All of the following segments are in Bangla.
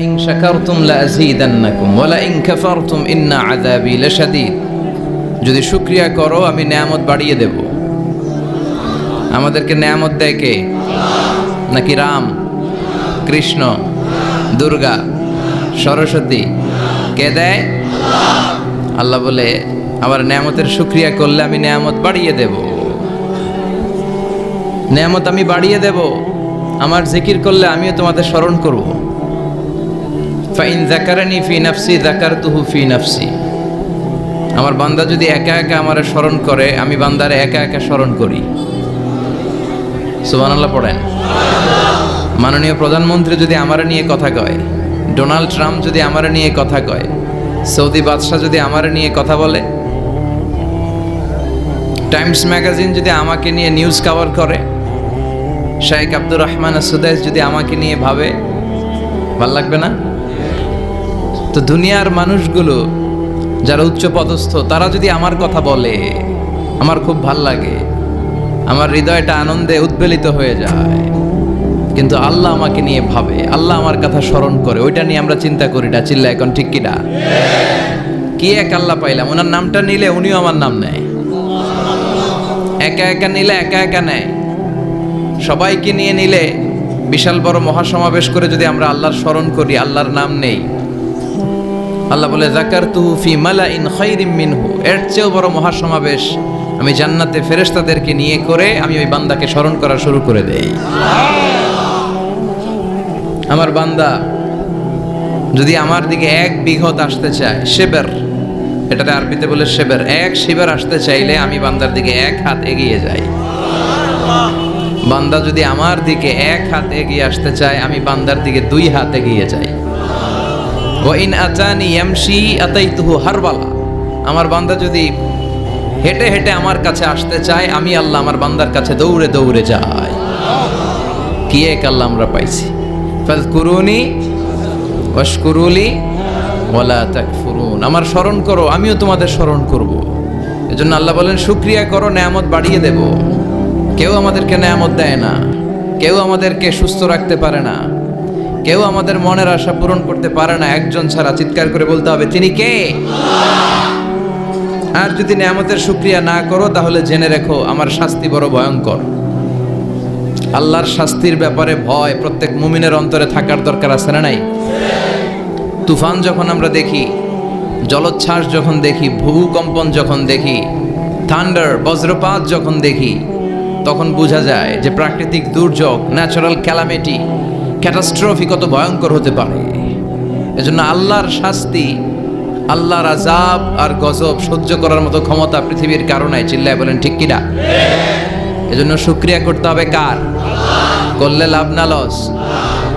ইন শাকারতুম লাযীদান্নাকুম ওয়া লা ইন কাফারতুম ইন্না আযাবি লাশাদীদ। যদি শুকরিয়া করো আমি নেয়ামত বাড়িয়ে দেব। আমাদেরকে নেয়ামত দেয় কে? নাকি রাম, কৃষ্ণ, দুর্গা, সরস্বতী? কে দেয়? আল্লাহ বলে আমার নেয়ামতের শুকরিয়া করলে আমি নেয়ামত বাড়িয়ে দেব। নেয়ামত আমি বাড়িয়ে দেব। আমার জিকির করলে আমিও তোমাদের স্মরণ করব। ফাইন যাকারানি ফি নাফসি যাকারতুহু ফি নাফসি। আমার বান্দা যদি একা একা আমারে স্মরণ করে, আমি বান্দারে একা একা স্মরণ করি। সুবহানাল্লাহ পড়েন। মাননীয় প্রধানমন্ত্রী যদি আমারে নিয়ে কথা কয়, ডোনাল্ড ট্রাম্প যদি আমারে নিয়ে কথা কয়, সৌদি বাদশাহ যদি আমারে নিয়ে কথা বলে, টাইমস ম্যাগাজিন যদি আমাকে নিয়ে নিউজ কভার করে, শেখ আব্দুর রহমান সুদাইস যদি আমাকে নিয়ে ভাবে, ভাল লাগবে না? তো দুনিয়ার মানুষগুলো যারা উচ্চ পদস্থ, তারা যদি আমার কথা বলে, আমার খুব ভাল লাগে, আমার হৃদয়টা আনন্দে উদ্বেলিত হয়ে যায়। কিন্তু আল্লাহ আমাকে নিয়ে ভাবে, আল্লাহ আমার কথা স্মরণ করে, ওইটা নিয়ে আমরা চিন্তা করি না। চিল্লা এখন ঠিক কিনা? কি এক আল্লাহ পাইলাম, ওনার নামটা নিলে উনিও আমার নাম নেয়। একা একা নিলে একা একা নেয়, সবাইকে নিয়ে নিলে, বিশাল বড় মহাসমাবেশ করে যদি আমরা আল্লাহর স্মরণ করি, আল্লাহর নাম নেই, আল্লাহ বলে যাকারতুহু ফি মালাইন খায়রিম মিনহু। এর চেয়েও বড় মহাসমাবেশ আমি জান্নাতে ফেরেশতাদেরকে নিয়ে করে আমি ওই বান্দাকে স্মরণ করা শুরু করে দেই। আমার বান্দা যদি আমার দিকে এক বিঘত আসতে চায়, শেবের, এটাতে আরবিতে বলে শেবের, এক শিবের আসতে চাইলে আমি বান্দার দিকে এক হাত এগিয়ে যাই। বান্দা যদি আমার দিকে এক হাত এগিয়ে আসতে চায়, আমি বান্দার দিকে দুই হাত এগিয়ে যাই। ওয়া ইন আতানি ইয়ামশি আতাইতুহু হারবালা। আমার বান্দা যদি হেঁটে হেঁটে আমার কাছে আসতে চায়, আমি আল্লাহ আমার বান্দার কাছে দৌড়ে দৌড়ে যাই। কি এক আল্লাহ আমরা পাইছি। ফাযকুরুনি ওয়াশকুরুলি ওয়ালা তাকফুরুন। আমার স্মরণ করো, আমিও তোমাদের স্মরণ করব। এজন্য আল্লাহ বলেন শুকরিয়া করো, নেয়ামত বাড়িয়ে দেব। কেউ আমাদেরকে নেয়ামত দেয় না, কেউ আমাদেরকে সুস্থ রাখতে পারে না, কেউ আমাদের মনের আশা পূরণ করতে পারে না, একজন ছাড়া। চিৎকার করে বলতে হবে, তিনি কে? আর যদি নেয়ামতের শুকরিয়া না করো, তাহলে জেনে রেখো আমার শাস্তি বড় ভয়ঙ্কর। আল্লাহর শাস্তির ব্যাপারে ভয় প্রত্যেক মুমিনের অন্তরে থাকার দরকার আছে না নাই? তুফান যখন আমরা দেখি, জলোচ্ছ্বাস যখন দেখি, ভূকম্পন যখন দেখি, থান্ডার, বজ্রপাত যখন দেখি, তখন বোঝা যায় যে প্রাকৃতিক দুর্যোগ, ন্যাচারাল ক্যালামিটি, ক্যাটাস্ট্রফি কত ভয়ঙ্কর হতে পারে। এজন্য আল্লাহর শাস্তি, আল্লাহর আযাব আর গজব সহ্য করার মতো ক্ষমতা পৃথিবীর কারণে। চিল্লায় বলেন ঠিক কিনা? এজন্য শুকরিয়া করতে হবে কার? করলে লাভ না লস?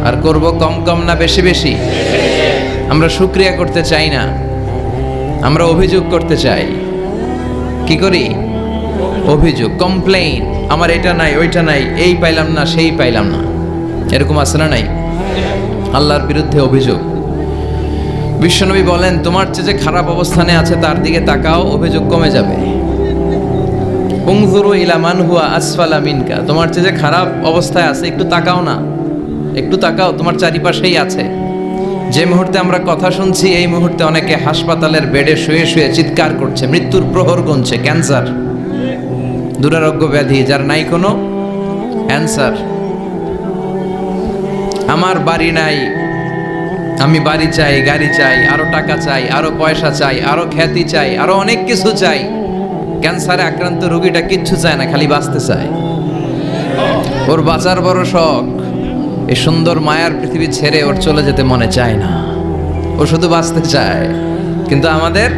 আর করব কম কম না বেশি বেশি? আমরা শুকরিয়া করতে চাই না, আমরা অভিযোগ করতে চাই। কি করি? অভিযোগ, কমপ্লেইন। আমার এটা নাই, ওইটা নাই, এই পাইলাম না, সেই পাইলাম না। এরকম আছে না নাই? আল্লাহর বিরুদ্ধে অভিযোগ। বিশ্বনবী বলেন, তোমার চেয়ে যে খারাপ অবস্থানে আছে তার দিকে তাকাও, অভিযোগ কমে যাবে। উনজুরু ইলা মান হুয়া আসফালা মিনকা। তোমার চেয়ে যে খারাপ অবস্থায় আছে, একটু তাকাও না, একটু তাকাও, তোমার চারিপাশেই আছে। যে মুহূর্তে আমরা কথা শুনছি, এই মুহূর্তে অনেকে হাসপাতালের বেডে শুয়ে শুয়ে চিৎকার করছে, মৃত্যুর প্রহর গুনছে। ক্যান্সার, দুরারোগ্য ব্যাধি, যার নাই কোনো অ্যান্সার। আমার বাড়ি নাই, আমি বাড়ি চাই, গাড়ি চাই, আরো টাকা চাই, আরো পয়সা চাই, আরো খ্যাতি চাই, আরো অনেক কিছু চাই। ক্যান্সারে আক্রান্ত রোগীটা কিচ্ছু চায় না, খালি বাঁচতে চায়। ওর বাঁচার বড় শখ। এই সুন্দর মায়ার পৃথিবী ছেড়ে ওর চলে যেতে মনে চায় না, ও শুধু বাঁচতে চায়। কিন্তু আমাদের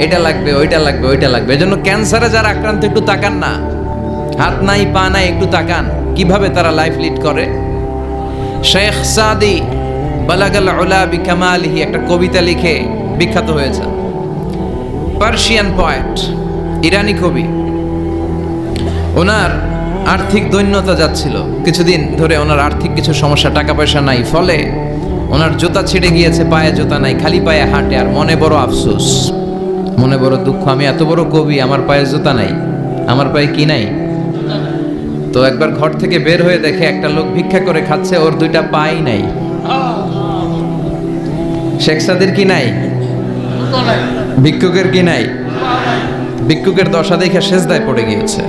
এটা লাগবে, ওইটা লাগবে, ওইটা লাগবে। এজন্য ক্যান্সারে যারা আক্রান্ত, একটু তাকান না, হাত নাই পা নাই, একটু তাকান কিভাবে তারা লাইফ লিড করে। শেখ সাদি বালাগাল উলা বিকামালিহি একটা কবিতা লিখে বিখ্যাত হয়েছে। পার্সিয়ান পয়েট, ইরানি কবি। ওনার আর্থিক দৈন্যতা যাচ্ছিল কিছুদিন ধরে, ওনার আর্থিক কিছু সমস্যা, টাকা পয়সা নাই, ফলে ওনার জুতা ছিঁড়ে গিয়েছে, পায়ে জুতা নাই, খালি পায়ে হাঁটে। আর মনে বড় আফসোস, মনে বড় দুঃখ, আমি এত বড় কবি, আমার পায়ে জুতা নাই, আমার পায়ে কি নাই। তো একবার ঘর থেকে বের হয়ে দেখে একটা লোক ভিক্ষা করে খাচ্ছে, ওর দুইটা পাই নাই। শেখ সাদির কি নাই? ভিক্ষুকের কি নাই? ভিক্ষুকের দশা দেখে সেজদায় পড়ে গিয়েছে,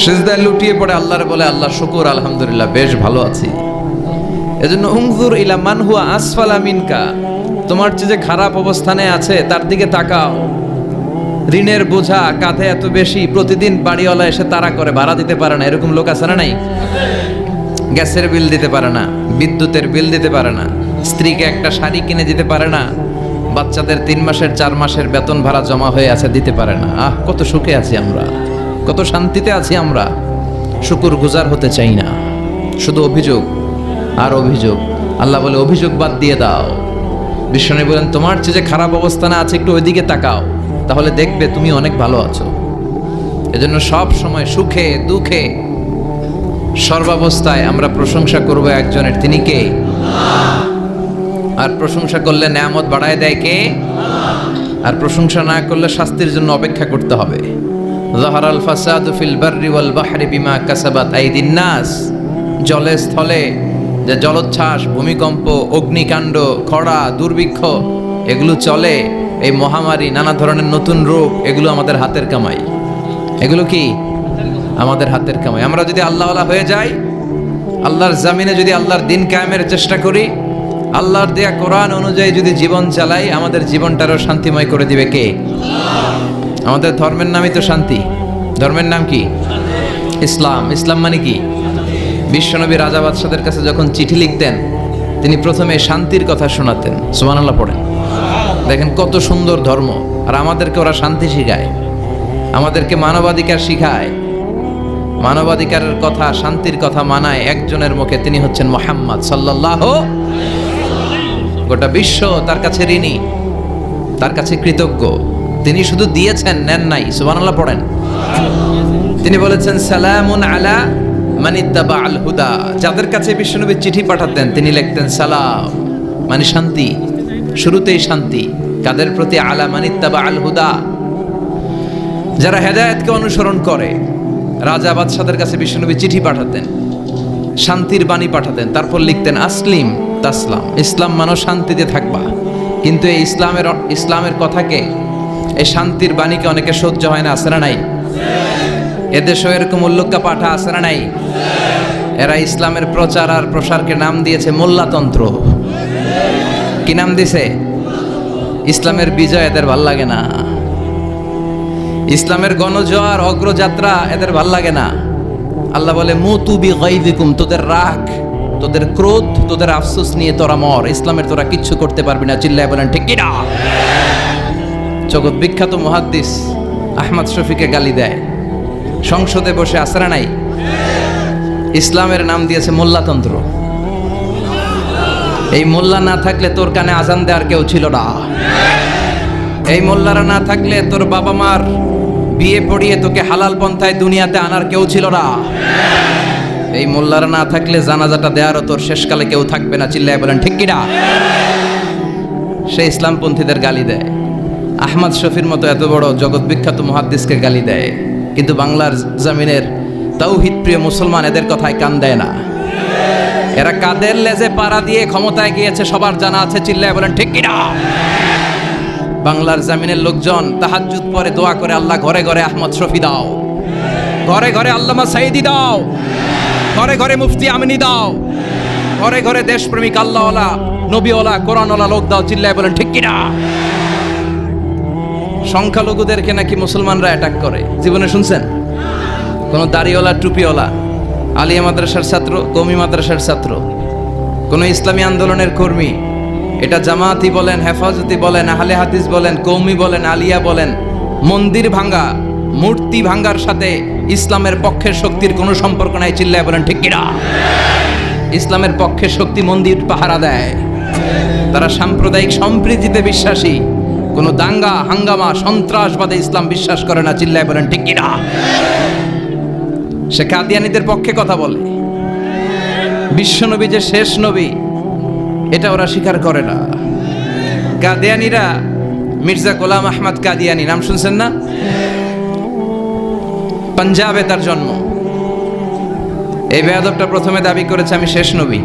সেজদায় লুটিয়ে পড়ে আল্লাহরে বলে, আল্লাহ শুকুর, আলহামদুলিল্লাহ বেশ ভালো আছি। এজন্য উনজুর ইলা মান হুয়া আসফালা মিনকা, তোমার চেয়ে যে খারাপ অবস্থানে আছে তার দিকে তাকাও। ঋণের বোঝা কাঁধে এত বেশি, প্রতিদিন বাড়িওয়ালা এসে তাড়া করে, ভাড়া দিতে পারে না, এরকম লোক আছে না নাই? গ্যাসের বিল দিতে পারে না, বিদ্যুতের বিল দিতে পারে না, স্ত্রীকে একটা শাড়ি কিনে দিতে পারে না, বাচ্চাদের 3 মাসের 4 মাসের বেতন ভাড়া জমা হয়ে আছে, দিতে পারে না। কত সুখে আছি আমরা, কত শান্তিতে আছি আমরা, শুকুর গুজার হতে চাই না, শুধু অভিযোগ আর অভিযোগ। আল্লাহ বলে অভিযোগ বাদ দিয়ে দাও। বিশ্বনবী বলেন, তোমার চেয়ে যে খারাপ অবস্থানে আছে একটু ওইদিকে তাকাও, তাহলে দেখবে তুমি অনেক ভালো আছো। এজন্য সব সময় সুখে দুঃখে সর্বাবস্থায় আমরা প্রশংসা করব একজনের, তিনি কে? আর প্রশংসা করলে নেয়ামত বাড়ায় দেয় কে? আর প্রশংসা না করলে শাস্তির জন্য অপেক্ষা করতে হবে। যাহারাল ফাসাদু ফিল বাররি ওয়াল বাহরি বিমা কাসাবাত আইদিন নাস, জলে স্থলে যে জলোচ্ছ্বাস, ভূমিকম্প, অগ্নিকাণ্ড, খরা, দুর্ভিক্ষ এগুলো চলে, এই মহামারী, নানা ধরনের নতুন রোগ, এগুলো আমাদের হাতের কামাই। এগুলো কি আমাদের হাতের কামাই। আমরা যদি আল্লাহওয়ালা হয়ে যাই, আল্লাহর জামিনে যদি আল্লাহর দিন কায়েমের চেষ্টা করি, আল্লাহর দেয়া কোরআন অনুযায়ী যদি জীবন চালাই, আমাদের জীবনটারও শান্তিময় করে দিবে কে? আমাদের ধর্মের নামই তো শান্তি। ধর্মের নাম কি? ইসলাম। ইসলাম মানে কি? বিশ্বনবী রাজা বাদশাদের কাছে যখন চিঠি লিখতেন, তিনি প্রথমে শান্তির কথা শোনাতেন। সুবহানাল্লাহ পড়েন। দেখেন কত সুন্দর ধর্ম। আর আমাদেরকে ওরা শান্তি শিখায়, আমাদেরকে মানবাধিকার শিখায়, মানবাধিকারের কথা, শান্তির কথা মানায় একজনের মুখে, তিনি হচ্ছেন মুহাম্মদ সাল্লাল্লাহু। গোটা বিশ্ব তার কাছে ঋণী, তার কাছে কৃতজ্ঞ। তিনি শুধু দিয়েছেন, নেন নাই। সুবহানাল্লাহ পড়েন। তিনি বলেছেন, সালামুন আলা মান ইত্তাবা আল হুদা। যাদের কাছে বিশ্বনবী চিঠি পাঠাতেন তিনি লিখতেন সালাম, মানে শান্তি। শুরুতেই শান্তি কাদের প্রতি? আলা মান ইত্তাবা আল হুদা, যারা হেদায়েতকে অনুসরণ করে। রাজা বাদশাদের কাছে বিশ্বনবী চিঠি পাঠাতেন, শান্তির বাণী পাঠাতেন, তারপর লিখতেন আসলিম তাসলাম, ইসলাম মানো শান্তিতে থাকবা। কিন্তু এই ইসলামের কথাকে, এই শান্তির বাণীকে অনেকে সহ্য হয় না, আছে না নাই? এদেশেও এরকম উল্লুক্কা পাঠা আছে না নাই? এরা ইসলামের প্রচার আর প্রসারকে নাম দিয়েছে মোল্লাতন্ত্র। কি নাম দিছে? ইসলামের বিজয় এদের ভাল লাগে না, ইসলামের গণজোয়ার অগ্রযাত্রা এদের ভাল লাগে না। আল্লাহ বলে মুতু বিগাইযিকুম, তোদের রাগ, তোদের ক্রোধ, তোদের আফসোস নিয়ে তোরা মর, ইসলামের তোরা কিচ্ছু করতে পারবি না। চিল্লায় বলেন ঠিক কি না? জগৎ বিখ্যাত মুহাদ্দিস আহমদ শফিকে গালি দেয়, সংসদে বসে আসরা নাই। ইসলামের নাম দিয়েছে মোল্লাতন্ত্র। এই মোল্লা না থাকলে তোর কানে আজান দেওয়ার কেউ ছিল না, এই মোল্লারা না থাকলে তোর বাবা মার বিয়ে পড়িয়ে তোকে হালাল পন্থায় দুনিয়াতে আনার কেউ ছিল না, এই মোল্লারা না থাকলে জানাজাটা দেওয়ারও তোর শেষকালে কেউ থাকবে না। চিল্লায় বলেন ঠিক কিনা? সে ইসলামপন্থীদের গালি দেয়, আহমদ শফির মতো এত বড় জগৎ বিখ্যাত মুহাদ্দিসকে গালি দেয়, কিন্তু বাংলার জমিনের তাওহীদ প্রিয় মুসলমান এদের কথায় কান দেয় না। এরা কাদের লেজে পাড়া দিয়ে ক্ষমতায় গিয়েছে সবার জানা আছে। চিল্লায় বলেন ঠিক কিনা? বাংলার জমিনের লোকজন তাহাজ্জুদ পরে দোয়া করে, আল্লাহ ঘরে ঘরে আহমদ শফি দাও, ঘরে ঘরে আল্লামা সাইদি দাও, ঘরে ঘরে মুফতি আমিনী দাও, ঘরে ঘরে দেশপ্রেমিক আল্লাহওয়ালা, নবীওয়ালা, কোরআনওয়ালা লোক দাও। চিল্লায় বলেন ঠিক কিনা? সংখ্যালঘুদেরকে নাকি মুসলমানরা অ্যাটাক করে, জীবনে শুনছেন? কোন দাড়িওয়ালা, টুপিওয়ালা, আলিয়া মাদ্রাসার ছাত্র, কওমি মাদ্রাসার ছাত্র, কোন ইসলামী আন্দোলনের কর্মী, এটা জামাতি বলেন, হেফাজতি বলেন, আহলে হাদিস বলেন, কওমি বলেন, আলিয়া বলেন, মন্দির ভাঙ্গা, মূর্তি ভাঙ্গার সাথে ইসলামের পক্ষের শক্তির কোনো সম্পর্ক নাই। চিল্লায় বলেন ঠিক কিনা? ইসলামের পক্ষের শক্তি মন্দির পাহারা দেয়, তারা সাম্প্রদায়িক সম্প্রীতিতে বিশ্বাসী, কোনো দাঙ্গা হাঙ্গামা সন্ত্রাসবাদে ইসলাম বিশ্বাস করে না। চিল্লায় বলেন ঠিক কিনা? সে কাদিয়ানীদের পক্ষে কথা বলে, বিশ্বনবী যে শেষ নবী এটা ওরা স্বীকার করে না। কাদিয়ানীরা, মির্জা গোলাম আহমদ কাদিয়ানী নাম শুনছেন না? পাঞ্জাবে তার জন্ম। এই বেয়াদবটা প্রথমে দাবি করেছে আমি শেষ নবী,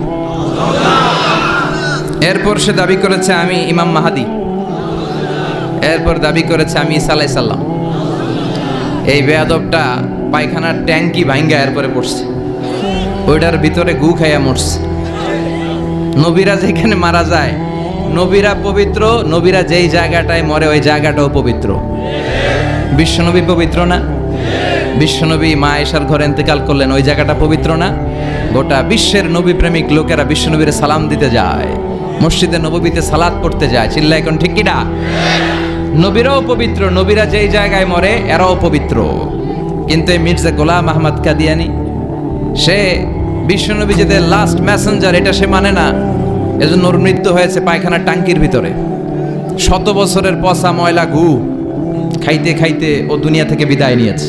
এরপর সে দাবি করেছে আমি ইমাম মাহাদি, এরপর দাবি করেছে আমি ঈসা আলাইহিস সালাম। এই বেয়াদবটা পায়খানার ট্যাঙ্কি ভাঙ্গা এরপরে পড়ছে, ওইটার ভিতরে গু খাইয়া মরছে। নবীরা যেখানে মারা যায়, নবীরা পবিত্র, নবীরা যেই জায়গাটায় মরে ওই জায়গাটাও পবিত্র। বিশ্বনবী পবিত্র না? বিশ্বনবী মা আয়েশার ঘরে ইন্তেকাল করলেন, ওই জায়গাটা পবিত্র না? গোটা বিশ্বের নবী প্রেমিক লোকেরা বিশ্বনবীর সালাম দিতে যায়, মসজিদে নববীতে সালাত পড়তে যায়। চিল্লা এখন ঠিক কিনা? নবীরাও পবিত্র, নবীরা যেই জায়গায় মরে এরাও পবিত্র। কিন্তু এই মির্জা গোলাম আহমদ কাদিয়ানি, সে বিশ্বনবী যে লাস্ট মেসেঞ্জার এটা সে মানে না, এজন্য ওর মৃত্যু হয়েছে পায়খানার টাঙ্কির ভিতরে। 100 বছরের পচা ময়লা গু খাইতে খাইতে ও দুনিয়া থেকে বিদায় নিয়েছে।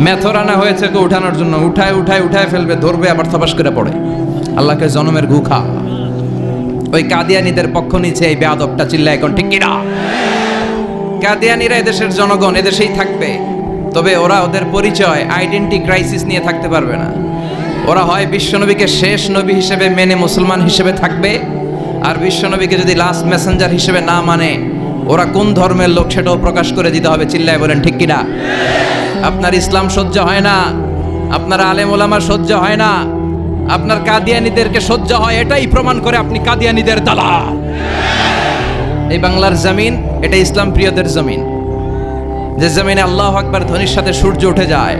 মেথর আনা হয়েছে ওকে উঠানোর জন্য, উঠায় ফেলবে, ধরবে আবার থপাস করে পড়ে। আল্লাহকে জনমের গু খা। ওই কাদিয়ানীদের পক্ষ নিচ্ছে এই বেয়াদবটা। চিল্লা এখন ঠিক কিনা? কাদিয়ানীরা এদেশের জনগণ, এদেশেই থাকবে, তবে ওরা ওদের পরিচয় আইডেন্টি ক্রাইসিস নিয়ে থাকতে পারবে না। ওরা হয় বিশ্বনবীকে শেষ নবী হিসেবে মেনে মুসলমান হিসেবে থাকবে, আর বিশ্বনবীকে যদি লাস্ট মেসেঞ্জার হিসেবে না মানে ওরা কোন ধর্মের লোক সেটাও প্রকাশ করে দিতে হবে। চিল্লায় বলেন ঠিক কিনা? আপনার ইসলাম সহ্য হয় না, আপনার আলেম ওলামা সহ্য হয় না, আপনার কাদিয়ানীদেরকে সহ্য হয়, এটাই প্রমাণ করে আপনি কাদিয়ানীদের দালাল। এই বাংলার জমিন এটা ইসলাম প্রিয়দের জমিন, যে জমিনে আল্লাহু আকবার ধ্বনির সাথে সূর্য উঠে যায়,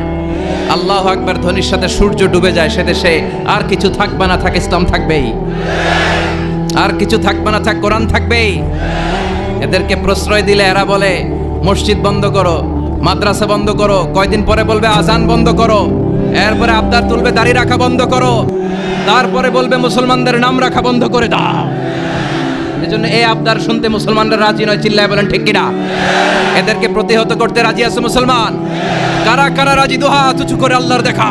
আল্লাহু আকবার ধ্বনির সাথে সূর্য ডুবে যায়, সে দেশে আর কিছু থাকবে না থাক ইসলাম থাকবেই, আর কিছু থাকবে না থাক কোরআন থাকবেই। এদেরকে প্রশ্রয় দিলে এরা বলে মসজিদ বন্ধ করো, মাদ্রাসা বন্ধ করো, কয়দিন পরে বলবে আজান বন্ধ করো, এরপরে আবদার তুলবে দাড়ি রাখা বন্ধ করো, তারপরে বলবে মুসলমানদের নাম রাখা বন্ধ করে দাও। এজন্য এই আবদার শুনতে মুসলমানরা রাজি নয়। চিল্লায় বলেন ঠিক কিনা? এদেরকে প্রতিহত করতে রাজি আছে মুসলমান? কারা কারা রাজি? দুহা উঁচু করে আল্লাহর দেখা।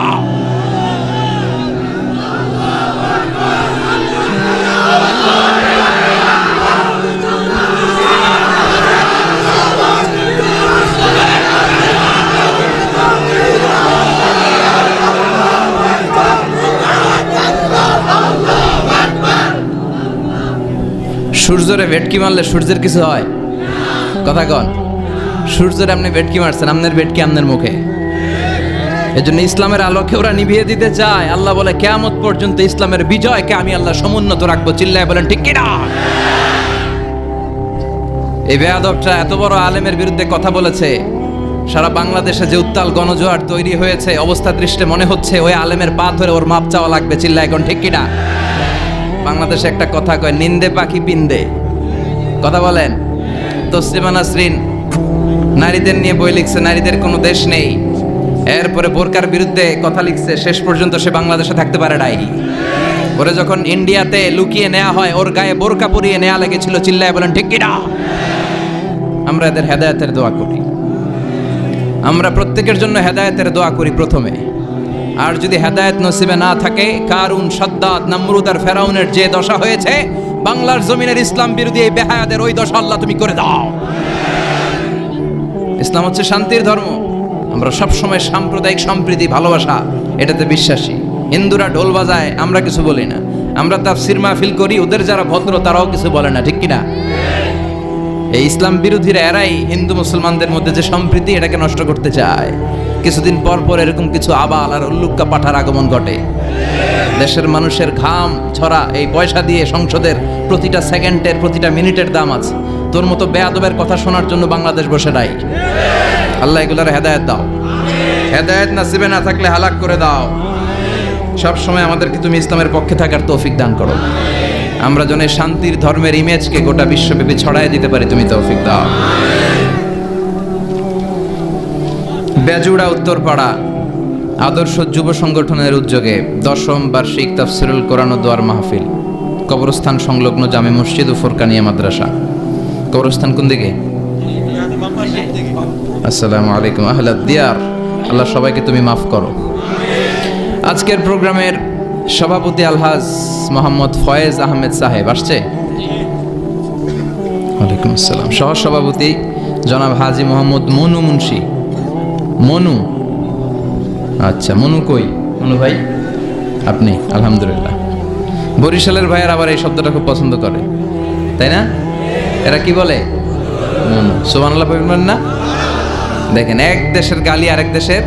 সূর্যরে ভেটকি মারলে সূর্যের কিছু হয়? কথা কন। সূর্যের আপনি ভেটকি মারছেন, আপনার ভেটকি আপনার মুখে। এজন্য ইসলামের আলোকে ওরা নিভিয়ে দিতে চায়। আল্লাহ বলে কিয়ামত পর্যন্ত ইসলামের বিজয়কে আমি আল্লাহ সমুন্নত রাখবো। চিল্লায় বলেন ঠিক কিনা? এই বেয়াদবটা এত বড় আলেমের বিরুদ্ধে কথা বলেছে, সারা বাংলাদেশে যে উত্তাল গণজোয়ার তৈরি হয়েছে, অবস্থা দৃষ্টে মনে হচ্ছে ওই আলেমের পা ধরে ওর মাপ চাওয়া লাগবে। চিল্লায় এখন ঠিক কিনা? বাংলাদেশে একটা কথা কয়, নিন্দে পাখি পিন্দে। কথা বলেন। তসলিমা নাসরিন নারীদের নিয়ে বই লিখছে, নারীদের কোনো দেশ নেই। এরপরে বোরকার বিরুদ্ধে কথা লিখছে, শেষ পর্যন্ত সে বাংলাদেশে থাকতে পারে নাই। ওরে যখন ইন্ডিয়াতে লুকিয়ে নেওয়া হয়, ওর গায়ে বোরকা পরিয়ে নেওয়া লেগেছিল। চিল্লায় বলেন ঠিক কিনা? আমরা এদের হেদায়েতের দোয়া করি, আমরা প্রত্যেকের জন্য হেদায়েতের দোয়া করি প্রথমে। আর যদি হেদায়েত নসিবে না থাকে, কারুন, সাদ্দাত, নমরুদ আর ফেরাউনের যে দশা হয়েছে, বাংলার জমিনের ইসলাম বিরোধী এই বেহায়াদের ওই দশা আল্লাহ তুমি করে দাও। ইসলাম হচ্ছে শান্তির ধর্ম। আমরা সবসময় সাম্প্রদায়িক সম্প্রীতি, ভালোবাসা এটাতে বিশ্বাসী। হিন্দুরা ঢোল বাজায়, আমরা কিছু বলি না। আমরা তাফসীর মাহফিল করি, ওদের যারা ভদ্র তারাও কিছু বলে না। ঠিক কিনা? এই ইসলাম বিরোধীরা এরাই হিন্দু মুসলমানদের মধ্যে যে সম্প্রীতি এটাকে নষ্ট করতে চায়। কিছুদিন পর পর এরকম কিছু আবাল আর উল্লুক্কা পাঠার আগমন ঘটে। দেশের মানুষের ঘাম ছড়া এই পয়সা দিয়ে সংসদের প্রতিটা সেকেন্ডের, প্রতিটা মিনিটের দাম আছে। তোর মতো বেয়াদবের কথা শোনার জন্য বাংলাদেশ বসে নাই। আল্লাহ এগুলার হেদায়েত দাও, হেদায়েত নসিবে না থাকলে হালাক করে দাও। সব সময় আমাদেরকে তুমি ইসলামের পক্ষে থাকার তৌফিক দান করো। আমরা যেন শান্তির ধর্মের ইমেজকে গোটা বিশ্বব্যাপী ছড়াই দিতে পারি, তুমি তৌফিক দাও। বেজুড়া উত্তরপাড়া আদর্শ যুব সংগঠনের উদ্যোগে 10ম বার্ষিক তাফসিরুল কোরআন ও দোয়ার মাহফিল, কবরস্থান সংলগ্ন জামে মসজিদ ও ফোরকানিয়া মাদ্রাসা। কবরস্থান কোন দিকে? আসসালামু আলাইকুম আহলাদ দিয়ার। আল্লাহ সবাইকে তুমি মাফ করো। আজকের প্রোগ্রামের সভাপতি আলহাজ মোহাম্মদ ফয়েজ আহমেদ সাহেব আসছে। ওয়ালাইকুম আসসালাম। সহ সভাপতি জনাব হাজি মোহাম্মদ মনু মুন্সি। মনু, আচ্ছা মনু কই? মনু ভাই আপনি? আলহামদুলিল্লাহ। বরিশালের ভাইয়ের আবার এই শব্দটা খুব পছন্দ করে, তাই না? এরা কি বলে? সুবহানাল্লাহ বলবেন না? দেখেন, এক দেশের গালি আরেক দেশের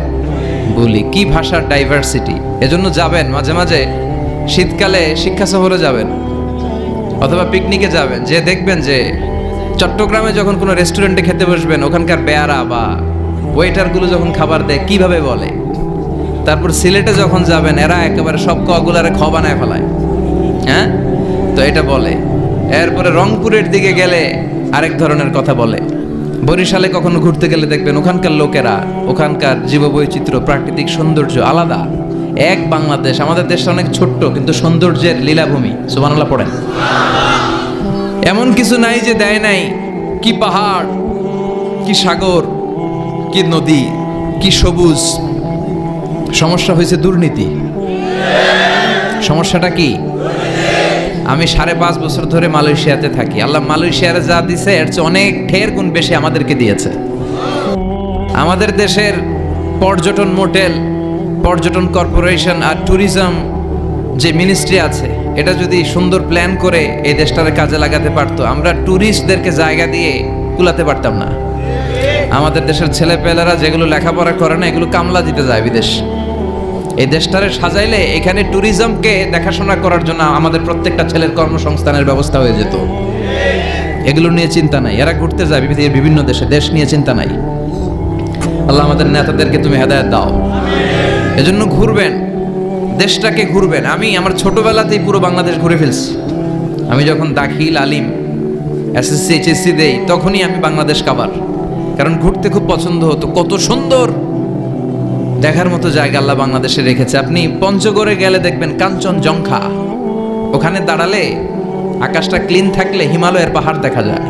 বুলি, কি ভাষার ডাইভার্সিটি। এজন্য যাবেন মাঝে মাঝে শীতকালে শিক্ষা সফরে যাবেন অথবা পিকনিকে যাবেন, যে দেখবেন যে চট্টগ্রামে যখন কোনো রেস্টুরেন্টে খেতে বসবেন, ওখানকার বেয়ারা বা ওয়েটারগুলো যখন খাবার দেয় কিভাবে বলে। তারপর সিলেটে যখন যাবেন, এরা একেবারে সব কগুলারে খ বানায় ফেলায়, হ্যাঁ, তো এটা বলে। এরপরে রংপুরের দিকে গেলে আরেক ধরনের কথা বলে। বরিশালে কখনো ঘুরতে গেলে দেখবেন ওখানকার লোকেরা, ওখানকার জীববৈচিত্র্য, প্রাকৃতিক সৌন্দর্য আলাদা। এক বাংলাদেশ, আমাদের দেশটা অনেক ছোট্ট কিন্তু সৌন্দর্যের লীলাভূমি। সুবহানাল্লাহ পড়েন। এমন কিছু নাই যে দেয় নাই। কি পাহাড়, কি সাগর, কি নদী, কি সবুজ। সমস্যা হয়েছে দুর্নীতি। সমস্যাটা কি? আমি 5.5 বছর ধরে মালয়েশিয়াতে থাকি। আল্লাহ মালয়েশিয়ার যা দিছে এর চেয়ে অনেক ঢের গুণ বেশি আমাদেরকে দিয়েছে। আমাদের দেশের পর্যটন মোটেল, পর্যটন কর্পোরেশন আর ট্যুরিজম যে মিনিস্ট্রি আছে, এটা যদি সুন্দর প্ল্যান করে এই দেশটারে কাজে লাগাতে পারতো, আমরা ট্যুরিস্টদেরকে জায়গা দিয়ে কুলাতে পারতাম না। আমাদের দেশের ছেলেপেলেরা যেগুলো লেখাপড়া করে না, এগুলো কামলা দিতে যায় বিদেশ। এই দেশটারে সাজাইলে এখানে ট্যুরিজমকে দেখাশোনা করার জন্য আমাদের প্রত্যেকটা ছেলের কর্মসংস্থানের ব্যবস্থা হয়ে যেত। এগুলো নিয়ে চিন্তা নাই, এরা ঘুরতে যায় বিভিন্ন দেশে, দেশ নিয়ে চিন্তা নাই। আল্লাহ আমাদের নেতাদেরকে তুমি হেদায়েত দাও। এজন্য ঘুরবেন, দেশটাকে ঘুরবেন। আমি আমার ছোটবেলাতেই পুরো বাংলাদেশ ঘুরে ফেলছি। আমি যখন দাখিল, আলিম, এসএসসি, এইচএসসি দেই, তখনই আমি বাংলাদেশ কাভার, কারণ ঘুরতে খুব পছন্দ হতো। কত সুন্দর দেখার মতো জায়গা আল্লাহ বাংলাদেশে রেখেছে। আপনি পঞ্চগড়ে গেলে দেখবেন কাঞ্চনজঙ্ঘা, ওখানে দাঁড়ালে আকাশটা ক্লিন থাকলে হিমালয়ের পাহাড় দেখা যায়।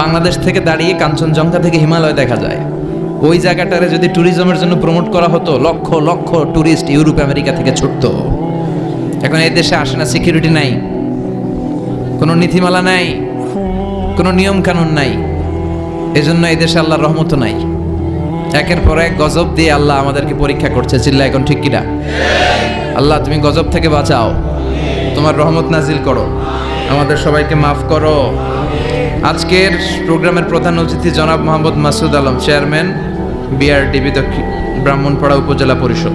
বাংলাদেশ থেকে দাঁড়িয়ে কাঞ্চনজঙ্ঘা থেকে হিমালয় দেখা যায়। ওই জায়গাটারে যদি ট্যুরিজমের জন্য প্রমোট করা হতো, lakh lakh tourist Europe America থেকে ছুটতো। এখন এই দেশে আসে না, সিকিউরিটি নাই, কোনো নীতিমালা নাই, কোনো নিয়ম কানুন নাই। এজন্য এই দেশে আল্লাহর রহমত নাই। একের পর এক গজব দিয়ে আল্লাহ আমাদেরকে পরীক্ষা করছে। চিল্লা এখন ঠিক কিনা? আল্লাহ তুমি গজব থেকে বাঁচাও, তোমার রহমত নাজিল করো, আমাদের সবাইকে মাফ করো। আজকের প্রোগ্রামের প্রধান অতিথি জনাব মোহাম্মদ মাসুদ আলম, চেয়ারম্যান বিআরটিবি দক্ষিণ ব্রাহ্মণপাড়া উপজেলা পরিষদ।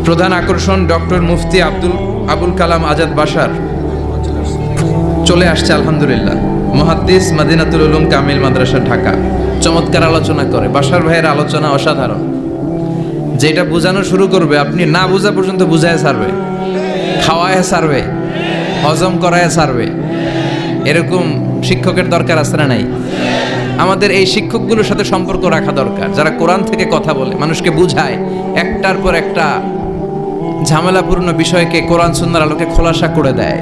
প্রধান আকর্ষণ ডক্টর মুফতি আবুল কালাম আজাদ বাশার চলে আসছে আলহামদুলিল্লাহ। মুহাদ্দিস মাদিনাতুল উলুম কামিল মাদ্রাসা ঢাকা। চমৎকার আলোচনা করে। বাশার ভাইয়ের আলোচনা অসাধারণ। যেটা বোঝানো শুরু করবে, আপনি না বোঝা পর্যন্ত বুঝায় ছাড়বে, খাওয়ায় ছাড়বে, হজম করায় ছাড়বে। এরকম শিক্ষকের দরকার আছে না নাই? আমাদের এই শিক্ষকগুলোর সাথে সম্পর্ক রাখা দরকার, যারা কোরআন থেকে কথা বলে, মানুষকে বুঝায়, একটার পর একটা ঝামেলাপূর্ণ বিষয়কে কোরআন সুন্নাহর আলোকে খোলাসা করে দেয়।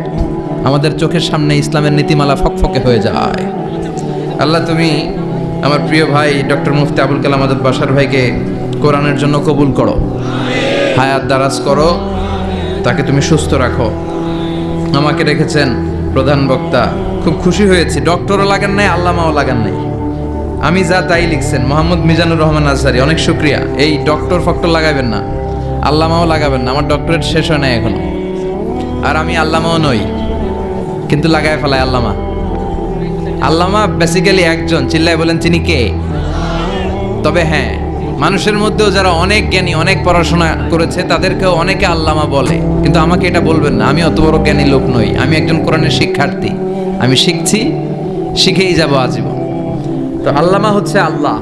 আমাদের চোখের সামনে ইসলামের নীতিমালা ফকফকে হয়ে যায়। আল্লাহ তুমি আমার প্রিয় ভাই ডক্টর মুফতি আবুল কালাম আজাদ বাশার ভাইকে কোরআনের জন্য কবুল করো, হায়াত দারাজ করো, তাকে তুমি সুস্থ রাখো। আমাকে রেখেছেন প্রধান বক্তা, খুব খুশি হয়েছি। ডক্টরও লাগান নাই, আল্লামাও লাগান নাই, আমি যা তাই লিখছেন। মোহাম্মদ মিজানুর রহমান আজহারি, অনেক শুক্রিয়া। এই ডক্টর ফক্টর লাগাবেন না, আল্লামাও লাগাবেন না। আমার ডক্টরেট শেষ হয় নাই এখনো, আর আমি আল্লামাও নই, কিন্তু লাগায় ফেলায় আল্লামা। আল্লামা বেসিক্যালি একজন, চিল্লায় বলেন তিনি কে? তবে হ্যাঁ, মানুষের মধ্যেও যারা অনেক জ্ঞানী, অনেক পড়াশোনা করেছে, তাদেরকেও অনেকে আল্লামা বলে, কিন্তু আমাকে এটা বলবেন না। আমি অত বড় জ্ঞানী লোক নই, আমি একজন কোরআনের শিক্ষার্থী। আমি শিখছি, শিখেই যাব আজীবন। তো আল্লামা হচ্ছে আল্লাহ।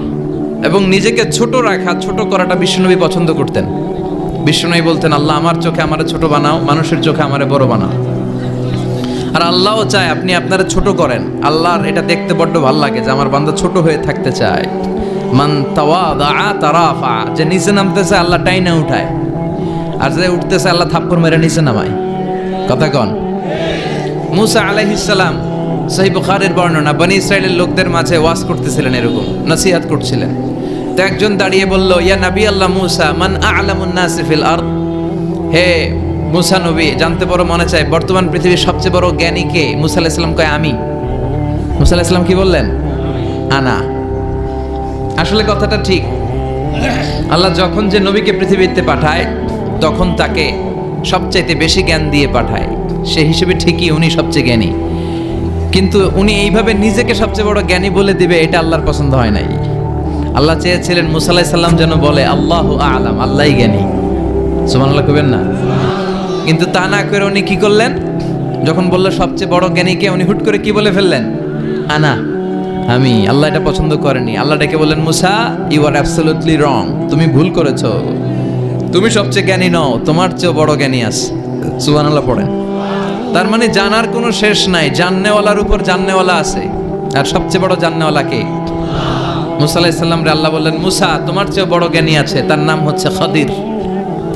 এবং নিজেকে ছোট রাখা, ছোট করাটা বিশ্বনবী পছন্দ করতেন। বিশ্বনবী বলতেন, আল্লাহ আমার চোখে আমারে ছোট বানাও, মানুষের চোখে আমারে বড় বানাও। আর আল্লাহও চায় আপনি আপনারা ছোট করেন। আল্লাহর এটা দেখতে বড্ড ভালো লাগে যে আমার বান্দা ছোট হয়ে থাকতে চায়। মান তাওয়াদা তারাফা, যে নিচে নামতেছে আল্লাহ টাইনা উঠায়, আর যে উঠতেছে আল্লাহ থাপ্পড় মেরে নিচে নামায়। কথা কন? মুসা আলাইহিস সালাম, সহিহ বুখারীর বর্ণনা, বনি ইসরাইলের লোকদের মাঝে ওয়াজ করতেছিলেন, এরকম নসিহত করছিলেন। তো একজন দাঁড়িয়ে বলল, ইয়া নবী আল্লাহ মুসা, মান আ'লামুন নাসি ফিল আরদ। হে মুসা নবী, জানতে বড় মনে চায় বর্তমান পৃথিবীর সবচেয়ে বড় জ্ঞানী কে? মুসা আলাইহিস সালাম কয় আমি। মুসা আলাইহিস সালাম কি বললেন? আনা। আসলে কথাটা ঠিক। আল্লাহ যখন যে নবীকে পৃথিবীতে পাঠায়, তখন তাকে সবচাইতে বেশি জ্ঞান দিয়ে পাঠায়। সে হিসেবে ঠিকই উনি সবচেয়ে জ্ঞানী, কিন্তু উনি এইভাবে নিজেকে সবচেয়ে বড় জ্ঞানী বলে দিবে, এটা আল্লাহর পছন্দ হয় নাই। আল্লাহ চেয়েছিলেন মুসা আলাইহিস সালাম যেন বলে আল্লাহু আ'লাম, আল্লাহই জ্ঞানী। সুবহানাল্লাহ কইবেন না? কিন্তু তা না করে উনি কি করলেন? যখন বললো সবচেয়ে বড় জ্ঞানীকে, উনি হুট করে কি বলে ফেললেন? আনা, আমি। আল্লাহ এটা পছন্দ করেনি। আল্লাহ ডেকে বললেন, মুসা, ইউ আর অ্যাবসলিউটলি রং, তুমি ভুল করেছো, তুমি সবচেয়ে জ্ঞানী নও, তোমার চেয়েও বড় জ্ঞানী আছে। সুবহানাল্লাহ পড়েন। তার মানে জানার কোনো শেষ নাই, জাননেওয়ালার উপর জাননেওয়ালা আছে। আর সবচেয়ে বড় জাননেওয়ালা কে? মুসা আলাইহিস সালাম রে আল্লাহ বললেন, মুসা, তোমার চেয়েও বড় জ্ঞানী আছে, তার নাম হচ্ছে খাদির।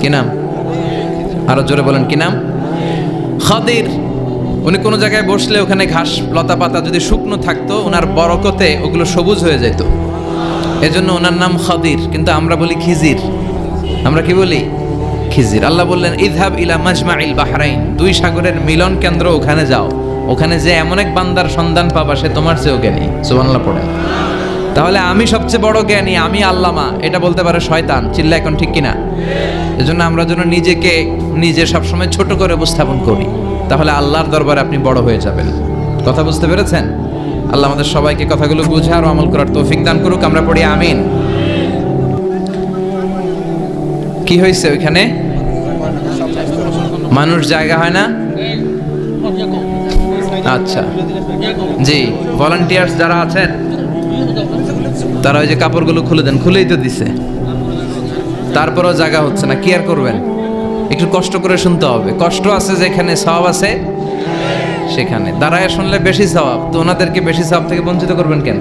কি নাম? আরো জোরে বলেন, কি নাম? খাদির। উনি কোনো জায়গায় বসলে ওখানে ঘাস লতা পাতা যদি শুকনো থাকতো, ওনার বরকতে ওগুলো সবুজ হয়ে যেত, এজন্য ওনার নাম খাদির। কিন্তু আমরা বলি খিজির। আমরা কি বলি? খিজির। আল্লাহ বললেন, ইযহাব ইলা মাজমাইল বাহরাইন, দুই সাগরের মিলন কেন্দ্র, ওখানে যাও, ওখানে যে এমন এক বান্দার সন্ধান পাবা সে তোমার চেয়েও জ্ঞানী। সুবহানাল্লাহ পড়েন। তাহলে আমি সবচেয়ে বড় জ্ঞানী, আমি আল্লামা, এটা বলতে পারে শয়তান। চিল্লা এখন ঠিক কিনা? এজন্য আমরা যেন নিজেকে নিজে সবসময় ছোট করে উপস্থাপন করি, তাহলে আল্লাহর দরবারে আপনি বড় হয়ে যাবেন। কথা বুঝতে পেরেছেন? আল্লাহ আমাদের সবাইকে কথাগুলো বুঝার ও আমল করার তৌফিক দান করুক। আমরা পড়ি আমিন। কি হয়েছে ওইখানে? মানুষ জায়গা হয় না? আচ্ছা, জি, ভলান্টিয়ার্স যারা আছেন তারা ওই যে কাপড়গুলো খুলে দেন। খুলেই তো দিছে, তারপরেও জায়গা হচ্ছে না। কি আর করবেন? একটু কষ্ট করে শুনতে হবে। কষ্ট আছে যেখানে, সওয়াব আছে সেখানে। দাঁড়ায় শুনলে বেশি সওয়াব, তো ওনাদেরকে বেশি সওয়াব থেকে বঞ্চিত করবেন কেন?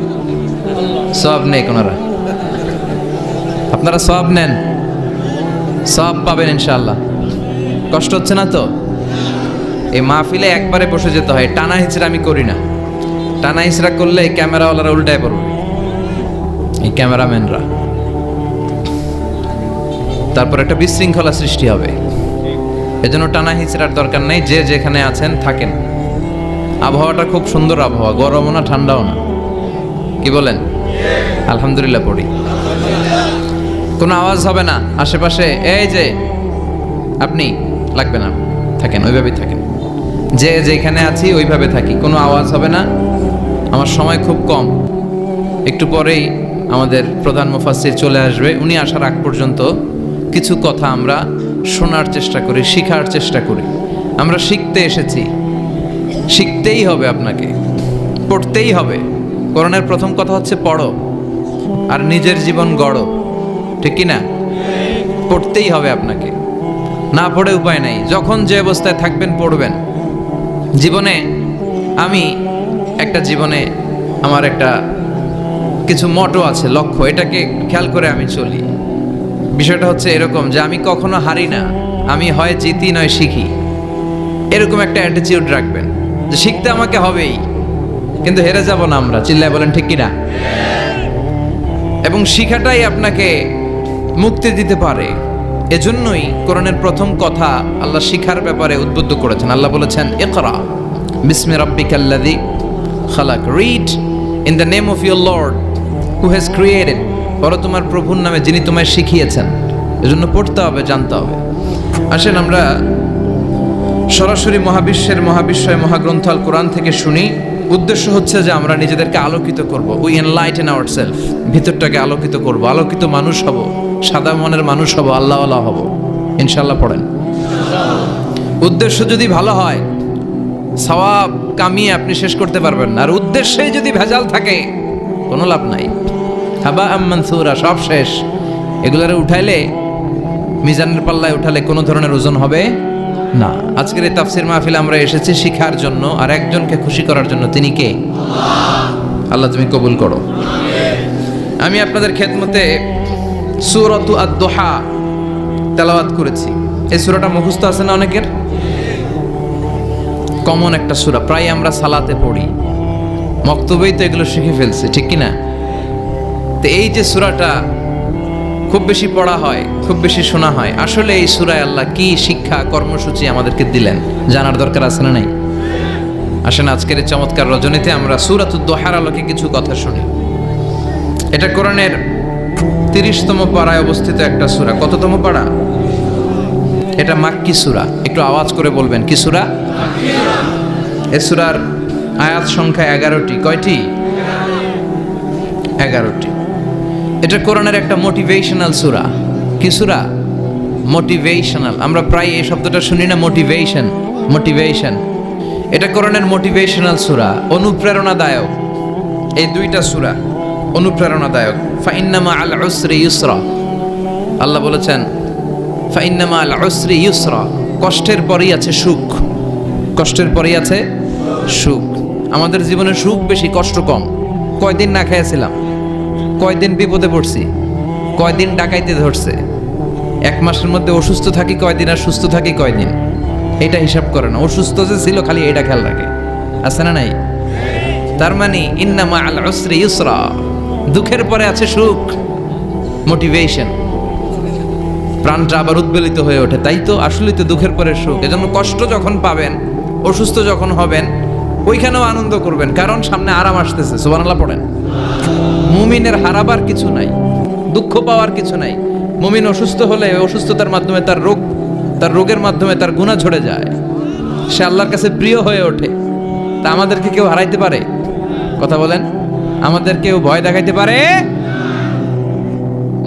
সওয়াব নেই ওনারা, আপনারা সওয়াব নেন, সওয়াব পাবেন ইনশাআল্লাহ। কষ্ট হচ্ছে না তো? এই মাহফিলে একবারে বসে যেতে হয়, টানা হিচড়া আমি করি না। টানা হিচড়া করলে ক্যামেরাওয়ালারা উল্টায় পড়বে, এই ক্যামেরাম্যানরা, তারপর একটা বিশৃঙ্খলা সৃষ্টি হবে। এজন্য টানা হিচড়ার দরকার নেই, যে যেখানে আছেন থাকেন। আবহাওয়াটা খুব সুন্দর আবহাওয়া, গরমও না ঠান্ডাও না। কি বলেন? আলহামদুলিল্লাহ পড়ি। কোনো আওয়াজ হবে না আশেপাশে, এই যে আপনি লাগবে না, থাকেন ওইভাবেই থাকেন। যে যেখানে আছি ওইভাবে থাকি, কোনো আওয়াজ হবে না। আমার সময় খুব কম, একটু পরেই আমাদের প্রধান মুফাসসির চলে আসবে। উনি আসার আগ পর্যন্ত কিছু কথা আমরা শোনার চেষ্টা করি, শিখার চেষ্টা করি। আমরা শিখতে এসেছি, শিখতেই হবে, আপনাকে পড়তেই হবে। কোরআনের প্রথম কথা হচ্ছে পড়ো, আর নিজের জীবন গড়ো। ঠিক কি না? পড়তেই হবে আপনাকে, না পড়ে উপায় নাই। যখন যে অবস্থায় থাকবেন পড়বেন। জীবনে আমি আমার একটা কিছু মটো আছে, লক্ষ্য, এটাকে খেয়াল করে আমি চলি। বিষয়টা হচ্ছে এরকম যে আমি কখনো হারি না, আমি হয় জিতি নয় শিখি। এরকম একটা অ্যাটিটিউড রাখবেন যে শিখতে আমাকে হবেই, কিন্তু হেরে যাব না আমরা। চিল্লায় বলেন ঠিক কিনা? এবং শিখাটাই আপনাকে মুক্তি দিতে পারে। এজন্যই কোরআনের প্রথম কথা আল্লাহ শিখার ব্যাপারে উদ্বুদ্ধ করেছেন। আল্লাহ বলেছেন, ইকরা বিসমি রাব্বিকাল্লাযী খালাক, read in the name of your lord who has created, পড়ো তোমার প্রভুর নামে যিনি তোমায় শিখিয়েছেন। এজন্য পড়তে হবে, জানতে হবে। আসেন আমরা সরাসরি মহাবিশ্বয় মহাগ্রন্থ আল কোরআন থেকে শুনি। উদ্দেশ্য হচ্ছে যে আমরা নিজেদেরকে আলোকিত করব, উই এনলাইটেন আওয়ারসেলফ, ভিতরটাকে আলোকিত করব, আলোকিত মানুষ হব, সাদা মনের মানুষ হব, আল্লাহওয়ালা হব ইনশাআল্লাহ। পড়েন। উদ্দেশ্য যদি ভালো হয়, সওয়াব কামিয়ে আপনি শেষ করতে পারবেন না। আর উদ্দেশ্যে যদি ভেজাল থাকে, কোনো লাভ নাই। হাবা মানসুরা, সব শেষ। এগুলারে উঠাইলে, মিজানের পাল্লায় উঠালে কোনো ধরনের ওজন হবে না। আজকের এই তাফসির মাহফিলে আমরা এসেছি শিখার জন্য, আর একজনকে খুশি করার জন্য। তিনি কে? আল্লাহ তুমি কবুল করো। আমি আপনাদের খেদমতে সূরাতু আদ-দুহা তেলাওয়াত করেছি। এই সূরাটা মুখস্থ আছে না অনেকের? কমন একটা সূরা, প্রায় আমরা সালাতে পড়ি, মক্তবেই তো এগুলো শিখে ফেলছে, ঠিক কি না? তো এই যে সূরাটা খুব বেশি পড়া হয়, খুব বেশি শোনা হয়, আসলে এই সূরায় আল্লাহ কি শিক্ষা কর্মসূচি আমাদেরকে দিলেন জানার দরকার আছে না নাই? আসেন আজকের এই চমৎকার রজনীতে আমরা সূরাতুদ দুহার আলোকে কিছু কথা শুনি। এটা কোরআনের 30তম পারায় অবস্থিত একটা সূরা। কততম পারা? এটা মাক্কি সূরা। একটু আওয়াজ করে বলবেন, কি সূরা? এ সূরার আয়াত সংখ্যা 11টি। কয়টি? 11টি। এটা কোরআনের একটা মোটিভেশনাল সূরা। কি সূরা? মোটিভেশনাল। আমরা প্রায় এই শব্দটা শুনি না, মোটিভেশন। মোটিভেশন, এটা কোরআনের মোটিভেশনাল সূরা, অনুপ্রেরণাদায়ক। এই দুইটা সূরা অনুপ্রেরণাদায়ক। ফাইন্না মাআল উসরি ইউসরা, আল্লাহ বলেছেন ফাইন্না মাআল উসরি ইউসরা, কষ্টের পরেই আছে সুখ। কষ্টের পরেই আছে সুখ। আমাদের জীবনে সুখ বেশি, কষ্ট কম। কয়দিন না খেয়েছিলাম, কয়দিন বিপদে পড়ছি, কয়দিন ডাকাইতে ধরছে, এক মাসের মধ্যে অসুস্থ থাকি কয়দিন আর সুস্থ থাকি কয়দিন, এটা হিসাব করে না। অসুস্থ যে ছিল খালি এটা খেয়াল রাখে, আছে না নাই? তার মানে ইন্না মাআল উসরি ইউসরা, দুঃখের পরে আছে সুখ। মোটিভেশন, প্রাণটা আবার উদ্বেলিত হয়ে ওঠে। তাই তো, আসলেই তো দুঃখের পরে সুখ। এজন্য কষ্ট যখন পাবেন, অসুস্থ যখন হবেন, ওইখানেও আনন্দ করবেন, কারণ সামনে আরাম আসতেছে। সুবহানাল্লাহ পড়েন। মুমিনের হারাবার কিছু নাই, দুঃখ পাওয়ার কিছু নাই। মুমিন অসুস্থ হলে অসুস্থতার মাধ্যমে তার রোগের মাধ্যমে তার গুনাহ ঝরে যায়, সে আল্লাহর কাছে প্রিয় হয়ে ওঠে। তা আমাদেরকে কেউ হারাইতে পারে? কথা বলেন, আমাদের কেউ ভয় দেখাইতে পারে?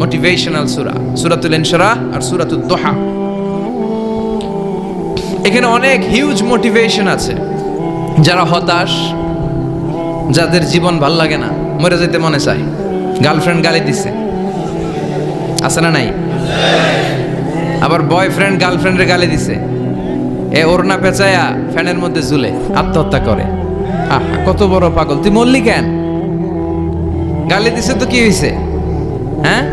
মোটিভেশনাল সূরা, সূরাতুল ইনশিরাহ আর সূরাতুদ দুহা। এখানে অনেক হিউজ মোটিভেশন আছে। যারা হতাশ, যাদের জীবন ভাল লাগে না, মরে যেতে মনে চায়, গার্লফ্রেন্ড গালি দিছে, আছে না নাই? আবার বয়ফ্রেন্ড গার্লফ্রেন্ডের গালি দিছে, এ ওড়না পেঁচায়া ফ্যানের মধ্যে ঝুলে আত্মহত্যা করে। কত বড় পাগল তুই, মরলি কেন? গালি দিছে তো কি হয়েছে? হ্যাঁ,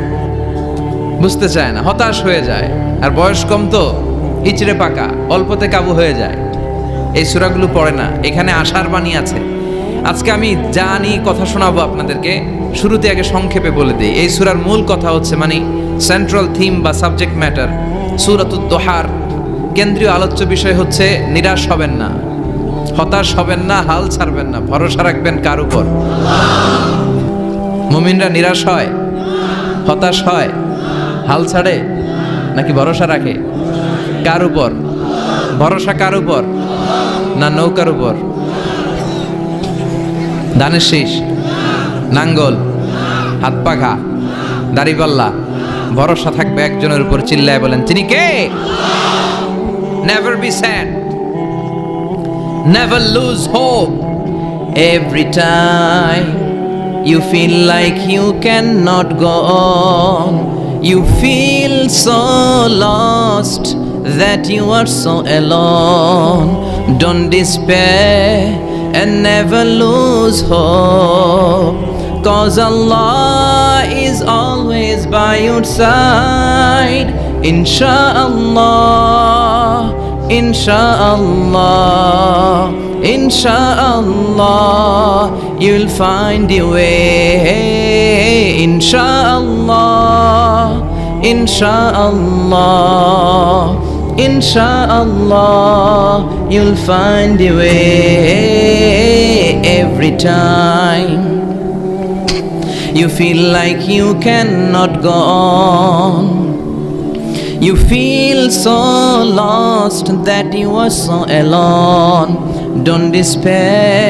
বুঝতে চায় না, হতাশ হয়ে যায়। আর বয়স কম তো, ইচড়ে পাকা, অল্পতে কাবু হয়ে যায়। এই সূরাগুলো পড়ে না। এখানে আশার বাণী আছে। আজকে আমি জানি কথা শোনাবো আপনাদেরকে, শুরুতে আগে সংক্ষেপে বলে দিই। এই সূরার মূল কথা হচ্ছে, মানে সেন্ট্রাল থিম বা সাবজেক্ট ম্যাটার, সূরাতুদ দুহার কেন্দ্রীয় আলোচ্য বিষয় হচ্ছে নিরাশ হবেন না, হতাশ হবেন না, হাল ছাড়বেন না, ভরসা রাখবেন কার উপর? মুমিনরা নিরাশ হয়, হতাশ হয়, হাল ছাড়ে নাকি ভরসা রাখে? কার উপর ভরসা? কার উপর? না নৌকার উপর, ধানের শীষ, নাঙ্গল, হাত পাখা, দাড়িপাল্লা, ভরসা থাকবে একজনের উপর। চিল্লায় বলেন, তিনি কে? Never be sad, never lose hope. Every time you feel like you cannot go on, you feel so lost that you are so alone. Don't despair and never lose hope, 'cause Allah is always by your side. Insha'Allah, Insha'Allah, Insha'Allah, you'll find your way. Insha'Allah, Insha'Allah, Insha'Allah, you'll find your way. Every time you feel like you cannot go on, you feel so lost that you are so alone. Don't despair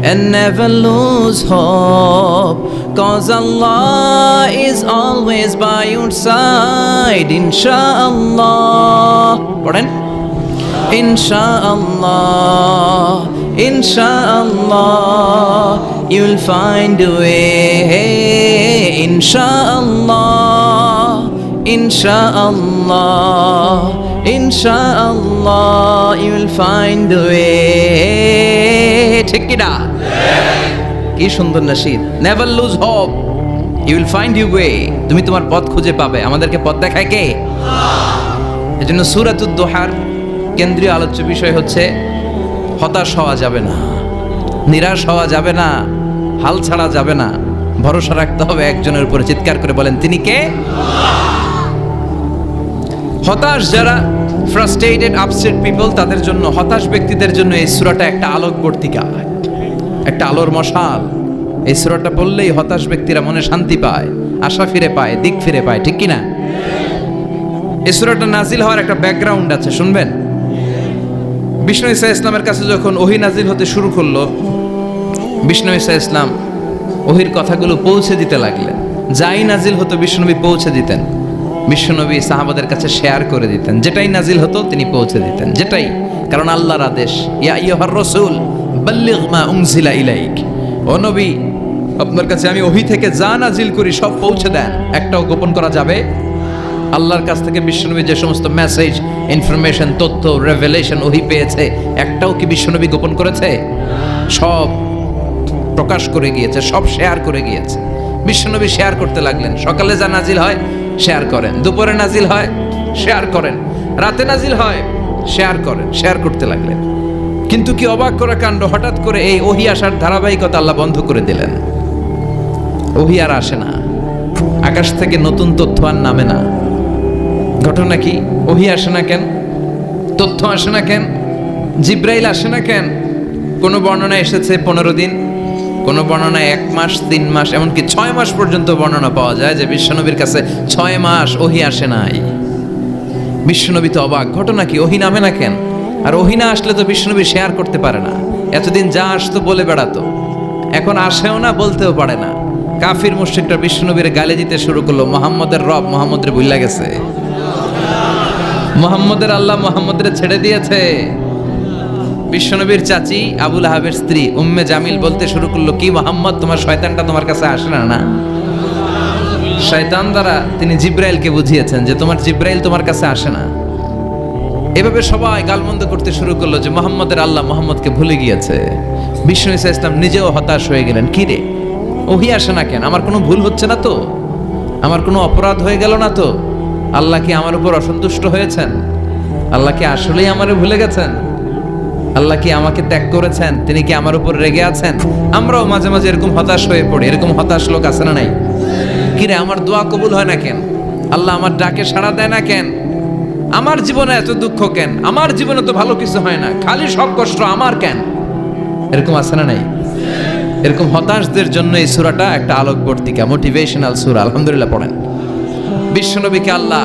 and never lose hope, 'cause Allah is always by your side. Insha'Allah, পড়েন, Insha'Allah, Insha'Allah, you'll find a way. Insha'Allah, Insha'Allah, Insha'Allah, you'll find a way. ঠিক কি না? কি সুন্দর nasheed. Never lose hope, you will find your way. তুমি তোমার পথ খুঁজে পাবে। আমাদেরকে পথ দেখায় কে? আল্লাহ। এজন্য সূরাতুদ দুহার কেন্দ্রীয় আলোচ্য বিষয় হচ্ছে হতাশ হওয়া যাবে না, নিরাশ হওয়া যাবে না, হাল ছাড়া যাবে না, ভরসা রাখতে হবে একজনের উপরে। চিৎকার করে বলেন, তিনি কে? হতাশ যারা, ফ্রাস্ট্রেটেড আপসেট পিপল, তাদের জন্য, হতাশ ব্যক্তিদের জন্য এই সূরাটা একটা আলোকবর্তিকা, একটা আলোর মশাল। এই সূরাটা পড়লেই হতাশ ব্যক্তিরা মনে শান্তি পায়, আশা ফিরে পায়, দিক ফিরে পায়, ঠিক কি না? এই সূরাটা নাজিল হওয়ার একটা ব্যাকগ্রাউন্ড আছে, শুনবেন। বিষ্ণু ঈসা ইসলামের কাছে যখন ওহী নাজিল হতে শুরু করলো, বিষ্ণু ঈসা ইসলাম ওহির কথাগুলো পৌঁছে দিতে লাগলেন। যাই নাজিল হতো বিষ্ণুনবী পৌঁছে দিতেন। বিষ্ণুনবী সাহাবাদের কাছে শেয়ার করে দিতেন, যেটাই নাজিল হতো তিনি পৌঁছে দিতেন, যেটাই, কারণ আল্লাহর আদেশ, ইয়া আইয়ুহার রাসূল বাল্লিগ মা উনজিলা ইলাইক, ও নবী আপনার কাছে আমি ওহী থেকে যা নাজিল করি সব পৌঁছে দেন, একটাও গোপন করা যাবে। আল্লাহর কাছ থেকে বিশ্বনবী যে সমস্ত মেসেজ, ইনফরমেশন, তথ্য, রেভেলেশন ওহী পেয়েছে, একটাও কি বিশ্বনবী গোপন করেছে? সব প্রকাশ করে গিয়েছে, সব শেয়ার করে গিয়েছে। বিশ্বনবী শেয়ার করতে লাগলেন। সকালে যা নাজিল হয় শেয়ার করেন, দুপুরে নাজিল হয় শেয়ার করেন, রাতে নাজিল হয় শেয়ার করেন, শেয়ার করতে লাগলেন। কিন্তু কি অবাক করা কাণ্ড, হঠাৎ করে এই ওহী আসার ধারাবাহিকতা আল্লাহ বন্ধ করে দিলেন। ওহী আর আসে না, আকাশ থেকে নতুন তথ্য আর নামে না। ঘটনা কি? ওহী আসে না কেন? তথ্য আসে না কেন? জিব্রাইল আসে না কেন? কোন বর্ণনায় এসেছে 15 দিন, কোন বর্ণনায় 1 মাস, 3 মাস, এমনকি 6 মাস পর্যন্ত বর্ণনা পাওয়া যায় যে বিশ্বনবীর কাছে 6 মাস ওহী আসে নাই। বিশ্বনবী তো অবাক, ঘটনা কি? ওহী নামে না কেন? আর ওহী না আসলে তো বিশ্বনবী শেয়ার করতে পারে না। এতদিন যা আসতো বলে বেড়াতো, এখন আসেও না, বলতেও পারে না। কাফির মুশরিকরা বিশ্বনবীর গালি দিতে শুরু করলো, মুহাম্মদের রব মুহাম্মদের ভুইলা গেছে, মুহাম্মদের আল্লাহ মুহাম্মদের ছেড়ে দিয়েছে। বিশ্বনবীর চাচি আবু লাহাবের স্ত্রী উম্মে জামিল বলতে শুরু করলো, কি মুহাম্মদ, তোমার শয়তানটা তোমার কাছে আসে না? না, শয়তান দ্বারা তিনি জিব্রাইলকে বুঝিয়েছেন যে তোমার জিব্রাইল তোমার কাছে আসে না। এভাবে সবাই গালমন্দ করতে শুরু করলো যে মুহাম্মদের আল্লাহ মুহাম্মদকে ভুলে গিয়েছে। বিষ্ণু ঈসা ইসলাম নিজেও হতাশ হয়ে গেলেন। কি রে, ওহী আসে না কেন? আমার কোনো ভুল হচ্ছে না তো? আমার কোনো অপরাধ হয়ে গেল না তো? আল্লাহ কি আমার উপর অসন্তুষ্ট হয়েছেন? আল্লাহ কি আসলেই আমারে ভুলে গেছেন? আল্লাহ কি আমাকে ত্যাগ করেছেন? তিনি কি আমার উপর রেগে আছেন? আমরাও মাঝে মাঝে এরকম হতাশ হয়ে পড়ি। এরকম হতাশ লোক আছে না নাই? কিরে, আমার দোয়া কবুল হয় না কেন? আল্লাহ আমার ডাকে সাড়া দেয় না কেন? আমার জীবনে এত দুঃখ কেন? আমার জীবনে তো ভালো কিছু হয় না, খালি সব কষ্ট আমার কেন? এরকম আছে না নাই? এরকম হতাশদের জন্য এই সূরাটা একটা আলোকবর্তিকা, মোটিভেশনাল সূরা। আলহামদুলিল্লাহ পড়েন। বিশ্বনবীকে আল্লাহ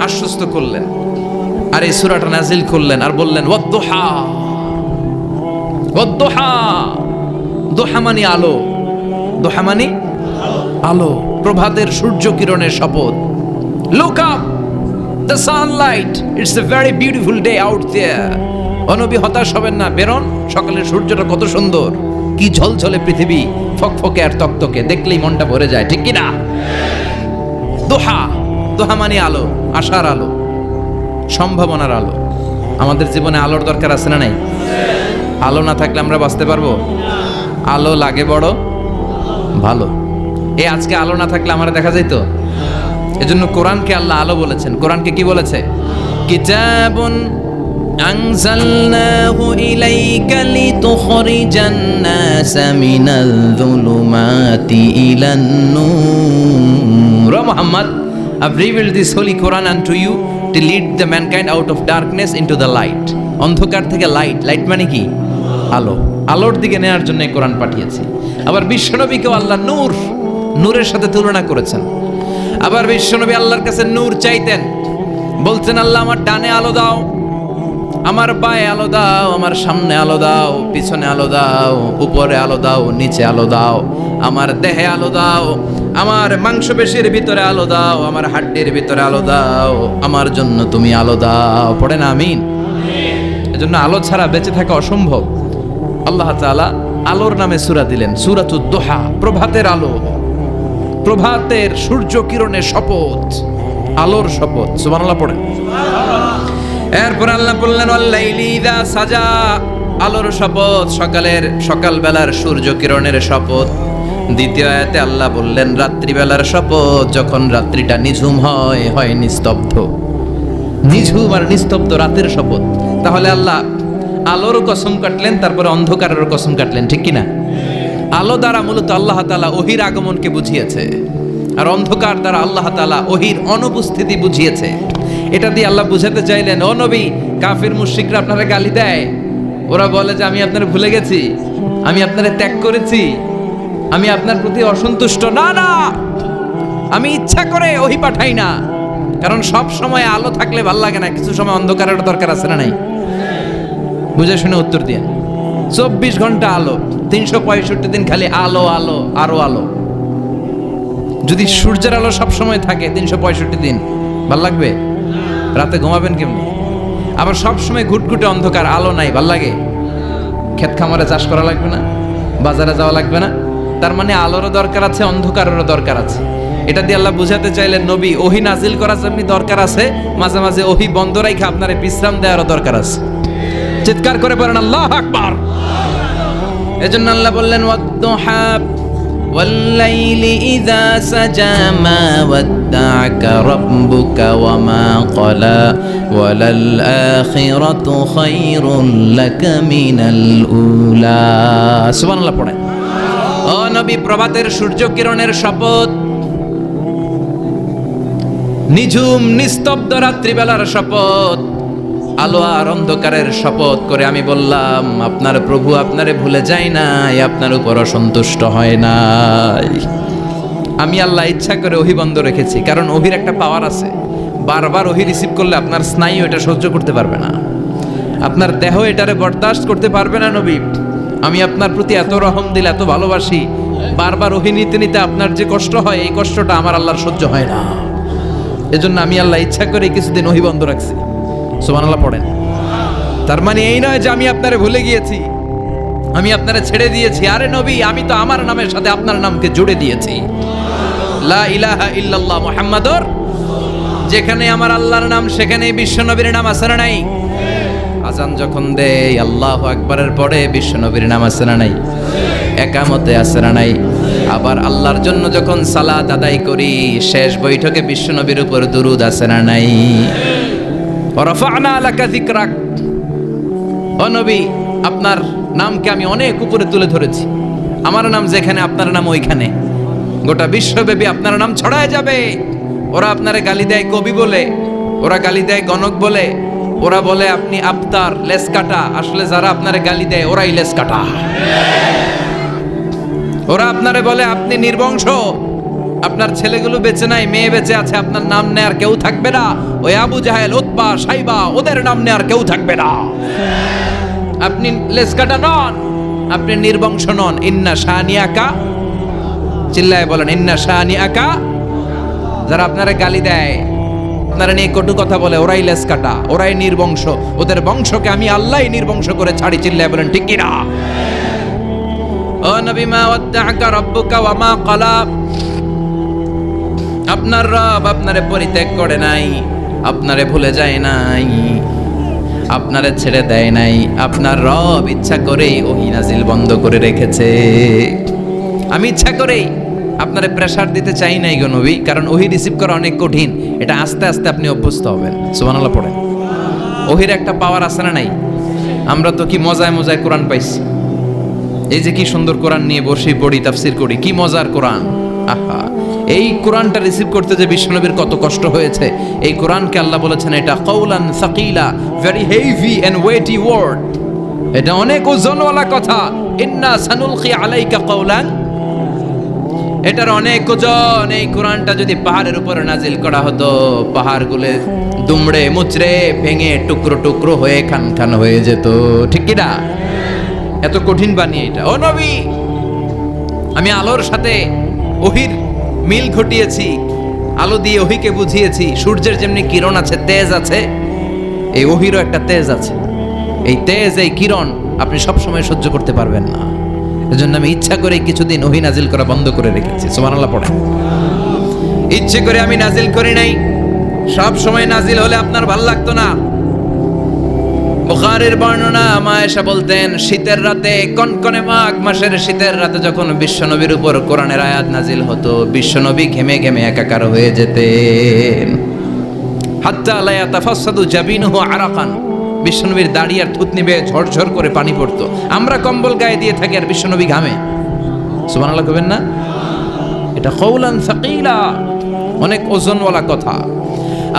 আশ্বস্ত করলেন আর এই সূরাটা নাজিল করলেন আর বললেন, ওয়াদ-দুহা, ওয়াদ-দুহা, দুহা মানে আলো, দুহা মানে আলো, প্রভাতের সূর্য কিরণের শপথ। Look up, the sunlight, it's a very beautiful day out there. ও নবী, হতাশ হবেন না, বেরোন, সকালের সূর্যটা কত সুন্দর, কি ঝলঝলে পৃথিবী, ফকফকে আর তকতকে, দেখলেই মনটা ভরে যায়, ঠিক কি না? দোহা, দোহা মানে আলো, আশার আলো, সম্ভাবনার আলো। আমাদের জীবনে আলোর দরকার আছে না নাই? আলো না থাকলে আমরা বাঁচতে পারবো? আলো লাগে বড় ভালো। এই আজকে আলো না থাকলে আমার দেখা যাইতো? এজন্য কোরআনকে আল্লাহ আলো বলেছেন। কোরআনকে কি বলেছে? কিতাবুন আনজালনাহু ইলাইকা লিতুখরিজান নাসা মিনাল যুলুমাতি ইলান নূর। Muhammad, I've revealed this holy Quran unto you to lead the mankind out of darkness into the light. অন্ধকার থেকে লাইট, লাইট মানে কি? আলো, আলোর দিকে নেওয়ার জন্য এই কোরআন পাঠিয়েছি। আবার বিশ্বনবীকেও আল্লাহ নূর, নূরের সাথে তুলনা করেছেন। আবার বিশ্বনবী আল্লাহর কাছে নূর চাইতেন, বলতেন, আল্লাহ আমার ডানে আলো দাও, আমার বায়ে আলো দাও, আমার সামনে আলো দাও, পিছনে আলো দাও, উপরে আলো দাও, নিচে আলো দাও, আমার দেহে আলো দাও, আমার মাংসপেশির ভিতরে আলো দাও, আমার হাড্ডির ভিতরে আলো দাও, আমার জন্য তুমি আলো দাও। পড়ে না আমিন? এজন্য আলো ছাড়া বেঁচে থাকা অসম্ভব। আল্লাহ তাআলা আলোর নামে সূরা দিলেন, সূরাতুদ দুহা, প্রভাতের আলো, প্রভাতের সূর্য কিরণের শপথ, আলোর শপথ। সুবহানাল্লাহ পড়েন। এরপর আল্লাহ বললেন, ওয়াল-লাইলি ইযা সাজা, আলোর শপথ, সকালবেলার সূর্য কিরণের শপথ। দ্বিতীয় আয়াতে আল্লাহ বললেন, রাত্রিবেলার শপথ, যখন রাত্রিটা নিঝুম হয় নিস্তব্ধ, নিঝুম আর নিস্তব্ধ রাতের শপথ। তাহলে আল্লাহ আলোর কসম কাটলেন, তারপরে অন্ধকারের কসম কাটলেন, ঠিক কিনা? আলো দ্বারা মূলত আল্লাহ তাআলা ওহীর আগমনকে বুঝিয়েছে, আর অন্ধকার দ্বারা আল্লাহ তাআলা ওহীর অনুপস্থিতি বুঝিয়েছে। এটা দিয়ে আল্লাহ বুঝাতে চাইলেন, ও নবী, কাফির মুশরিকরা আপনারা গালি দেয়, ওরা বলে যে আমি আপনারে ভুলে গেছি, আমি আপনারে ত্যাগ করেছি, আমি আপনার প্রতি অসন্তুষ্ট। না না, আমি ইচ্ছা করে ওহী পাঠাই না, কারণ সব সময় আলো থাকলে ভাল লাগে না, কিছু সময় অন্ধকারের দরকার আছে না নাই? বুঝে শুনে উত্তর দিন। 24 ঘন্টা আলো, 365 দিন খালি আলো আলো আরো আলো। যদি সূর্যের আলো সব সময় থাকে 365 দিন, ভাল লাগবে? রাতে ঘুমাবেন কেমনি? আবার সব সময় ঘুটঘুটে অন্ধকার, আলো নাই, ভাল লাগে? ক্ষেত খামারে চাষ করা লাগবে না, বাজারে যাওয়া লাগবে না। তার মানে আলোরও দরকার আছে, অন্ধকারেরও দরকার আছে। এটা দিয়ে আল্লাহ বুঝাতে চাইলেন, নবী ওহী নাজিল করা যেমনি দরকার আছে, মাঝে মাঝে ওহী বন্ধ রাইখা আপনারে বিশ্রাম দেওয়ারও দরকার আছে। চিৎকার করে বলেন আল্লাহু আকবার। এজন্য আল্লাহ বললেন ওয়াদ-দুহা ওয়াল-লাইলি ইযা সাজা মা ওয়াদ্দা'আকা রাব্বুকা ওয়া মা ক্বালা ওয়ালাল আখিরাতু খায়রুল লাকা মিনাল উলা। সুবহানাল্লাহ পড়ে। ও নবী, প্রভাতের সূর্য কিরণের শপথ, নিঝুম নিস্তব্ধ রাত্রিবেলার শপথ, আলো আর অন্ধকারের শপথ করে আমি বললাম, আপনার প্রভু আপনারে ভুলে যায় নাই, আপনার উপর অসন্তুষ্ট হয় নাই। আমি আল্লাহ ইচ্ছা করে ওহী বন্ধ রেখেছি, কারণ ওহীর একটা পাওয়ার আছে। বারবার ওহী রিসিভ করলে আপনার স্নায়ু এটা সহ্য করতে পারবে না, আপনার দেহ এটারে বরদাস্ত করতে পারবে না। নবী, আমি আপনার প্রতি এত রহম দিল, এত ভালোবাসি, বারবার ওহী নিতে নিতে আপনার যে কষ্ট হয়, এই কষ্টটা আমার আল্লাহর সহ্য হয় না। এজন্য আমি আল্লাহ ইচ্ছা করে কিছুদিন ওহী বন্ধ রাখছি। সুবহানাল্লাহ পড়েন। তার মানে এই নয় যে আমি আপনারে ভুলে গিয়েছি, আমি আপনারে ছেড়ে দিয়েছি। আরে নবী, আমি তো আমার নামের সাথে আপনার নামকে জুড়ে দিয়েছি। লা ইলাহা ইল্লাল্লাহ মুহাম্মাদুর। যেখানে আমার আল্লাহর নাম, সেখানেই বিশ্ব নবীর নাম আছে না নাই? আজান যখন দেই আল্লাহু আকবারের পরে বিশ্ব নবীর নাম আছে না নাই? একামতে আছে না নাই? আবার আল্লাহর জন্য যখন সালাত আদায় করি, শেষ বৈঠকে বিশ্ব নবীর উপর দুরূদ আছে না নাই? রাফা'না লাকা যিকরাক। ও নবী, আপনার নামকে আমি অনেক উপরে তুলে ধরেছি। আমার নাম যেখানে, আপনার নাম ওইখানে। গোটা বিশ্বব্যাপী আপনার নাম ছড়ায় যাবে। ওরা আপনারে গালি দেয় কবি বলে, ওরা গালি দেয় গণক বলে, ওরা বলে আপনি আফতার, লেস কাটা। আসলে যারা আপনারে গালি দেয় ওরাই লেস কাটা। ওরা আপনারে বলে আপনি নির্বংশ, আপনার ছেলেগুলো বেঁচে নাই, মেয়ে বেঁচে আছে, আপনার নাম নেয়ার কেউ থাকবে না। ওই আবু জাহেল, উতবা, সাইবা, ওদের নাম নেয়ার কেউ থাকবে না। আপনি লেসকাটা নন, আপনি নির্বংশ নন। ইন্না শানিয়াকা, চিল্লায় বলেন ইন্না শানিয়াকা। যারা আপনারা গালি দেয়, আপনারা নিয়ে কটু কথা বলে, ওরাই লেসকাটা, ওরাই নির্বংশ। ওদের বংশকে আমি আল্লাহই নির্বংশ করে ছাড়ি। চিল্লায় বলেন ঠিক কিনা? ও নবী, মা ওয়াদ্দা'আকা রাব্বুকা ওয়া মা ক্বালা। আপনার রব আপনারে পরিত্যাগ করে নাই, আপনারে ভুলে যায় নাই, আপনারে ছেড়ে দেয় নাই। আপনার রব ইচ্ছা করেই ওহী নাজিল বন্ধ করে রেখেছে। আমি ইচ্ছা করেই আপনারে প্রেসার দিতে চাই নাই গো নবী, কারণ ওহী রিসিভ করা অনেক কঠিন। এটা আস্তে আস্তে আপনি অভ্যস্ত হবেন। সুবহানাল্লাহ পড়েন। ওহীর একটা পাওয়ার আছে না নাই? আমরা তো কি মজায় মজায় কোরআন পাইছি। এই যে কি সুন্দর কোরআন নিয়ে বসে পড়ি, তাফসীর করি, কি মজার কোরআন। আহা, এই কোরআনটা রিসিভ করতে যে বিশ্বনবীর কত কষ্ট হয়েছে। এই কোরআনকে আল্লাহ বলেছেন এটা কাউলান সাকিলা, very heavy and weighty word. এটা অনেক ওজনওয়ালা কথা। ইন্না সানুলকি আলাইকা কাউলান, এটার অনেক ওজন। এই কোরআনটা যদি পাহাড়ের উপরে নাজিল করা হতো, পাহাড়গুলো দুমড়ে মুচড়ে ভেঙে টুকরো টুকরো হয়ে খান খান হয়ে যেত। ঠিক কি না? এত কঠিন বানিয়ে এটা। ও নবী, আমি আলোর সাথে ওহীর মিল ঘটিয়েছি, আলো দিয়ে ওহীকে বুঝিয়েছি। সূর্যের যেমনি কিরণ আছে, তেজ আছে, এই ওহীরও একটা তেজ আছে। এই তেজ, এই কিরণ আপনি সব সময় সহ্য করতে পারবেন না। এজন্য আমি ইচ্ছা করে কিছুদিন ওহী নাজিল করা বন্ধ করে রেখেছি। সুবহানাল্লাহ পড়েন। ইচ্ছে করে আমি নাজিল করি নাই। সব সময় নাজিল হলে আপনার ভাল লাগতো না। বুখারীর বর্ণনা, মা আয়েশা বলতেন, শীতের রাতে, কনকনে মাঘ মাসের শীতের রাতে যখন বিশ্বনবীর উপর কোরআনের আয়াত নাজিল হতো, বিশ্বনবী ঘেমে ঘেমে একাকার হয়ে যেতেন। হাত্তা লা ইয়াতাফাসসাদু জাবিনুহু আরাকান। বিশ্বনবীর দাড়ি আর থুতনি বেয়ে ঝরঝর করে পানি পড়তো। আমরা কম্বল গায়ে দিয়ে থাকি আর বিশ্বনবী ঘামে। সুবহানাল্লাহ কইবেন না? এটা কাউলান সাকিলা, অনেক ওজনওয়ালা কথা।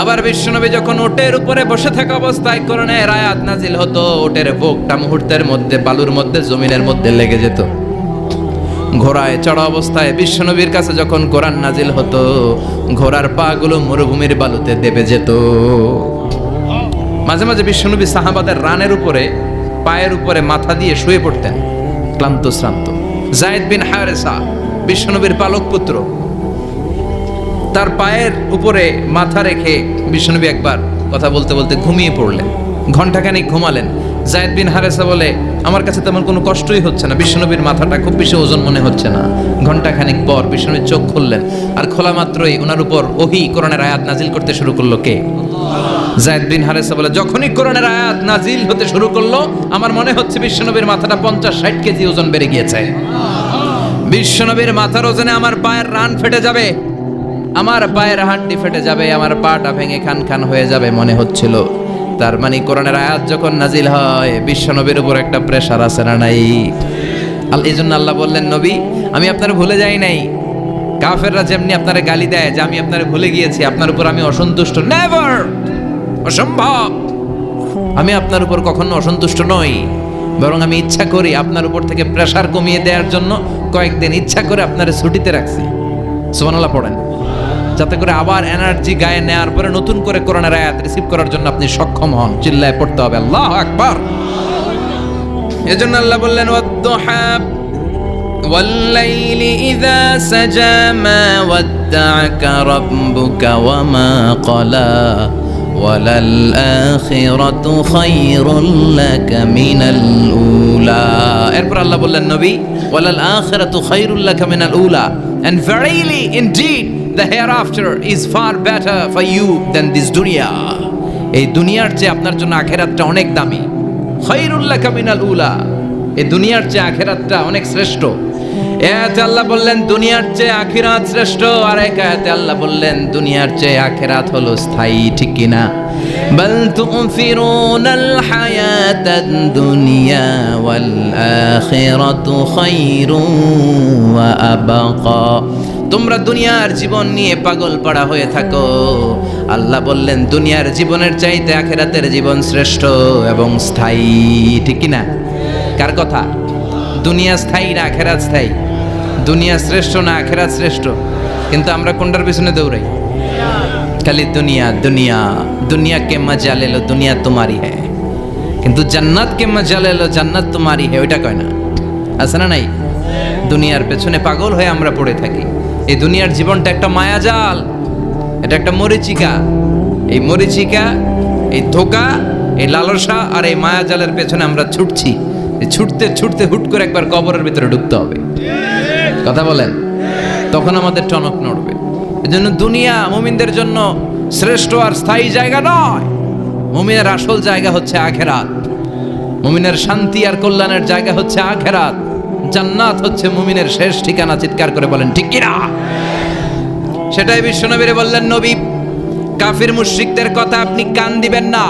আবার বিশ্বনবী যখন ওটের উপরে বসে থাকা অবস্থায় কোরআনের আয়াত নাজিল হতো, ওটের বুকটা মুহূর্তের মধ্যে বালুর মধ্যে, জমিনের মধ্যে লেগে যেত। ঘোড়ায় চড়া অবস্থায় বিশ্বনবীর কাছে যখন কোরআন নাজিল হতো, ঘোড়ার পা গুলো মরুভূমির বালুতে দেবে যেত। মাঝে মাঝে বিশ্বনবী সাহাবাদের রানের উপরে পায়ের উপরে মাথা দিয়ে শুয়ে পড়তেন ক্লান্ত শ্রান্ত। যায়েদ বিন হারেসা বিশ্বনবীর পালক পুত্র, তার পায়ের উপরে মাথা রেখে বিশ্বনবী একবার কথা বলতে বলতে ঘুমিয়ে পড়লেন। ঘন্টাখানিক ঘুমালেন। যায়েদ বিন হারেসা বলে, আমার কাছে তেমন কোনো কষ্টই হচ্ছে না, বিশ্বনবীর মাথাটা খুব বেশি ওজন মনে হচ্ছে না। ঘন্টাখানিক পর বিশ্বনবীর চোখ খুললেন, আর খোলা মাত্রই ওনার উপর ওহী কোরআনের আয়াত নাজিল করতে শুরু করলো। কে? যায়েদ বিন হারেসা বলে, যখনই কোরআনের আয়াত নাজিল হতে শুরু করলো, আমার মনে হচ্ছে বিশ্বনবীর মাথাটা 50-60 কেজি ওজন বেড়ে গিয়েছে। বিশ্বনবীর মাথার ওজনে আমার পায়ের রান ফেটে যাবে, আমার পায়ের হাড্ডি ফেটে যাবে, আমার পাটা ভেঙে খান খান হয়ে যাবে মনে হচ্ছিল। তার মানে কোরআনের আয়াত যখন নাজিল হয়, বিশ্বনবীর উপর একটা প্রেসার আছে না নাই? এই জন্য আল্লাহ বললেন, নবী আমি আপনার ভুলে যাই নাই। কাফেররা যেমনি আপনারে গালি দেয় যে আমি আপনারে ভুলে গিয়েছি, আপনার উপর আমি অসন্তুষ্ট, নেভার, অসম্ভব। আমি আপনার উপর কখনো অসন্তুষ্ট নই, বরং আমি ইচ্ছা করি আপনার উপর থেকে প্রেসার কমিয়ে দেওয়ার জন্য কয়েকদিন ইচ্ছা করে আপনারে ছুটিতে রাখছি। সুবহানাল্লাহ পড়েন, যাতে করে আবার এনার্জি গায়ে নেওয়ার পরে নতুন করে কোরআনের আয়াত রিসিভ করার জন্য আপনি সক্ষম হন। চিল্লায় পড়তে হবে আল্লাহু আকবার। এজন্য আল্লাহ বললেন, ওয়াদ-দুহা ওয়াল-লাইলি ইযা সাজা মা ওয়াদ্দা'আকা রাব্বুকা ওয়া মা ক্বালা ওয়ালাল আখিরাতু খায়রুল লাকা মিনাল উলা। এরপর আল্লাহ বললেন, নবী ওয়ালাল আখিরাতু খায়রুল লাকা মিনাল উলা, and verily indeed the hereafter is far better for you than this dunya. এই দুনিয়ার চেয়ে আপনার জন্য আখিরাতটা অনেক দামি। খায়রুল লাকা মিনাল উলা, এই দুনিয়ার চেয়ে আখিরাতটা অনেক শ্রেষ্ঠ। এতে আল্লাহ বললেন দুনিয়ার চেয়ে আখিরাত শ্রেষ্ঠ, আর এক আয়াতে আল্লাহ বললেন দুনিয়ার চেয়ে আখিরাত হলো স্থায়ী। ঠিক কি না? বাল তুফিরুনাল হায়াতাদ দুনিয়া ওয়াল আখিরাতু খায়রুন ওয়া আবকা। তোমরা দুনিয়ার জীবন নিয়ে পাগল পাড়া হয়ে থাকো, আল্লাহ বললেন দুনিয়ার জীবনের চাইতে আখিরাতের জীবন শ্রেষ্ঠ এবং স্থায়ী। ঠিক কি না? কার কথা? দুনিয়া স্থায়ী না আখিরাত স্থায়ী? দুনিয়া শ্রেষ্ঠ না আখিরাত শ্রেষ্ঠ? কিন্তু আমরা কোনটার পিছনে দৌড়াই? খালি দুনিয়া দুনিয়া। দুনিয়া কে মজা লে লো, দুনিয়া তোমারই হ্যায়, কিন্তু জান্নাত কে মজা লে লো, জান্নাত তোমারই হ্যায়, ওইটা কয় না? আছে না নাই? দুনিয়ার পেছনে পাগল হয়ে আমরা পড়ে থাকি। এই দুনিয়ার জীবনটা একটা মায়াজাল, এটা একটা মরিচিকা। এই মরিচিকা, এই ধোঁকা, এই লালসা আর এই মায়াজালের পেছনে আমরা ছুটছি। ছুটতে ছুটতে হুট করে একবার কবরের ভিতরে ঢুকতে হবে। কথা বলেন, তখন আমাদের টনক নড়বে। এজন্য দুনিয়া মুমিনদের জন্য শ্রেষ্ঠ আর স্থায়ী জায়গা নয়। মুমিনের আসল জায়গা হচ্ছে আখিরাত। মুমিনের শান্তি আর কল্যাণের জায়গা হচ্ছে আখিরাত। জান্নাত হচ্ছে মুমিনের শেষ ঠিকানা। চিৎকার করে বলেন ঠিক কি না? সেটাই বিশ্বনবীরে বললেন, নবী কাফির মুশরিকদের কথা আপনি কান দিবেন না,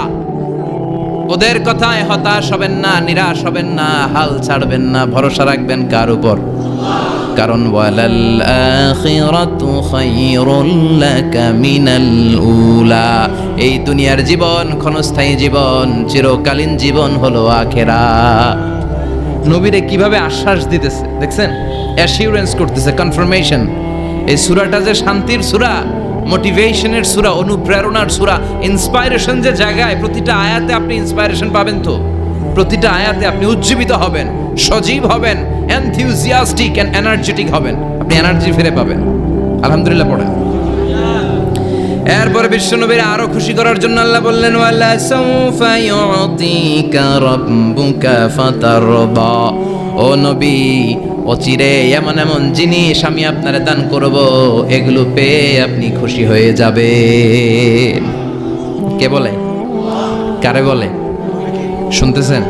ওদের কথায় হতাশ হবেন না, নিরাশ হবেন না, হাল ছাড়বেন না, ভরসা রাখবেন কার উপর? কারণ ওয়ালাল আখিরাতু খায়রুল লাকা মিনাল উলা, এই দুনিয়ার জীবন ক্ষণস্থায়ী জীবন, চিরকালীন জীবন হলো আখিরাত। নবীরে কিভাবে আশ্বাস দিতেছে দেখছেন? অ্যাসিউরেন্স করতেছে, কনফার্মেশন। এই সূরাটা যে শান্তির সূরা, মোটিভেশনের সূরা, অনুপ্রেরণার সূরা, ইন্সপাইরেশন যে জায়গায়, প্রতিটা আয়াতে আপনি ইন্সপাইরেশন পাবেন। তো প্রতিটা আয়াতে আপনি উজ্জীবিত হবেন, সজীব হবেন, এনথিউজিয়াস্টিক এন্ড এনার্জেটিক হবেন, আপনি এনার্জি ফিরে পাবেন। আলহামদুলিল্লাহ পড়েন। এরপরে বিশ্বনবীর আরো খুশি করার জন্য আল্লাহ বললেন, ওয়ালা সাউফা ইউতিকা রাব্বুকা ফাতারদা। ও নবী, অচিরে এমন এমন জিনিস আমি আপনারে দান করব, এগুলো পেয়ে আপনি খুশি হয়ে যাবেন। কে বলে? কারে বলে? শুনতেছেন?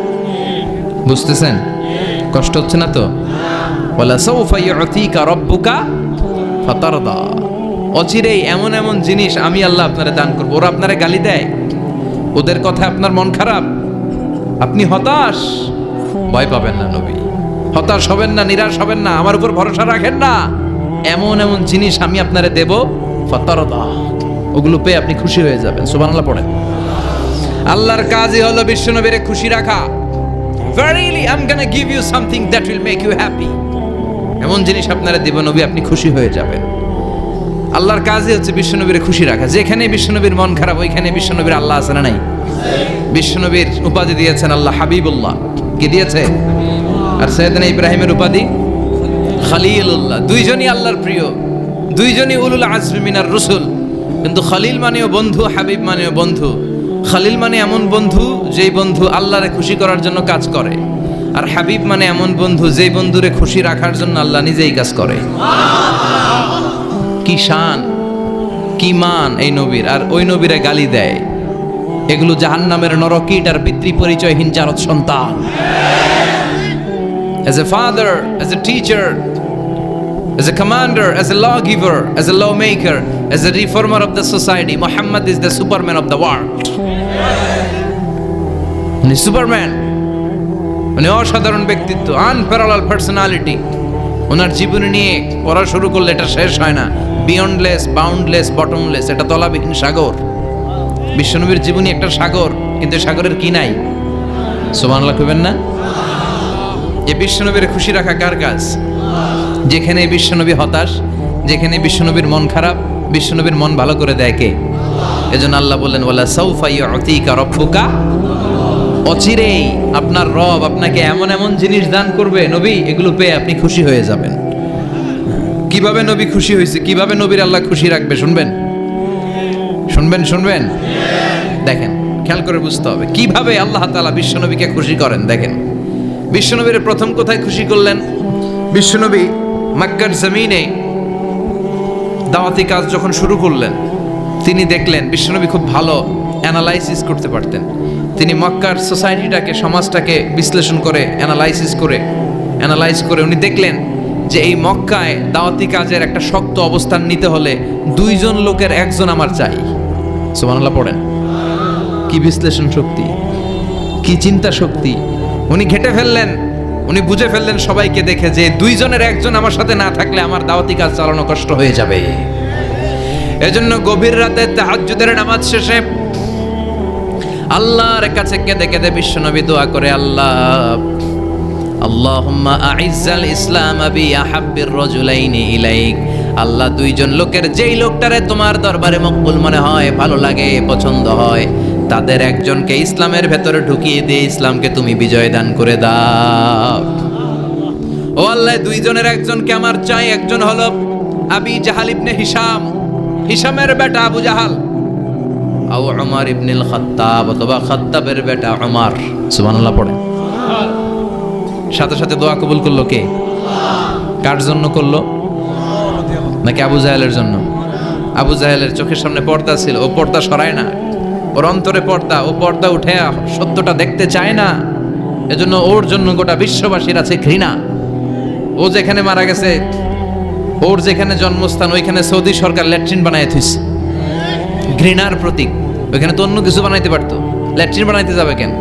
বুঝতেছেন? কষ্ট হচ্ছে না তো? ওয়ালা সাউফা ইউতিকা রাব্বুকা ফাতারদা। অচিরেই এমন এমন জিনিস আমি আল্লাহ আপনারে দান করবো। ওরা আপনারে গালি দেয়, ওদের কথা আপনার মন খারাপ, আপনি হতাশ, ভয় পাবেন না নবী, হতাশ হবেন না, নিরাশ হবেন না, আমার উপর ভরসা রাখেন না। এমন এমন জিনিস আমি আপনারে দেব, ফাতারদা, ওগুলো পেয়ে আপনি খুশি হয়ে যাবেন। সুবহানাল্লাহ পড়েন। আল্লাহর কাজই হলো বিশ্বনবীরে খুশি রাখা। Verily I'm gonna give you something that will make you happy। এমন জিনিস আপনারে দেব নবী, আপনি খুশি হয়ে যাবেন। আল্লাহর কাজই হচ্ছে বিশ্বনবীর খুশি রাখা। যেখানে বিশ্বনবীর মন খারাপ ওইখানে বিশ্বনবীর আল্লাহ আছে না নাই? বিশ্বনবীর উপাধি দিয়েছেন আল্লাহ হাবিবুল্লাহ, কি দিয়েছে? আর সাইয়েদনা ইব্রাহিমের উপাধি খলিলুল্লাহ। দুইজনই আল্লাহর প্রিয়, দুইজনই উলুল আজমি মিনার রসুল। কিন্তু খলিল মানেও বন্ধু, হাবিব মানেও বন্ধু। খলিল মানে এমন বন্ধু যেই বন্ধু আল্লাহরে খুশি করার জন্য কাজ করে, আর হাবিব মানে এমন বন্ধু যেই বন্ধুরে খুশি রাখার জন্য আল্লাহ নিজেই কাজ করে। কি শান, কি মান এই নবীর! আর ওই নবীরে গালি দেয়। এগুলো জাহান্নামের নরকীট আর পিতৃ পরিচয়হীন জারদ সন্তান। As a father, as a teacher, as a commander, as a lawgiver, as a lawmaker, as a reformer of the society, Muhammad is the Superman of the world. উনি সুপারম্যান, উনি অসাধারণ ব্যক্তিত্ব, আনপ্যারালাল পার্সোনালিটি। ওনার জীবনী নিয়ে পড়া শুরু করলে এটা শেষ হয় না। বিয়ন্ডলেস, বাউন্ডলেস, বটমলেস, এটা তলাবিহীন সাগর। বিশ্বনবীর জীবনী একটা সাগর, কিন্তু সাগরের কি নাই? সুবহানাল্লাহ কইবেন না? এই বিশ্বনবীর খুশি রাখা কার কাজ? যেখানে বিশ্বনবী হতাশ, যেখানে বিশ্বনবীর মন খারাপ, বিশ্বনবীর মন ভালো করে দেয় কে? এজন্য আল্লাহ বললেন ওয়ালা সাউফা ইউতিকা রাব্বুকা, অচিরেই আপনার রব আপনাকে এমন এমন জিনিস দান করবে নবী, এগুলো পেয়ে আপনি খুশি হয়ে যাবেন। কিভাবে নবী খুশি হয়েছে, কিভাবে নবীর আল্লাহ খুশি রাখবে শুনবেন? শুনবেন দেখেন, খেয়াল করে বুঝতে হবে কিভাবে আল্লাহ তাআলা বিশ্বনবীকে খুশি করেন। দেখেন, বিশ্বনবীর প্রথম কোথায় খুশি করলেন? বিশ্বনবী মক্কার জমিনে দাওয়াতি কাজ যখন শুরু করলেন, তিনি দেখলেন বিশ্বনবী খুব ভালো অ্যানালাইসিস করতে পারতেন। তিনি মক্কার সোসাইটিটাকে, সমাজটাকে বিশ্লেষণ করে অ্যানালাইজ করে উনি দেখলেন যে এই মক্কায় দাওয়াতি কাজের একটা শক্ত অবস্থান নিতে হলে দুইজন লোকের একজন আমার চাই। সুবহানাল্লাহ পড়েন। কি বিশ্লেষণ শক্তি, কি চিন্তা শক্তি! উনি ঘেটে ফেললেন, উনি বুঝে ফেললেন সবাইকে দেখে যে দুইজনের একজন আমার সাথে না থাকলে আমার দাওয়াতি কাজ চালানো কষ্ট হয়ে যাবে। এজন্য গভীর রাতে তাহাজ্জুদের নামাজ শেষে আল্লাহর কাছে কেঁদে কেঁদে বিশ্বনবী দোয়া করে, আল্লাহুম্মা আইজ্জাল ইসলাম বি আহাব্বির রাজুলাইনি ইলাইক। আল্লাহ, দুইজন লোকের যেই লোকটারে তোমার দরবারে মকবুল মনে হয়, ভালো লাগে, পছন্দ হয়, তাদের একজনকে ইসলামের ভেতরে ঢুকিয়ে দিয়ে ইসলামকে তুমি বিজয় দান করে দাও। ও আল্লাহ, দুইজনের একজনকে আমার চাই। একজন হলো আবি জাহাল ইবনে হিশাম, হিশামের বেটা আবু জাহাল, আও উমর ইবনুল খাত্তাব, অথবা খাত্তাবের বেটা উমর। সুবহানাল্লাহ পড়ে। সাথে সাথে দোয়া কবুল করলো কে? কার জন্য করলো? নাকি আবু জাহেলের জন্য? আবু জাহেলের চোখের সামনে পর্দা ছিল, ও পর্দা সরায় না। ওর অন্তরে পর্দা, ও পর্দা উঠে সত্যটা দেখতে চায় না। এজন্য ওর জন্য গোটা বিশ্ববাসীর আছে ঘৃণা। ও যেখানে মারা গেছে, ওর যেখানে জন্মস্থান, ওইখানে সৌদি সরকার ল্যাট্রিন বানায় থুইছে, ঘৃণার প্রতীক। ওইখানে তো অন্য কিছু বানাইতে পারতো, ল্যাট্রিন বানাইতে যাবে কেন?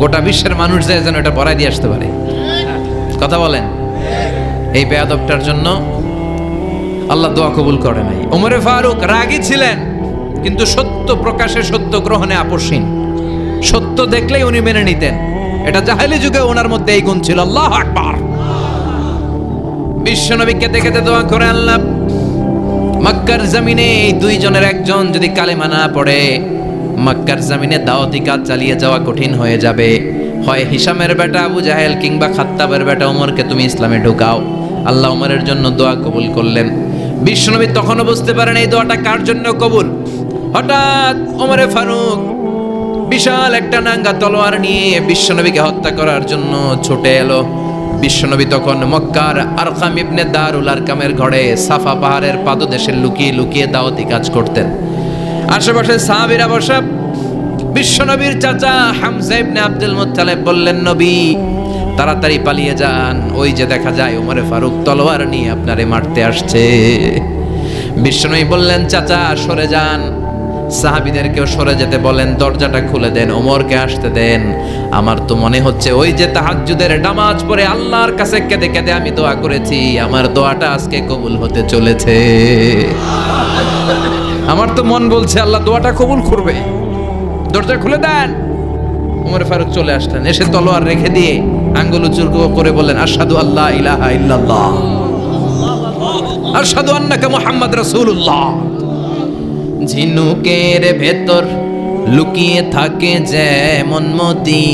গোটা বিশ্বের মানুষ যায় যেন এটা ভরাই দিয়ে আসতে পারে। কথা বলেন। এই বেয়াদবটার জন্য আল্লাহ দোয়া কবুল করে নাই। ওমরে ফারুক রাগী ছিলেন, কিন্তু সত্য প্রকাশে, সত্য গ্রহণে আপোষহীন। সত্য দেখলেই উনি মেনে নিতেন। এটা জাহেলি যুগে ওনার মধ্যে এই গুণ ছিল। আল্লাহু আকবার। বিশ্বনবী কেঁদে কেঁদে দোয়া করে, আল্লাহ, মক্কার জমিনে এই দুইজনের একজন যদি কালেমা না পড়ে, মক্কার জমিনে দাওয়াতি কাজ চালিয়ে যাওয়া কঠিন হয়ে যাবে। হয় হিশামের বেটা আবু জাহেল কিংবা খাত্তাবের বেটা ওমরকে তুমি ইসলামে ঢুকাও। আল্লাহ ওমরের জন্য দোয়া কবুল করলেন। বিশ্বনবী তখনও বুঝতে পারেন এই দোয়াটা কার জন্য কবুল। হঠাৎ ওমরে ফারুক বিশাল একটা নাঙ্গা তলোয়ার নিয়ে বিশ্বনবীকে হত্যা করার জন্য ছুটে এলো। বিশ্বনবী তখন মক্কার আরকাম ইবনে দারুল আরকামের ঘরে সাফা পাহাড়ের পাদদেশে লুকিয়ে লুকিয়ে দাওয়াতি কাজ করতেন। আশেপাশে সাহাবীরা বসা। বিশ্বনবীর চাচা হামজা ইবনে আব্দুল মুত্তালিব বললেন, নবী তাড়াতাড়ি পালিয়ে যান, ওই যে দেখা যায় ওমরে ফারুক তলোয়ার নিয়ে আপনারে মারতে আসছে। বিশ্বনবী বললেন, চাচা সরে যান, সাহাবীদেরকেও সরে যেতে বলেন, দরজাটা খুলে দেন, ওমরকে আসতে দেন। আমার তো মনে হচ্ছে ওই যে তাহাজ্জুদের নামাজ পড়ে আল্লাহর কাছে কেঁদে কেঁদে আমি দোয়া করেছি, আমার দোয়াটা আজকে কবুল হতে চলেছে। আমার তো মন বলছে আল্লাহ দোয়াটা কবুল করবে। দরজা খুলে দেন। ওমর ফারুক চলে আসলেন, এসে তলোয়ার রেখে দিয়ে আঙ্গুল উঁচু করে বললেন, আশহাদু আল্লা ইলাহা ইল্লাল্লাহ আশহাদু আন্নাকা মুহাম্মদ রাসূলুল্লাহ। ঝিনুকের ভেতর লুকিয়ে থাকে যেমন মতি,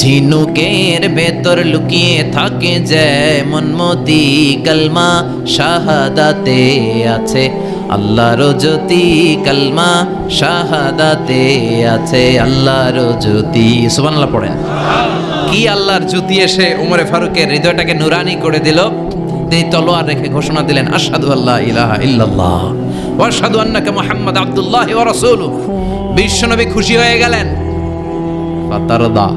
ঝিনুকের ভেতর লুকিয়ে থাকে যেমন মতি, কালমা শাহাদাতে আছে আল্লাহর জ্যোতি, কালমা শাহাদাতে আছে আল্লাহর জ্যোতি। সুবহানাল্লাহ পড়েন। কি আল্লাহর জ্যোতি এসে ওমরে ফারুকের হৃদয়টাকে নুরানি করে দিল। তিনি তলোয়ার রেখে ঘোষণা দিলেন, আশহাদু আল্লা ইলাহা ইল্লাল্লাহ ওয়া আশহাদু আন্নাকা মুহাম্মাদ আবদুল্লাহি ওয়া রাসূলুহু। বিশ্বনবী খুশি হয়ে গেলেন। ফাতারদা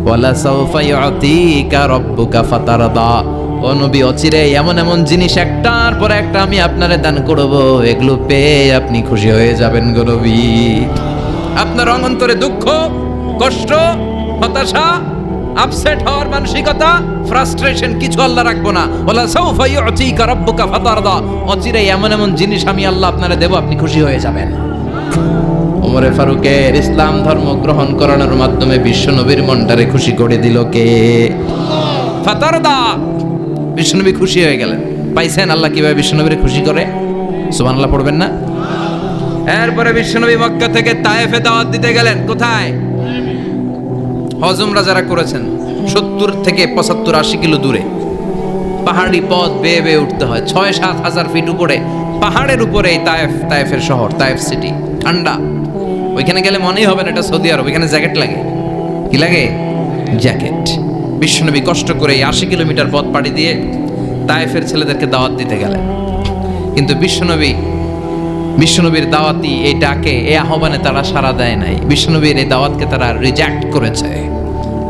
ওয়ালা সাউফা ইউতিকা রাব্বুকা ফাতারদা। ও নবী, অচিরে এমন এমন জিনিস একটার পর একটা আমি আপনারে দান করব, এগুলো পেয়ে আপনি খুশি হয়ে যাবেন গো নবী। আপনার অন্তরে দুঃখ, কষ্ট, হতাশা, আপসেট হওয়ার মানসিকতা, ফ্রাস্ট্রেশন কিছু আল্লাহ রাখবো না। ওয়ালা সাউফা ইউতিকা রাব্বুকা ফাতারদা। অচিরে এমন এমন জিনিস আমি আল্লাহ আপনারে দেব, আপনি খুশি হয়ে যাবেন। ওমরে ফারুকের ইসলাম ধর্ম গ্রহণ করানোর মাধ্যমে বিশ্বনবীর মনটারে খুশি করে দিল কে? ফাতারদা। বিশ্বনবী খুশি হয়ে গেলেন। পাইছেন আল্লাহ কিভাবে বিশ্বনবীরে খুশি করে? সুবহানাল্লাহ পড়বেন না? এরপরে বিশ্বনবী মক্কা থেকে তায়েফে দাওয়াত দিতে গেলেন। কোথায়? হজ উমরা যারা করেছেন 70 থেকে 75 80 কিলো দূরে পাহাড়ি পথ বেয়ে বেয়ে উঠতে হয়। 6-7 হাজার ফিট উপরে পাহাড়ের উপরে এই তায়েফের শহর, তায়েফ সিটি। ঠান্ডা। ওইখানে গেলে মনেই হবে না এটা সৌদি আরব। এখানে জ্যাকেট লাগে। কি লাগে? জ্যাকেট। বিশ্বনবী কষ্ট করে 80 কিলোমিটার পথ পাড়ি দিয়ে তায়েফের ছেলেদেরকে দাওয়াত দিতে গেলেন। কিন্তু বিশ্বনবীর দাওয়াতি এই ডাকে, এই আহ্বানে তারা সাড়া দেয় নাই। বিশ্বনবীর এই দাওয়াতকে তারা রিজেক্ট করেছে।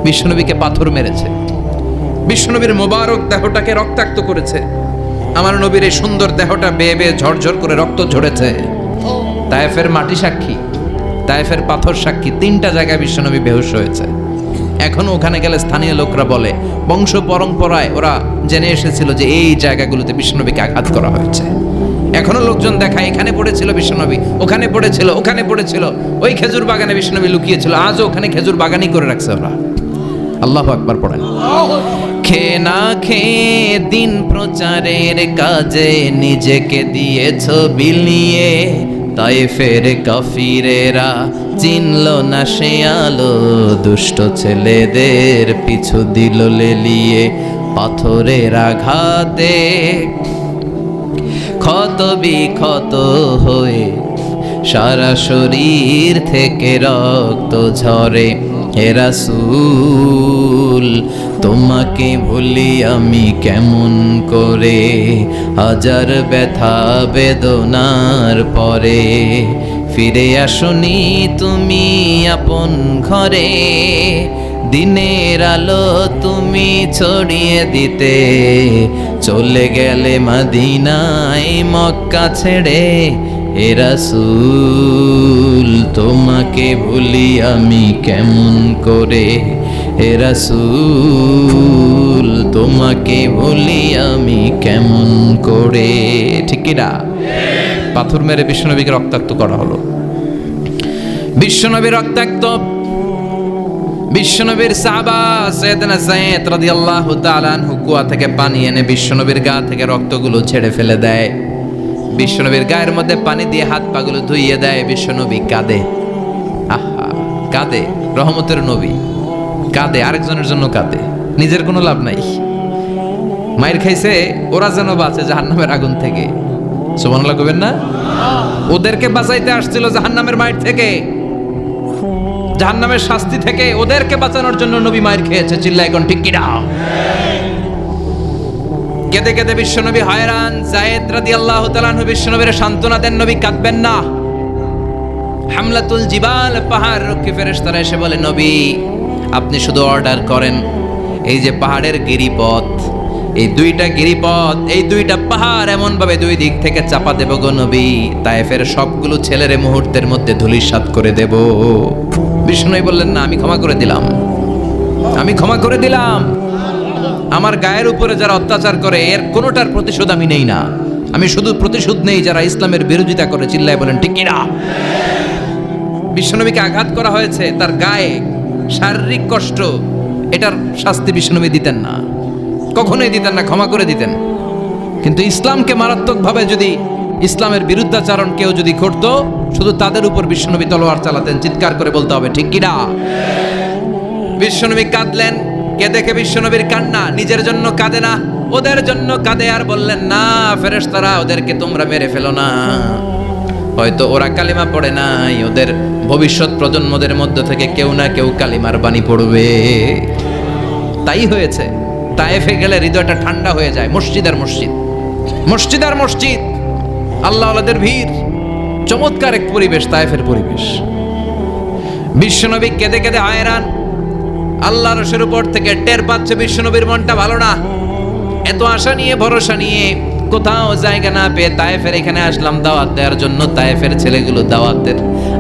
বিশ্বনবীকে পাথর মেরেছে। বিশ্বনবীর মোবারক দেহটাকে রক্তাক্ত করেছে। আমার নবীর এই সুন্দর দেহটা বেয়ে বেয়ে ঝরঝর করে রক্ত ঝরেছে। তায়েফের মাটি সাক্ষী, তায়েফের পাথর সাক্ষী। 3টা জায়গায় বিশ্বনবী বেহুশ হয়েছে। এখনো ওখানে গেলে স্থানীয় লোকরা বলে, বংশ পরম্পরায় ওরা জেনে এসেছিল যে এই জায়গাগুলোতে বিশ্বনবীকে আঘাত করা হয়েছে। এখনো লোকজন দেখায়, এখানে পড়েছিল বিশ্বনবী, ওখানে পড়েছিল, ওখানে পড়েছিল, ওই খেজুর বাগানে বিশ্বনবী লুকিয়েছিল। আজও ওখানে খেজুর বাগানই করে রাখছে ওরা। আল্লাহু আকবার পড়েন। খেয়ে না খেয়ে দিন প্রচারের কাজে নিজেকে দিয়েছ বিলিয়ে, তায়েফের কাফিরেরা চিনল না সে আলো, দুষ্ট ছেলেদের পিছু দিল লেলিয়ে, পাথরের আঘাতে ক্ষত বিক্ষত হয়ে সারা শরীর থেকে রক্ত ঝরে। হে রাসূল, তোমাকে ভুলি আমি কেমন করে, হাজার ব্যথা বেদনার পরে ফিরে আসনি তুমি আপন ঘরে, দিনের আলো তুমি ছড়িয়ে দিতে, চলে গেলে মদিনায় মক্কা ছেড়ে। হে রাসূল, তোমাকে ভুলি আমি কেমন করে, হে রাসূল, তোমাকে ভুলি আমি কেমন করে। ঠিক কি না? পাথর মেরে বিশ্বনবীকে রক্তাক্ত করা হলো। বিশ্বনবী রক্তাক্ত। বিশ্বনবীর সাহাবা সাইয়েদনা যায়েদ রাদিয়াল্লাহু তাআলা আনহু কুয়া থেকে পানি এনে বিশ্বনবীর গা থেকে রক্তগুলো ছেড়ে ফেলে দেয়। বিশ্বনবীর গায়ের মধ্যে পানি দিয়ে হাত পাগুলো ধুইয়ে দেয়। বিশ্বনবী কাঁদে। আহা, কাঁদে। রহমতের নবী কাঁদে, আরেকজনের জন্য কাঁদে, নিজের কোনো লাভ নাই। মায়ের খাইছে, ওরা যেন বাঁচে জাহান্নামের আগুন থেকে। সুবহানাল্লাহ কইবেন না? ওদেরকে বাঁচাইতে আসছিল জাহান্নামের মায়ের থেকে, জাহান্নামের শাস্তি থেকে। ওদেরকে বাঁচানোর জন্য নবী মায়ের খেয়েছে। চিল্লায় এখন ঠিক কিনা? কেঁদে কেঁদে বিশ্বনবী হয়রান। যায়েদ রাদিয়াল্লাহু তাআলা আনহু বিশ্বনবীর সান্ত্বনা দেন, নবী কাঁদবেন না। হামলাতুল জিবাল, পাহাড় রক্ষী ফেরেশতারা এসে বলে, নবী আপনি শুধু অর্ডার করেন, এই যে পাহাড়ের গিরিপথ, এই 2টা গিরিপথ, এই 2টা পাহাড় এমন ভাবে 2 দিক থেকে চাপা দেব গো নবী, তায়েফের সবগুলো ছেলেরে মুহূর্তের মধ্যে ধূলিসাৎ করে দেব। বিষ্ণু বললেন, না, আমি ক্ষমা করে দিলাম, আমি ক্ষমা করে দিলাম। আমার গায়ের উপরে যারা অত্যাচার করে এর কোনোটার প্রতিশোধ আমি নেই না। আমি শুধু প্রতিশোধ নেই যারা ইসলামের বিরোধিতা করে। চিল্লায় বলেন ঠিক কিনা? বিশ্বনবীকে আঘাত করা হয়েছে, তার গায়ে শারীরিক কষ্ট, এটার শাস্তি বিশ্বনবী দিতেন না, কখনোই দিতেন না, ক্ষমা করে দিতেন। কিন্তু ইসলামকে মারাত্মকভাবে যদি ইসলামের বিরুদ্ধাচরণ কেউ যদি করত, শুধু তাদের উপর বিশ্বনবী তলোয়ার চালাতেন। চিৎকার করে বলতে হবে ঠিক কিনা? বিশ্বনবী কাঁদলেন। কে দেখে বিশ্বনবীর কান্না? নিজের জন্য কাঁদে না, ওদের জন্য কাঁদে। আর বললেন, না ফেরেশতারা, ওদেরকে তোমরা মেরে ফেলো না, হয়তো ওরা কালিমা পড়ে নাই, ওদের ভবিষ্যৎ প্রজন্মদের মধ্য থেকে কেউ না কেউ কালিমার বাণী পড়বে। তাই হয়েছে। তায়েফে গেলে হৃদয়টা ঠান্ডা হয়ে যায়। মসজিদ আর মসজিদ, মসজিদ আর মসজিদ, আল্লাহ আল্লাহদের ভিড়, চমৎকার এক পরিবেশ তায়েফের পরিবেশ। বিশ্বনবী কেঁদে কেঁদে হায়রান। আল্লাহ রসের উপর থেকে টের পাচ্ছে বিশ্বনবীর মনটা ভালো না। এত আশা নিয়ে ভরসা নিয়ে কোথাও জায়গা না পেয়ে তায়েফের এখানে আসলাম দাওয়াত দেওয়ার জন্য। তায়েফের ছেলেগুলো দাওয়াতের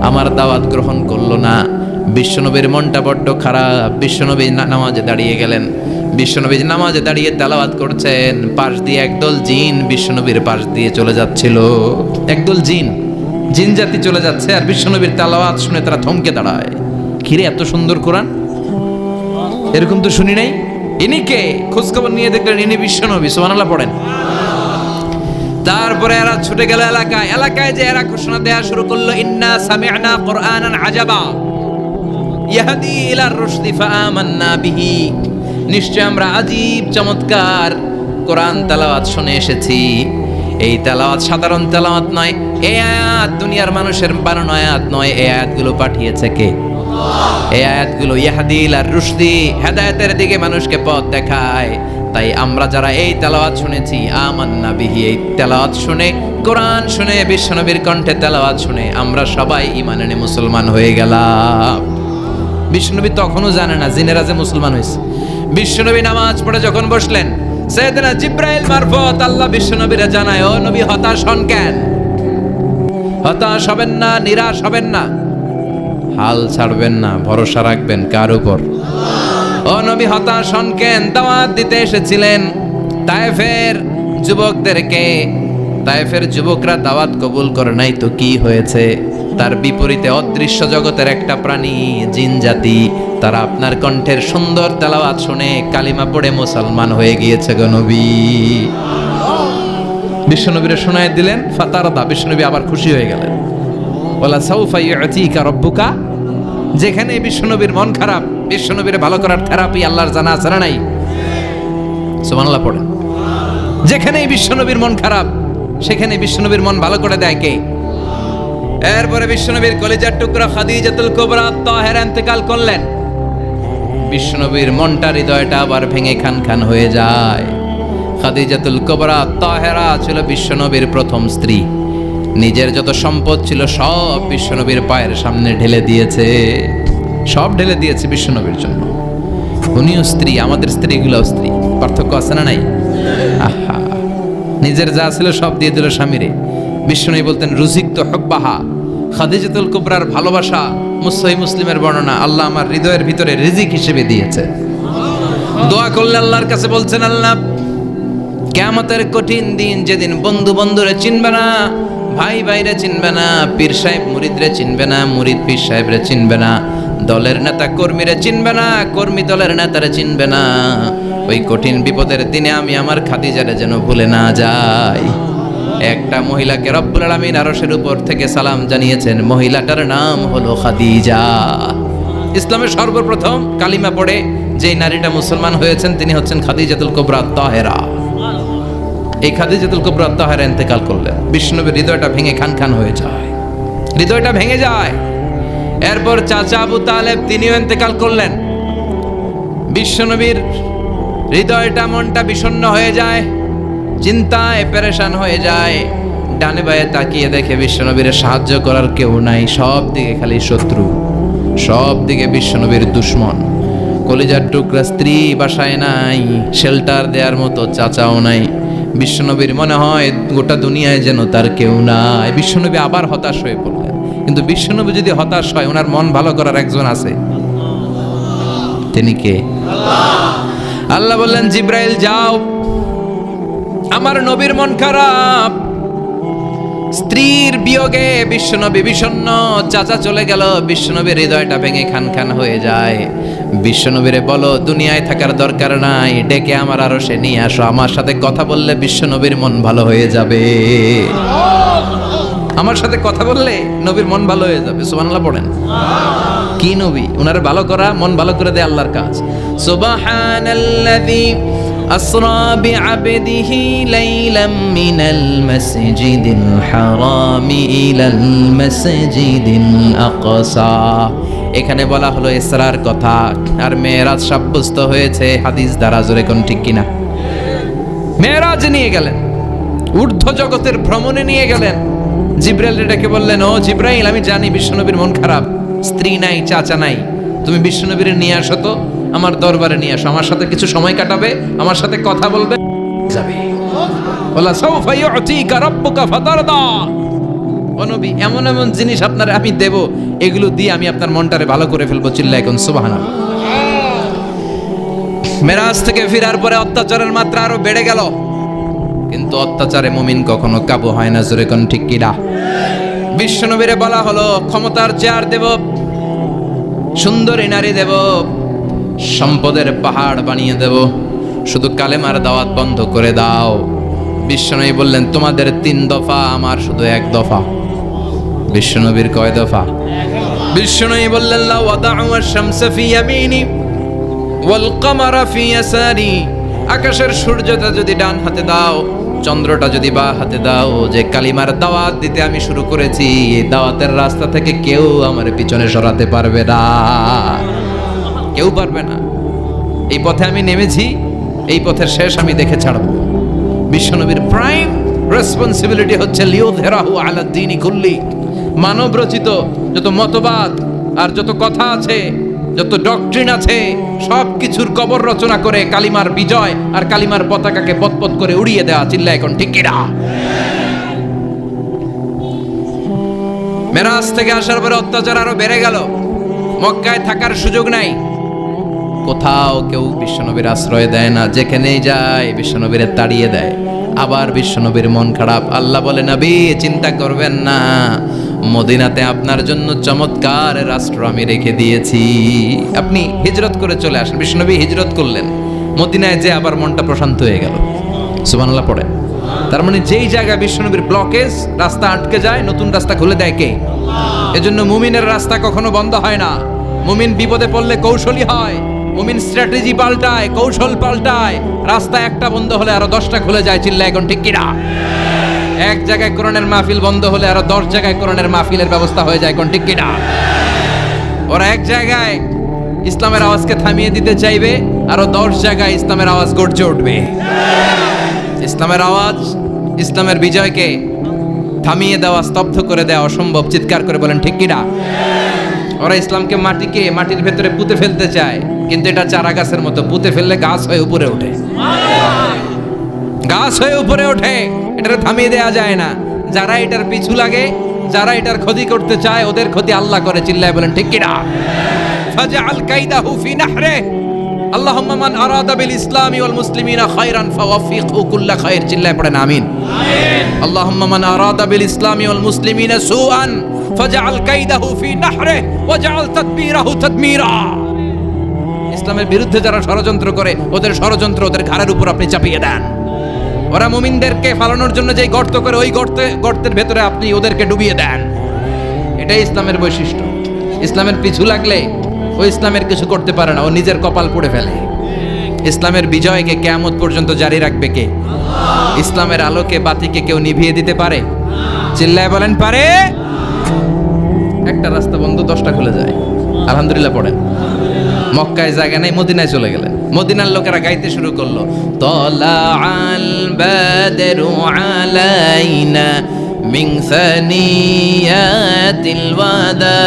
আমার দাওয়াত গ্রহণ করলো না। বিশ্বনবীর মনটা বড্ড খারাপ। বিশ্বনবী নামাজে দাঁড়িয়ে গেলেন। বিশ্বনবী নামাজে দাঁড়িয়ে তেলাওয়াত করছেন। পাশ দিয়ে একদল জিন বিশ্বনবীর পাশ দিয়ে চলে যাচ্ছিল। একদল জিন জাতি চলে যাচ্ছে, আর বিশ্বনবীর তেলাওয়াত শুনে তারা থমকে দাঁড়ায়। কিরে, এত সুন্দর কোরআন, এরকম তো শুনি নাই। ইনি কে? খোঁজখবর নিয়ে দেখলেন ইনি বিশ্বনবী। সুবহানাল্লাহ পড়েন। তারপরে এরা ছুটে গেল এলাকায়। এলাকায় যে এরা ঘোষণা দেয়া শুরু করলো, ইন্না সামি'না কুরআনান আজাবা ইয়াহদি ইলার রুশদি ফাআমান্না বিহি। নিশ্চয় আমরা আজীব চমৎকার কোরআন তেলাওয়াত শুনে এসেছি। এই তেলাওয়াত সাধারণ তেলাওয়াত নয়, এই আয়াত দুনিয়ার মানুষের বানানো আয়াত নয়। এই আয়াতগুলো পাঠিয়েছে কে? এই আয়াতগুলো ইয়াহদি ইলার রুশদি, হেদায়েতের দিকে মানুষকে পথ দেখায়। তাই আমরা যারা এই তেলাওয়াত শুনেছি, আমান্না বিহি, এই তেলাওয়াত শুনে, কোরআন শুনে, বিশ্বনবীর কণ্ঠে তেলাওয়াত শুনে আমরা সবাই ঈমান এনে মুসলমান হয়ে গেলাম। বিশ্বনবী তখনও জানে না জিনেরা যে মুসলমান হয়েছে। বিশ্বনবী নামাজ পড়ে যখন বসলেন, সাইয়েদনা জিব্রাইল মারফত আল্লাহ বিশ্বনবীরে জানায়, ও নবী হতাশ হন কেন? হতাশ হবেন না, নিরাশ হবেন না, হাল ছাড়বেন না, ভরসা রাখবেন কার উপর? ও নবী হতাশ হন কেন? দাওয়াত দিতে এসেছিলেন তায়েফের যুবকদেরকে। তায়েফের যুবকরা দাওয়াত কবুল করে নাই তো কি হয়েছে? তার বিপরীতে অদৃশ্য জগতের একটা প্রাণী, জিন জাতি, তারা আপনার কণ্ঠের সুন্দর তেলাওয়াত শুনে কালিমা পড়ে মুসলমান হয়ে গিয়েছে গো নবী। বিশ্বনবীরে শোনায় দিলেন। ফাতারদা, বিশ্বনবী আবার খুশি হয়ে গেলেন। ওয়ালা সাউফা ইউতিকা রাব্বুকা। যেখানে বিশ্বনবীর মন খারাপ, বিশ্বনবীরে ভালো করার থেরাপি আল্লাহর জানা আছে না নাই? সুবহানাল্লাহ পড়েন। যেখানে বিশ্বনবীর মন খারাপ, সেখানে বিশ্বনবীর মন ভালো করে দেয় কে? এরপরে বিশ্বনবীর কলিজার টুকরা খাদিজাতুল কুবরা তাহেরা ইন্তেকাল করলেন। বিশ্বনবীর মনটা, হৃদয়টা আবার ভেঙে খান খান হয়ে যায়। খাদিজাতুল কুবরা তাহেরা ছিল বিশ্বনবীর প্রথম স্ত্রী। নিজের যত সম্পদ ছিল সব বিশ্বনবীর পায়ের সামনে ঢেলে দিয়েছে। সব ঢেলে দিয়েছে বিশ্বনবীর জন্য। উনিও স্ত্রী, আমাদের স্ত্রীগুলোও স্ত্রী। পার্থক্য আছে না নাই? আহা, নিজের যা ছিল সব দিয়ে দিল স্বামীরে। বিশ্বনবী বলতেন, রুজিক তো হব্বাহা। খাদিজাতুল কুবরার ভালোবাসা সহিহ মুসলিমের বর্ণনা, আল্লাহ আমার হৃদয়ের ভিতরে রিজিক হিসেবে দিয়েছে। দোয়া করলে আল্লাহর কাছে বলছেন, আল্লাহ কিয়ামতের কঠিন দিন, যেদিন বন্ধু বন্ধুরে চিনবে না, ভাই ভাইরে চিনবে না, পীর সাহেব মুরিদরে চিনবে না, মুরিদ পীর সাহেবরে চিনবে না, দলের নেতা কর্মীরে চিনবে না, কর্মী দলের নেতারে চিনবে না, ওই কঠিন বিপদের দিনে আমি আমার খাদিজারে যেন ভুলে না যাই। একটা মহিলাকে রব্বুল আলামিন আরশের উপর থেকে সালাম জানিয়েছেন। মহিলাটার নাম হলো খাদিজা। ইসলামের সর্বপ্রথম কালিমা পড়ে যে নারীটা মুসলমান হয়েছেন তিনি হচ্ছেন খাদিজাতুল কুবরা তাহেরা। এই খাদিজাতুল কুবরা তাহেরা ইন্তেকাল করলেন। বিশ্বনবীর হৃদয়টা ভেঙে খান খান হয়ে যায়, হৃদয়টা ভেঙে যায়। এরপর চাচা আবু তালেব তিনিও ইন্তেকাল করলেন। বিশ্বনবীর হৃদয়টা, মনটা বিষণ্ণ হয়ে যায়, চিন্তায় পেরেশান হয়ে যায়। ডানে বায়ে তাকিয়ে দেখে বিশ্বনবীর সাহায্য করার কেউ নাই। সব দিকে খালি শত্রু, সব দিকে বিশ্বনবীর দুশ্মন। কলিজার টুকরা স্ত্রী বাসায় নাই, শেল্টার দেওয়ার মতো চাচাও নাই। বিশ্বনবীর মনে হয় গোটা দুনিয়ায় যেন তার কেউ নাই। বিশ্বনবী আবার হতাশ হয়ে পড়লেন। কিন্তু বিশ্বনবী যদি হতাশ হয়, ওনার মন ভালো করার একজন আছে। তিনি কে? আল্লাহ বললেন, জিব্রাইল যাও, আমার নবীর মন খারাপ, স্ত্রীর বিয়োগে বিশ্বনবী বিষণ্ণ, চাচা চলে গেল, বিশ্বনবীর হৃদয়টা ভেঙে খান খান হয়ে যায়। বিশ্বনবীরে বলো দুনিয়ায় থাকার দরকার নাই, ডেকে আমার আরশে নিয়ে আসো, আমার সাথে কথা বললে বিশ্বনবীর মন ভালো হয়ে যাবে। আমার সাথে কথা বললে নবীর মন ভালো হয়ে যাবে। সুবহানাল্লাহ পড়েন। কি নবী, উনার ভালো করা, মন ভালো করে দেয় আল্লাহর কাজ। সুবহানাল্লাযী আসরা বিআবদিহি লাইলাম মিনাল মাসজিদিল হারামি ইলাল মাসজিদিল আকসা। এখানে বলা হলো ইসরার কথা, আর মেরাজ সাব্যস্ত হয়েছে হাদিস দ্বারা। জোরে কোন ঠিক কিনা? মেরাজ নিয়ে গেলেন, ঊর্ধ্ব জগতের ভ্রমণে নিয়ে গেলেন। জিব্রাইল ডেকে বললেন, ও জিব্রাইল, আমি জানি বিশ্বনবীর মন খারাপ, স্ত্রী নাই, চাচা নাই, তুমি বিশ্বনবীর নিয়ে আসো তো, আমার দরবারে নিয়ে আসো, আমার সাথে কিছু সময় কাটাবে, আমার সাথে কথা বলবে, যাবে। ওয়ালা সাউফা ইউতিকা রাব্বুকা ফাতারদা। ও নবী, এমন এমন জিনিস আপনারে আমি দেব, এগুলো দিয়ে আমি আপনার মনটারে ভালো করে ফেলবো। চিল্লায় কোন সুবহানাল্লাহ। মেরাজ থেকে ফেরার পরে অত্যাচারের মাত্রা আরো বেড়ে গেল, কিন্তু অত্যাচারে মুমিন কখনো কাবু হয় না। জোরে কোন ঠিক কিনা? বিশ্বনবীরে বলা হলো ক্ষমতার চেয়ার দেব, সুন্দরী নারী দেব, সম্পদের পাহাড় বানিয়ে দেব, শুধু কালেমার দাওয়াত বন্ধ করে দাও। বিশ্বনবী বললেন, তোমাদের 3 দফা, আমার শুধু 1 দফা। বিশ্বনবীর কয় দফা? বিশ্বনবী বললেন, লা ওয়াদাউ আশ-শামসা ফি ইয়ামিনি ওয়াল কামারা ফি ইয়াসারি। আকাশের সূর্যটা যদি ডান হাতে দাও, চন্দ্রটা যদি বাঁ হাতে দাও, যে কালিমার দাওয়াত দিতে আমি শুরু করেছি, এই দাওয়াতের রাস্তা থেকে কেউ আমার পিছনে সরাতে পারবে না, কেউ পারবে না। এই পথে আমি নেমেছি, এই পথের শেষ আমি দেখে ছাড়বো। বিশ্বনবীর প্রাইম রেসপন্সিবিলিটি হচ্ছে লিউযহিরাহু আলা দ্বীনি কুল্লি। মানব রচিত যত মতবাদ আর যত কথা আছে, যত ডক্ট্রিন আছে, সব কিছুর কবর রচনা করে কালিমার বিজয় আর কালিমার পতাকাকে পতপত করে উড়িয়ে দেওয়া। চিল্লা এখন ঠিক কিনা? মেরাজ থেকে আসার পরে অত্যাচার আরো বেড়ে গেল, মক্কায় থাকার সুযোগ নাই, কোথাও কেউ বিশ্বনবীর আশ্রয় দেয় না, যেখানেই যায় বিশ্বনবীর তাড়িয়ে দেয়। আবার বিশ্বনবীর মন খারাপ। আল্লাহ বলে, নবী চিন্তা করবেন না, মদিনাতে আপনার জন্য চমৎকার রাষ্ট্র আমি রেখে দিয়েছি, আপনি হিজরত করে চলে আসেন। বিশ্বনবী হিজরত করলেন, মদিনায় যে আবার মনটা প্রশান্ত হয়ে গেল। সুবহানাল্লাহ পড়ে। তার মানে যেই জায়গায় বিশ্বনবীর ব্লকেজ, রাস্তা আটকে যায়, নতুন রাস্তা খুলে দেয় কে? এজন্য মুমিনের রাস্তা কখনো বন্ধ হয় না। মুমিন বিপদে পড়লে কৌশলী হয়, মুমিন স্ট্র্যাটেজি পাল্টায়, কৌশল পাল্টায়। রাস্তা একটা বন্ধ হলে আরো 10টা খুলে যায়। চিল্লা এখন ঠিক কিনা? এক জায়গায় কোরআনের মাহফিল বন্ধ হলে আরো 10 জায়গায় কোরআনের মাহফিলের ব্যবস্থা হয়ে যায়। কোন ঠিক কিনা? ওরা এক জায়গায় ইসলামের আওয়াজকে থামিয়ে দিতে চাইবে, আরো 10 জায়গায় ইসলামের আওয়াজ গর্জে উঠবে। ইসলামের আওয়াজ, ইসলামের বিজয়কে থামিয়ে দেওয়া, স্তব্ধ করে দেওয়া অসম্ভব। চিৎকার করে বলেন ঠিক কিনা? ওরা ইসলামকে মাটির ভেতরে পুঁতে ফেলতে চায়, কিন্তু এটা চারা গাছের মতো, পুঁতে ফেললে গাছ হয়ে উপরে ওঠে, গাছ হয়ে উপরে ওঠে, এটা থামিয়ে দেওয়া যায় না। যারা এটার পিছু লাগে, যারা এটার ক্ষতি করতে চায়, ওদের ক্ষতি আল্লাহ করে। চিল্লায় বলেন ঠিক কিনা? ফাজআল কাইদাহু ফি নাহরে। আল্লাহুম্মা মান আরাদা বিল ইসলামি ওয়াল মুসলিমিনা খায়রান ফাওয়াফিকহু কুল্লা খায়র। চিল্লায় পড়েন আমিন। আল্লাহুম্মা মান আরাদা বিল ইসলামি ওয়াল মুসলিমিনা সুআন ফাজআল কাইদাহু ফি নাহরে ওয়াজআল তাদবীরাহু তাদমীরা। ইসলামের বিরুদ্ধে যারা ষড়যন্ত্র করে, ওদের ষড়যন্ত্র ওদের ঘাড়ের উপর আপনি চাপিয়ে দেন। ওরা মুমিনদেরকে ফালানোর জন্য যেই গর্ত করে, ওই গর্তের ভেতরে আপনি ওদেরকে ডুবিয়ে দেন। এটাই ইসলামের বৈশিষ্ট্য। ইসলামের পিছু লাগলে ও ইসলামের কিছু করতে পারে না, ও নিজের কপাল পুড়ে ফেলে। ইসলামের বিজয়কে কিয়ামত পর্যন্ত জারি রাখবে কে? ইসলামের আলোকে বাতিকে কেউ নিভিয়ে দিতে পারে? চিল্লায় বলেন পারে? একটা রাস্তা বন্ধ, 10টা খুলে যায়। আলহামদুলিল্লাহ পড়েন। মক্কায় জায়গা নেই, মদিনায় চলে গেলেন। মদিনার লোকেরা গাইতে শুরু করলো, তলাআল বাদরু আলাইনা মিন সানিয়াতিল ওয়াদা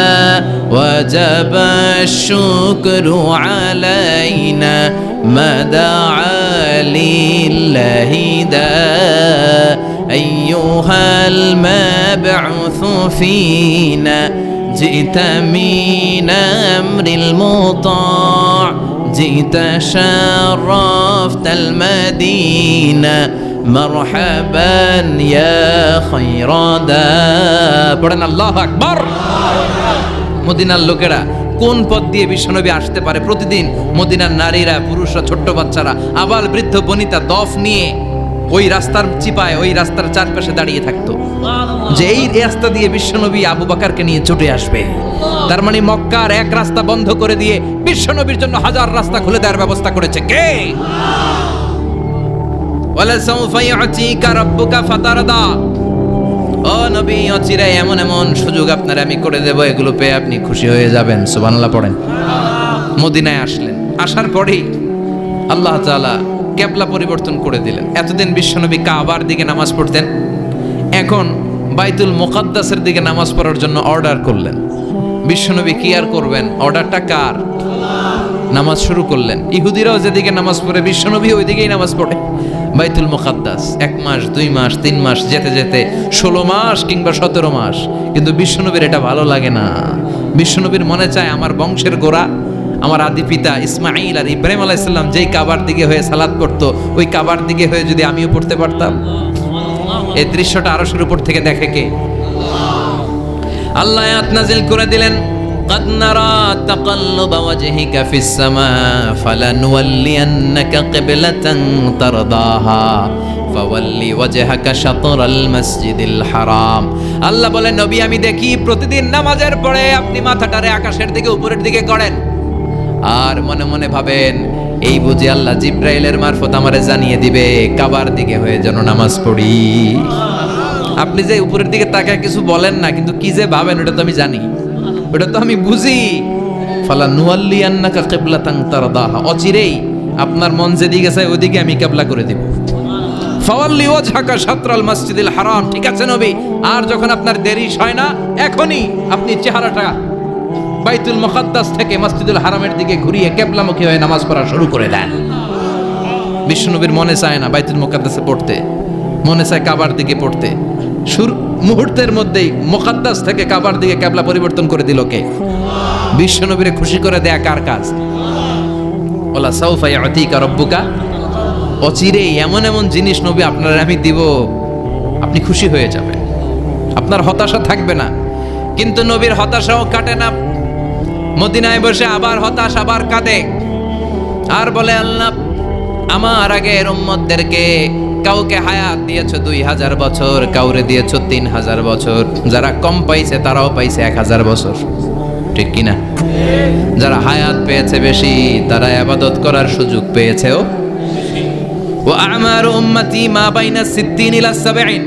ওয়াজাবা আশ-শুকরু আলাইনা মাদা লিল্লাহি দা আইয়ুহাল মাবউসু ফিনা جئت من أمر المطاع جئت شرفت المدينة مرحبا يا خير دا পড়েন আল্লাহু আকবার। মদিনার লোকেরা কোন পথ দিয়ে বিশ্বনবী আসতে পারে। প্রতিদিন মদিনার নারীরা, পুরুষরা, ছোট্ট বাচ্চারা, আবাল বৃদ্ধ বনিতা দফ নিয়ে ওই রাস্তার চিপায়, ওই রাস্তার চারপাশে দাঁড়িয়ে থাকতো যে এই রাস্তা দিয়ে বিশ্বনবী আবু বকরকে নিয়ে ছুটে আসবে। তার মানে মক্কার এক রাস্তা বন্ধ করে দিয়ে বিশ্বনবীর জন্য হাজার রাস্তা খুলে দেওয়ার ব্যবস্থা করেছে কে? ওয়ালা সাউফা ইউতিকা রাব্বুকা ফাতারদা। ও নবী, অচিরে এমন এমন সুযোগ আপনার আমি করে দেব, এগুলো পেয়ে আপনি খুশি হয়ে যাবেন। সুবহানাল্লাহ পড়েন। মদিনায় আসলেন, আসার পরেই আল্লাহ তাআলা কিবলা পরিবর্তন করে দিলেন। এতদিন বিশ্বনবী কাবার দিকে নামাজ পড়তেন, এখন বাইতুল মুকাদ্দাসের দিকে নামাজ পড়ার জন্য অর্ডার করলেন। বিশ্বনবী কি আর করবেন, অর্ডারটা কার? নামাজ শুরু করলেন। ইহুদিরাও যেদিকে নামাজ পড়ে বিশ্বনবী ওই দিকেই নামাজ পড়ে। বাইতুল মুকাদ্দাস 1 মাস 2 মাস 3 মাস যেতে যেতে 16 মাস কিংবা 17 মাস, কিন্তু বিশ্বনবীর এটা ভালো লাগে না। বিশ্বনবীর মনে চায় আমার বংশের গোড়া, আমার আদি পিতা ইসমাঈল আর ইব্রাহিম আলাইহিস সালাম যেই কাবার দিকে হয়ে সালাত পড়তো, ওই কাবার দিকে হয়ে যদি আমিও পড়তে পারতাম। এই দৃশ্যটা আরশের উপর থেকে দেখে কে? আল্লাহ আয়াত নাযিল করে দিলেন, قد نرى تقلب وجهك في السماء فلنولينك قبلة ترضاها فولي وجهك شطر المسجد الحرام। আল্লাহ বলেন, নবী আমি দেখি প্রতিদিন নামাজের পরে আপনি মাথাটারে আকাশের দিকে, উপরের দিকে করেন, আর মনে মনে ভাবেন এই বুঝি আল্লাহ জিব্রাইলের মারফত আমারে জানিয়ে দিবে কাবার দিকে হয়ে যেন নামাজ পড়ি। আপনি যে উপরের দিকে তাকায় কিছু বলেন না, কিন্তু কি যে ভাবেন ওটা তো আমি জানি, ওটা তো আমি বুঝি। ফালা নুয়াল্লিয়ান্নাকা কিবলাতান তারদাহা, অচিরেই আপনার মন যেদিকে চায় ওইদিকে আমি কিবলা করে দিব। ফাওয়াল্লি ওয়াজহাকা শাতরাল মসজিদিল হারাম। ঠিক আছে নবী, আর যখন আপনার দেরি হয় না, এখনই আপনি চেহারাটা বাইতুল মুকাদ্দাস থেকে মসজিদুল হারামের দিকে ঘুরিয়ে কিবলামুখী হয়ে নামাজ পড়া শুরু করে দেন। বিশ্বনবীর মনে চায় না বাইতুল মুকাদ্দাসে পড়তে, মনে চায় কাবার দিকে পড়তে। মুহূর্তের মধ্যেই মুকাদ্দাস থেকে কাবার দিকে কিবলা পরিবর্তন করে দিল কে? বিশ্বনবীরে খুশি করে দেয়া কার কাজ? ওয়ালা সাউফা ইউতিকা রাব্বুকা। অচিরেই এমন এমন জিনিস নবী আপনার আমি দিব, আপনি খুশি হয়ে যাবেন, আপনার হতাশা থাকবে না। কিন্তু নবীর হতাশাও কাটে না। মদিনায় বসে আবার হতাশ, আবার কাঁদে, আর বলে আল্লাহ আমার আগের উম্মতদেরকে কাউকে হায়াত দিয়েছো 2000 বছর, কাউরে দিয়েছো 3000 বছর, যারা কম পাইছে তারাও পাইছে 1000 বছর, ঠিক কিনা? যারা হায়াত পেয়েছে বেশি, তারা ইবাদত করার সুযোগ পেয়েছেও। ওয়া আমারু উম্মতি মা বাইনা 60 ইলা 70,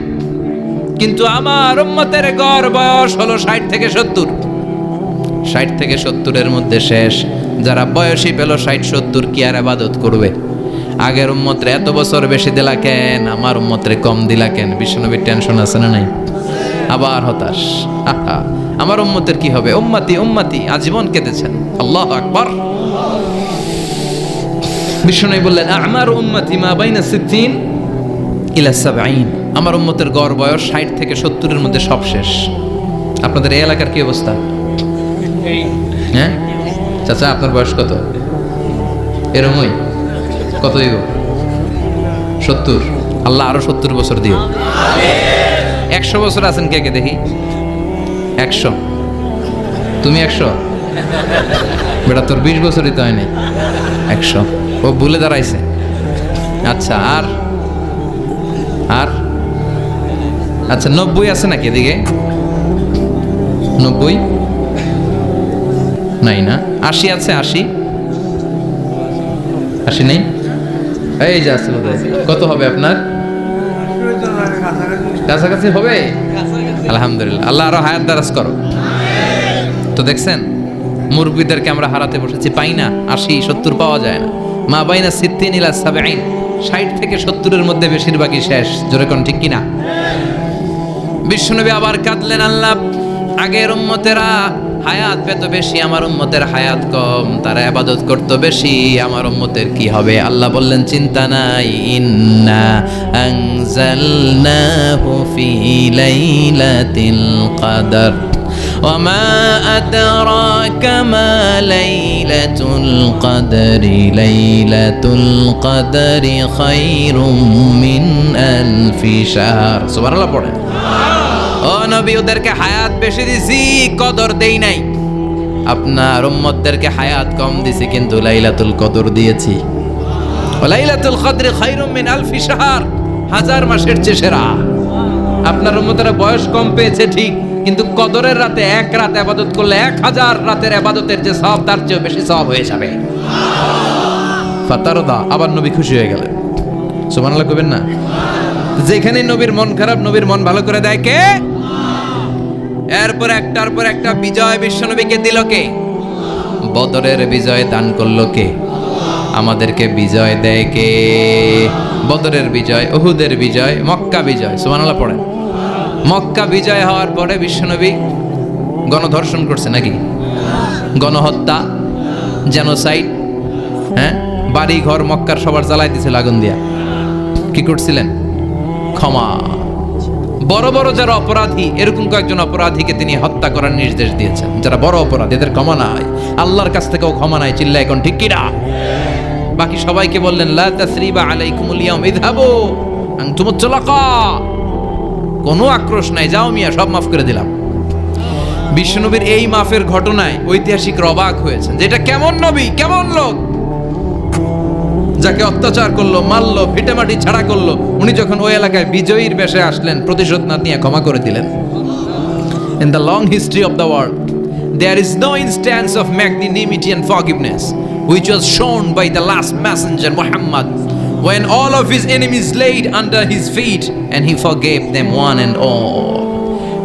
কিন্তু আমার উম্মতের গড় বয়স হলো 60 থেকে 70। 60 থেকে 70-এর মধ্যে শেষ। যারা বয়সী পেল 60-70, কি আর ইবাদত করবে? আগের উম্মতরে এত বছর বেশি দিলা কেন, আমার উম্মতরে কম দিলা কেন? বিশ্বনবীর টেনশন আছে না নাই? আবার হতাশ, আমার উম্মতের কি হবে? উম্মতি উম্মতি আজীবন কেঁদেছেন। আল্লাহু আকবার। বিশ্বনবী বললেন, আমার উম্মতি মা বাইনা 60 ইলা 70, আমার উম্মতের গড় বয়স 60 থেকে 70-এর মধ্যে সব শেষ। আপনাদের এই এলাকার কি অবস্থা? হ্যাঁ চাচা, আপনার বয়স কত? এরমই কত দিও? 70। আল্লাহ আরো 70 বছর দিও। 100 বছর আছেন কে কে দেখি? 100। তুমি 100? বেটা তোর 20 বছরই তো হয় নাই। 100 ও ভুলে দাঁড়াইছে। আচ্ছা, আর আর আচ্ছা 90 আছে নাকি এদিকে? 90 নাই না? 80 আছে? 80 নেই? এই যে আসলে কত হবে আপনার? কাছাকাছি হবে। আলহামদুলিল্লাহ, আল্লাহ আরো হায়াত দারাজ করো। তো দেখছেন মুরব্বীদেরকে আমরা হারাতে বসেছি, পাই না। 80 70 পাওয়া যায় না। মা বাইনা 60 ইলা 70, 60 থেকে 70-এর মধ্যে বেশিরভাগই শেষ। জোরে কোন ঠিক কিনা? বিশ্বনবী আবার কাঁদলেন, আল্লাহ আগের উম্মতেরা হায়াত পেত বেশি, আমার উম্মতের হায়াত কম, তারা ইবাদত করত বেশি, আমার উম্মতের কি হবে? আল্লাহ বললেন, চিন্তা নাই, ইন্না আনজালনাহু ফি লাইলাতিল কদর ওয়া মা আদরাকা মা লাইলাতুল কদরি লাইলাতুল কদরি খায়রুম মিন আলফি শাহর। সুবহানাল্লাহ পড়েন। ও নবী, ওদেরকে হায়াত বেশি দিছি, কদর দেই নাই। আপনার উম্মতদেরকে হায়াত কম দিছি কিন্তু লাইলাতুল কদর দিয়েছি। লাইলাতুল কদর খায়রুম মিন আলফি শাহর, হাজার মাসের চেয়ে সেরা। আপনার উম্মতেরা বয়স কম পেয়েছে ঠিক, কিন্তু কদরের রাতে এক রাত ইবাদত করলে 1000 রাতের ইবাদতের যে সওয়াব তার চেয়ে বেশি সওয়াব হয়ে যাবে। ফাতারদা, আবার নবী খুশি হয়ে গেলেন। সুবহানাল্লাহ কইবেন না? যেখানে নবীর মন খারাপ, নবীর মন ভালো করে দেয় কে? এরপর একটার পর একটা বিজয় বিশ্বনবীকে দিল কে? বদরের বিজয় দান করলো কে? আমাদেরকে বিজয় দেয় কে? বদরের বিজয়, উহুদের বিজয়, মক্কা বিজয়। সুবহানাল্লাহ পড়েন। মক্কা বিজয় হওয়ার পরে বিশ্বনবী গণধর্ষণ করছে নাকি? গণহত্যা, জেনোসাইড, হ্যাঁ, বাড়ি ঘর মক্কার সবার জ্বালাই দিয়েছিল আগুন দিয়া। কি করছিলেন? ক্ষমা। বড় বড় যারা অপরাধী, এরকম কয়েকজন অপরাধীকে তিনি হত্যা করার নির্দেশ দিয়েছেন। যারা বড় অপরাধী, এদের ক্ষমা নাই, আল্লাহর কাছ থেকেও ক্ষমা নাই। চিল্লা এখন ঠিক কিনা? বাকি সবাইকে বললেন লা তাসরিবা আলাইকুমুল ইয়াউম ইযহাবু আনতুমুত তুলাকা, কোনো আক্রোশ নাই, যাও মিয়া, সব মাফ করে দিলাম। বিশ্বনবীর এই মাফের ঘটনায় ঐতিহাসিক অবাক হয়েছেন, যেটা কেমন নবী, কেমন লোক, যাকে অত্যাচার করলো, মারলো, ভিটামাটি ছাড়া করলো, উনি যখন ওই এলাকায় বিজয়ীর বেশে আসলেন, প্রতিশোধ না নিয়ে ক্ষমা করে দিলেন। In the long history of the world, there is no instance of magnanimity and forgiveness which was shown by the last messenger Muhammad, when all of his enemies laid under his feet and he forgave them one and all.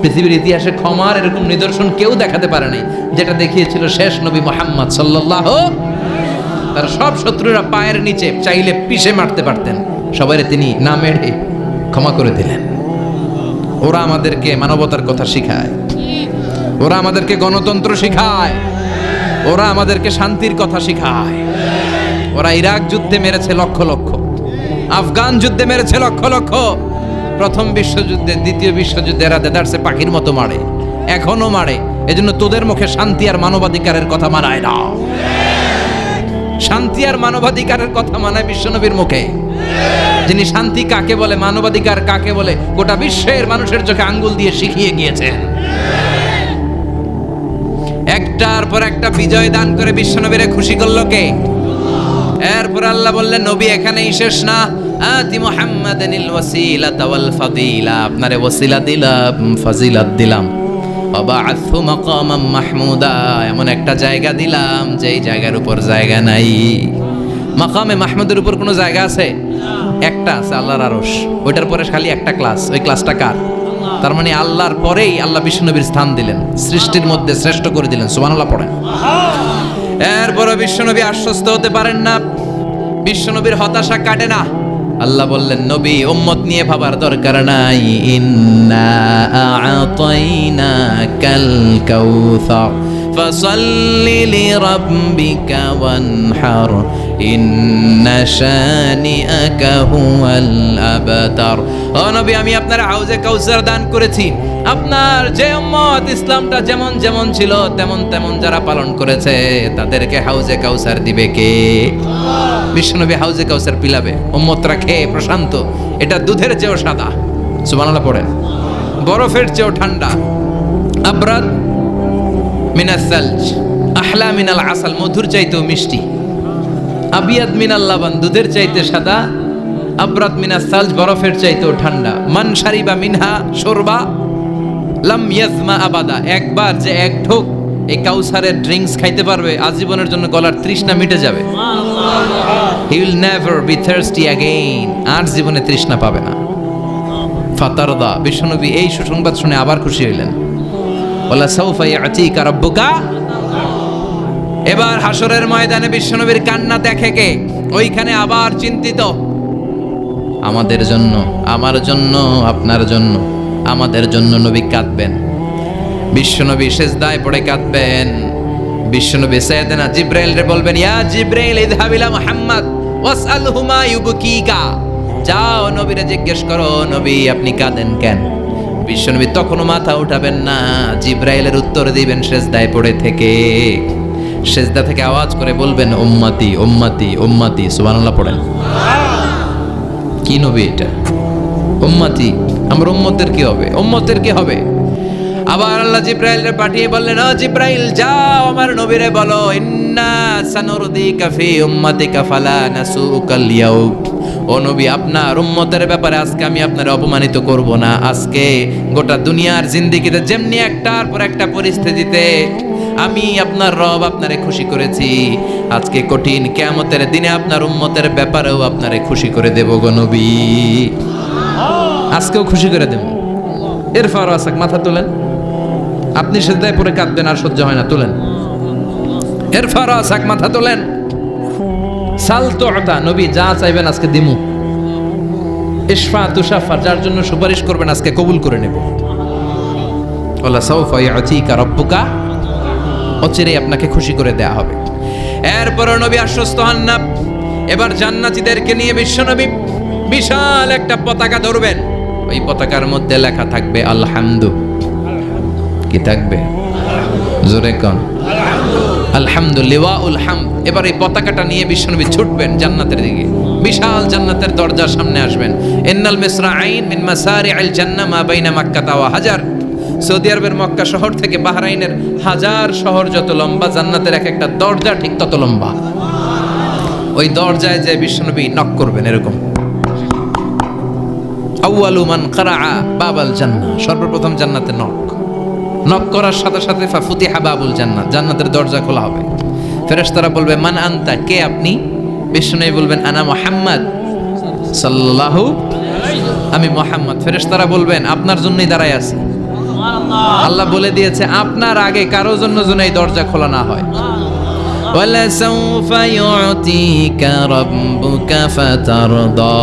পৃথিবীর ইতিহাসে ক্ষমার এরকম নিদর্শন কেউ দেখাতে পারে নাই, যেটা দেখিয়েছিল শেষ নবী মুহাম্মদ সাল্লাল্লাহু। তার সব শত্রুরা পায়ের নিচে চাইলে পিষে মারতে পারতেন, সবাইরে তিনি না মেরে ক্ষমা করে দিলেন। ওরা আমাদেরকে মানবতার কথা শিখায়, ওরা আমাদেরকে গণতন্ত্র শিখায়, ওরা আমাদেরকে শান্তির কথা শিখায়। ওরা ইরাক যুদ্ধে মেরেছে লক্ষ লক্ষ, আফগান যুদ্ধে মেরেছে লক্ষ লক্ষ, প্রথম বিশ্বযুদ্ধে, দ্বিতীয় যুদ্ধে এরা দেদারসে পাখির মতো মারে, এখনো মারে। এজন্য তোদের মুখে শান্তি আর মানবাধিকারের কথা মানায় না। শান্তি আর মানবাধিকারের কথা মানায় বিশ্বনবীর মুখে, যিনি শান্তি কাকে বলে, মানবাধিকার কাকে বলে, গোটা বিশ্বের মানুষের চোখে আঙ্গুল দিয়ে শিখিয়ে গিয়েছেন। একটার পর একটা বিজয় দান করে বিশ্বনবীরে খুশি করলো কে? এরপর আল্লাহ বললেন, নবী এখানেই শেষ না, আতি মুহাম্মাদানিল ওয়াসিলাতা ওয়াল ফাদিলা, আপনারে ওয়াসিলা দিলাম, ফাজিলাত দিলাম, ওয়াবাআথহু মাকামাম মাহমুদা, এমন একটা জায়গা দিলাম যেই জায়গার উপর জায়গা নাই। মাকামে মাহমুদের উপর কোনো জায়গা আছে? একটা আছে, আল্লাহর আরশ। ওইটার পরে খালি একটা ক্লাস, ওই ক্লাসটা কার? তার মানে আল্লাহর পরেই আল্লাহ বিশ্বনবীর স্থান দিলেন, সৃষ্টির মধ্যে শ্রেষ্ঠ করে দিলেন। সুবহানাল্লাহ পড়েন। এরপরে বিশ্বনবী আশ্বস্ত হতে পারেন না, বিশ্বনবীর হতাশা কাটে না। আল্লাহ বললেন, নবী উম্মত নিয়ে ভাবার দরকার নাই, ইন্না আ'তাইনাকাল কাউসার ফাসাল্লি লিরাব্বিকা ওয়ানহার ইন্না শানিআকা হুয়াল আবতার। ও নবী, আমি আপনার হাউজে কাউসার দান করেছি। আপনার যে উম্মত ইসলামটা যেমন যেমন ছিল তেমন তেমন যারা পালন করেছে, তাদেরকে হাউজে কাউসার দিবে কে? বিশ্বনবী হাউজে কাউসার পিলাবে, উম্মতরা খেয়ে প্রশান্ত। এটা দুধের চেয়েও সাদা, সুবহানাল্লাহ পড়েন, বরফের চেয়েও ঠান্ডা, আবরাদ মিনাস সালজ আহলা মিনাল আসাল, মধুর চাইতেও মিষ্টি, আবিয়াদ মিনাল লাবান, দুধের চাইতে সাদা, আবরাদ মিনাস সালজ, বরফের চাইতেও ঠান্ডা। মান শারিবা মিনহা শরবা লাম ইয়াজমা আবাদা, একবার যে এক ঢোক এই কাউসারের ড্রিঙ্কস খাইতে পারবে, আজীবনের জন্য গলার তৃষ্ণা মিটে যাবে। He will never be thirsty again, আর জীবনে তৃষ্ণা পাবে না। ফাতারদা, বিশ্বনবী এই সুসংবাদ শুনে আবার খুশি হইলেন। ওয়ালা সাউফা ইয়াতিকা রাব্বুকা। এবার হাসরের ময়দানে বিশ্বনবীর কান্না দেখে কে? ওইখানে আবার চিন্তিত, আমাদের জন্য, আমার জন্য, আপনার জন্য, আমাদের জন্য নবী কাঁদবেন। বিশ্বনবী সেজদায় পড়ে কাঁদবেন। বিশ্বনবী সাইয়েদনা জিবরাইলকে বলবেন, ইয়া জিবরাইল ইযহাব ইলা মুহাম্মদ ওয়াসআলহু মা ইউবকিকা, যাও নবীরে জিজ্ঞেস করো, নবী আপনি কাঁদেন কেন? বিশ্বনবী তখনও মাথা উঠাবেন না, জিবরাইলের উত্তর দিবেন সেজদায় পড়ে থেকে। সেজদা থেকে আওয়াজ করে বলবেন, উম্মতি উম্মতি উম্মতি। সুবহানাল্লাহ পড়েন। কি নবী এটা? উম্মতি, আমার উম্মতের কি হবে? উম্মতের কি হবে? আবার আল্লাহ জিব্রাইলকে পাঠিয়ে বললেন, ও জিব্রাইল যাও আমার নবীরে বলো, ইন্না সানুরদিকা ফি উম্মাতিকা ফালা নাসুকাল ইয়াউম। ও নবী, আপনার উম্মতের ব্যাপারে আজকে আমি আপনার অপমানিত করব না। আজকে গোটা দুনিয়ার জিন্দেগিতে যেমনি একটার পর একটা পরিস্থিতিতে আমি আপনার রব আপনারে খুশি করেছি, আজকে কঠিন কিয়ামতের দিনে আপনার উম্মতের ব্যাপারেও আপনারে খুশি করে দেব গো নবী। আজকেও খুশি করে দেব। এরফা রাসাক, মাথা তোলেন। আপনি সেজদায় পড়ে কাঁদবেন, আর সহ্য হয় না, তোলেন। এরফা রাসাক, মাথা তোলেন। সাল তুতা, নবী যা চাইবেন আজকে দিমু। ইশফা তুশাফা, যার জন্য সুপারিশ করবেন আজকে কবুল করে নেব। ওয়ালা সাউফা ইয়াতিকা রাব্বুকা, অচিরেই আপনাকে খুশি করে দেয়া হবে। এরপর নবী আশ্বস্ত হন না। এবার জান্নাতীদেরকে নিয়ে বিশ্বনবী বিশাল একটা পতাকা ধরবেন। ওই পতাকার মধ্যে লেখা থাকবে আলহামদু। কি থাকবে? জোরে কোন আলহামদুলিল্লাহ হামদ। এবার এই পতাকাটা নিয়ে বিশ্বনবী ছুটবেন জান্নাতের দিকে। বিশাল জান্নাতের দরজার সামনে আসবেন। ইন্নাল মিসরাঈন মিন মাসারি'আল জান্নাহ মা বাইনা মাক্কাহ ওয়া হাজার। সৌদি আরবের মক্কা শহর থেকে বাহরাইনের হাজার শহর যত লম্বা, জান্নাতের এক একটা দরজা ঠিক তত লম্বা। ওই দরজায় যে বিশ্বনবী নক করবেন এরকম, আউয়ালু মান কারাআ বাবাল জান্নাহ, সর্বপ্রথম জান্নাতে নক করার সাথে সাথে ফাফুতিহা বাবুল জান্নাত, জান্নাতের দরজা খোলা হবে। ফেরেশতারা বলবে মান আনতা, কে আপনি? বিশ্বনবী বলবেন আনা মুহাম্মদ সাল্লাল্লাহু আলাইহি, আমি মুহাম্মদ। ফেরেশতারা বলবেন আপনার জন্যই দাঁড়ায় আছি। আল্লাহ বলে দিয়েছে আপনার আগে কারো জন্য যেন এই দরজা খোলা না হয়। ওয়ালা সাউফা ইউতিকা রাব্বুকা ফাতারদা,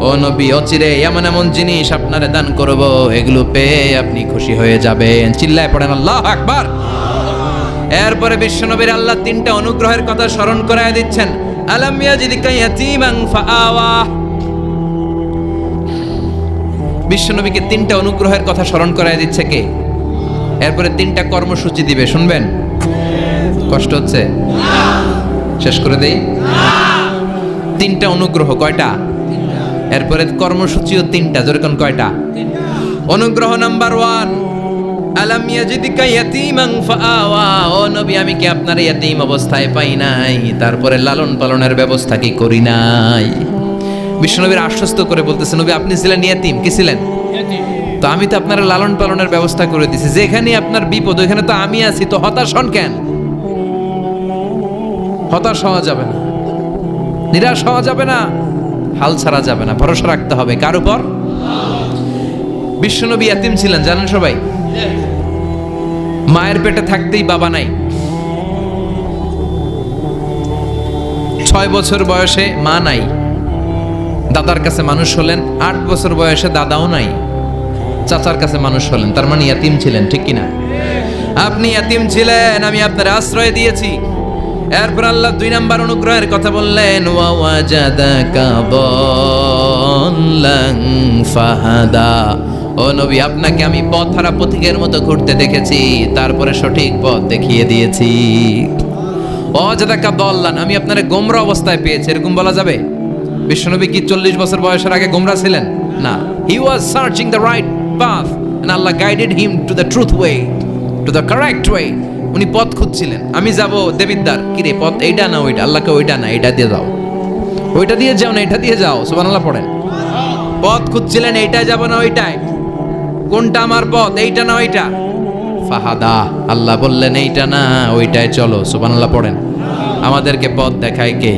ও নবী অচিরে এমন এমন জিনিস আপনারে দান করব, এগুলো পেয়ে আপনি খুশি হয়ে যাবেন। চিল্লায় পড়েন আল্লাহু আকবার। এরপরে বিশ্বনবীর আল্লাহ তিনটা অনুগ্রহের কথা স্মরণ করায় দিচ্ছেন। আলাম ইয়াজিদকা ইয়াতীমান ফাআওয়া, বিশ্বনবীকে তিনটা অনুগ্রহের কথা স্মরণ করায় দিচ্ছে কে? এরপরে তিনটা কর্মসূচি দিবে, শুনবেন? কষ্ট হচ্ছে? শেষ করে দেই। তিনটা অনুগ্রহ, কয়টা? এরপরে কর্মসূচিও তিনটা, যেরকম কয়টা? অনুগ্রহ নাম্বার 1, আলাম ইয়াজিদকা ইয়াতীমান ফাআওয়া, ও নবী আমি কি আপনার ইয়াতীম অবস্থায় পাই নাই, তারপরে লালন পালনের ব্যবস্থা কি করি নাই? বিশ্বনবীর আশ্বস্ত করে বলতেছে, নবী আপনি ছিলেন ইয়াতীম, কি ছিলেন? তো আমি তো আপনার লালন পালনের ব্যবস্থা করে দিছি। যেখানে আপনার বিপদ ওইখানে তো আমি আছি, তো হতাশ হন কেন? হতাশ হওয়া যাবে না, নিরাশ হওয়া যাবে না, হাল ছাড়া যাবে না, ভরসা রাখতে হবে কার উপর? বিশ্বনবী ইয়াতীম ছিলেন, জানেন সবাই। মায়ের পেটে থাকতেই বাবা নাই। 6 বছর বয়সে মা নাই, দাদার কাছে মানুষ হলেন। 8 বছর বয়সে দাদাও নাই, চাচার কাছে মানুষ হলেন। তার মানে ইয়াতীম ছিলেন, ঠিক কিনা? আপনি ইয়াতীম ছিলেন, আমি আপনার আশ্রয় দিয়েছি। এরপর আল্লাহ 2 নাম্বার অনুগ্রহের কথা বললেন, ওয়া ওয়াজাদাকা দাল্লান ফাহাদা, ও নবী আপনাকে আমি পথহারা পথিকের মতো ঘুরতে দেখেছি, তারপরে সঠিক পথ দেখিয়ে দিয়েছি। ওয়াজাদাকা দাল্লান, আমি আপনারে গোমরা অবস্থায় পেয়েছি, এরকম বলা যাবে? বিশ্বনবী কি 40 বছর বয়সের আগে গোমরা ছিলেন? না, he was searching the right path and Allah guided him to the truth way, to the correct way. উনি পথ খুঁজছিলেন। আমি যাব দেবিদ্দার, কি রে পথ এইটা না ওইটা? আল্লাহকে ওইটা না এটা দিয়ে যাও, ওইটা দিয়ে যাও না এটা দিয়ে যাও। সুবহানাল্লাহ পড়েন। পথ খুঁজছিলেন, এইটাই যাব না ওইটাই? কোনটা আমার পথ, এইটা না ওইটা? ফাহাদা, আল্লাহ বললেন এইটা না ওইটাই চলো। সুবহানাল্লাহ পড়েন। আমাদেরকে পথ দেখায় কে?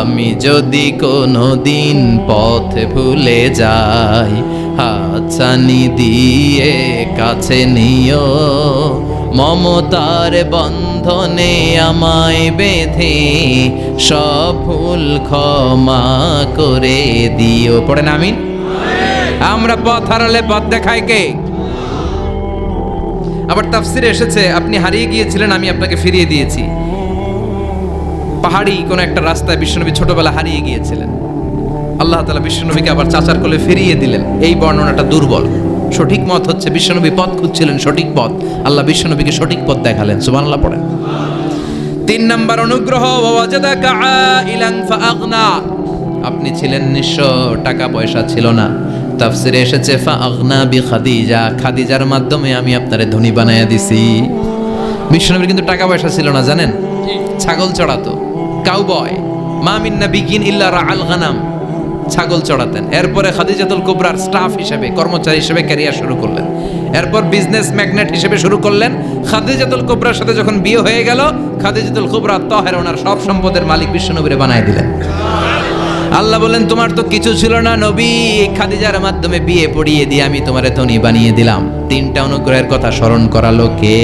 আমি যদি কোনোদিন পথ ভুলে যাই, হাতছানি দিয়ে কাছে নিও, মমতার বন্ধনে আমায় বেঁধে সব ভুল ক্ষমা করে দিও। পড়েন আমিন। আমরা পথ হারালে পথ দেখায় কে? আবার তাফসিরে এসেছে আপনি হারিয়ে গিয়েছিলেন, আমি আপনাকে ফিরিয়ে দিয়েছি। পাহাড়ি কোন একটা রাস্তায় বিশ্বনবী ছোটবেলা হারিয়ে গিয়েছিলেন, আল্লাহ তাআলা বিশ্বনবীকে আবার চাচার কোলে ফিরিয়ে দিলেন। এই বর্ণনাটা দুর্বল। সঠিক মত হচ্ছে বিশ্বনবী পথ খুঁজছিলেন, সঠিক পথ। আল্লাহ বিশ্বনবীকে সঠিক পথ দেখালেন। সুবহানাল্লাহ পড়েন। 3 নাম্বার অনুগ্রহ, ওয়াজাদাকা আইলান ফাআগনা, আপনি ছিলেন নিঃস্ব, টাকা পয়সা ছিল না, তাফসিরে এসেছে ফা আগনা বি খাদিজা, খাদিজার মাধ্যমে আমি আপনারে ধনী বানায়া দিছি। বিশ্বনবীর কিন্তু টাকা পয়সা ছিল না জানেন, ছাগল চড়াতো, কাউবয়। মা মিন নাবিয়্যিন ইল্লা রাআল গানাম, ছাগল চড়াতেন। এরপরে খাদিজাতুল কুবরার স্টাফ হিসেবে, কর্মচারী হিসেবে ক্যারিয়ার শুরু করলেন। এরপর বিজনেস ম্যাগনেট হিসেবে শুরু করলেন। খাদিজাতুল কুবরার সাথে যখন বিয়ে হয়ে গেল, খাদিজাতুল কুবরা তাহেরা ওনার সব সম্পদের মালিক বিশ্বনবীরে বানায় দিলেন। আল্লাহ বললেন তোমার তো কিছু ছিল না নবী, খাদিজার মাধ্যমে বিয়ে পড়িয়ে দিয়ে আমি তোমারে ধনী বানিয়ে দিলাম। তিনটা অনুগ্রহের কথা স্মরণ করালো কে?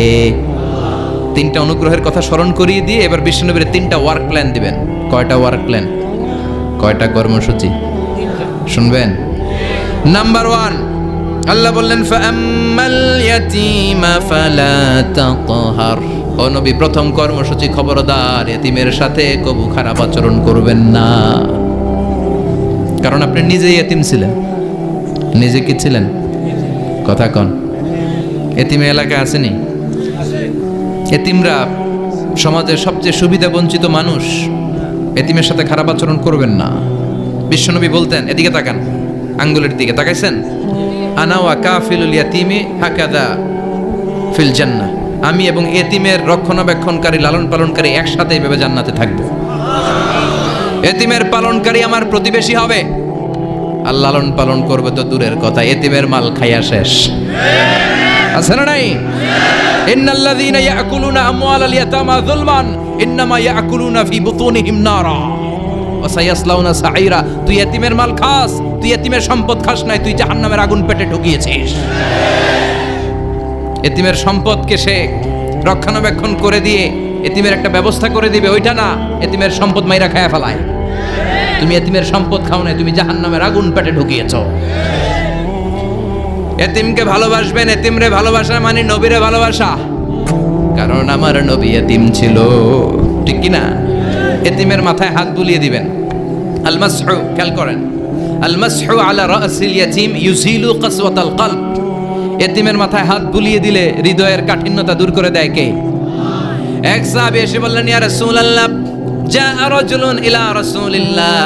তিনটা অনুগ্রহের কথা স্মরণ করিয়ে দিয়ে এবার বিশ্বনবীর তিনটা ওয়ার্ক প্ল্যান দিবেন। কয়টা ওয়ার্ক প্ল্যান, কয়টা কর্মসূচি শুনবেন? নাম্বার 1, আল্লাহ বললেন ফাআম্মাল ইয়াতীমা ফালা তাকহার। ও নবী, প্রথম কর্মসূচি খবরদার, এতিমের সাথে কবু খারাপ আচরণ করবেন না। কারণ আপনি নিজেই এতিম ছিলেন। নিজে কি ছিলেন? কথা কন। এতিমে এলাকা আসেনি? এতিমরা সমাজের সবচেয়ে সুবিধা বঞ্চিত মানুষ। এতিমের সাথে খারাপ আচরণ করবেন না। বিশ্বনবী বলতেন, এদিকে তাকান, আঙ্গুলের দিকে তাকাইছেন, আনা ওয়া কাফিলুল ইয়াতীমি হাকাদা ফিল জান্নাহ, আমি এবং এতিমের রক্ষণাবেক্ষণকারী, লালন পালনকারী একসাথে এইভাবে জান্নাতে থাকবো। এতিমের পালনকারী আমার প্রতিবেশী হবে, আর লালন পালন করবে তো দূরের কথা, এতিমের মাল খাইয়া শেষ। আছে না নাই? ইন্নাল্লাযীনা ইয়াকুলুনা আমওয়ালাল ইয়াতামা যুলমান ইন্নামা ইয়াকুলুনা ফি বুতুনিহিম নারা ওয়া সায়াসলাউনা সাঈরা। তুই এতিমের মাল খাস, তুই এতিমের সম্পদ খাস নাই, তুই জাহান্নামের আগুন পেটে ঢুকিয়েছিস। এতিমের সম্পদকে সে রক্ষণাবেক্ষণ করে দিয়ে এতিমের একটা ব্যবস্থা করে দিবে, ওইটা না, এতিমের সম্পদ মাইরা খায়া ফেলায়। তুমি এতিমের সম্পদ খাও না, তুমি জাহান্নামের আগুন পেটে ঢুকিয়েছো। এতিমকে ভালোবাসবেন, এতিমরে ভালোবাসা মানে নবীরে ভালোবাসা। কারণ আমার নবী এতিম ছিল, ঠিক কি না? এতিমের মাথায় হাত বুলিয়ে দিবেন। আল মাসহু, খেয়াল করেন, আল মাসহু আলা রাসিল ইয়াতীম ইউজিলু কাসওয়াতাল কলব। এতিমের মাথায় হাত বুলিয়ে দিলে হৃদয়ের কাঠিন্যতা দূর করে দেয় কে? এক সাহাবী এসে বললেন, ইয়া রাসূলুল্লাহ, জাআ রাজুলুন ইলা রাসূলিল্লাহ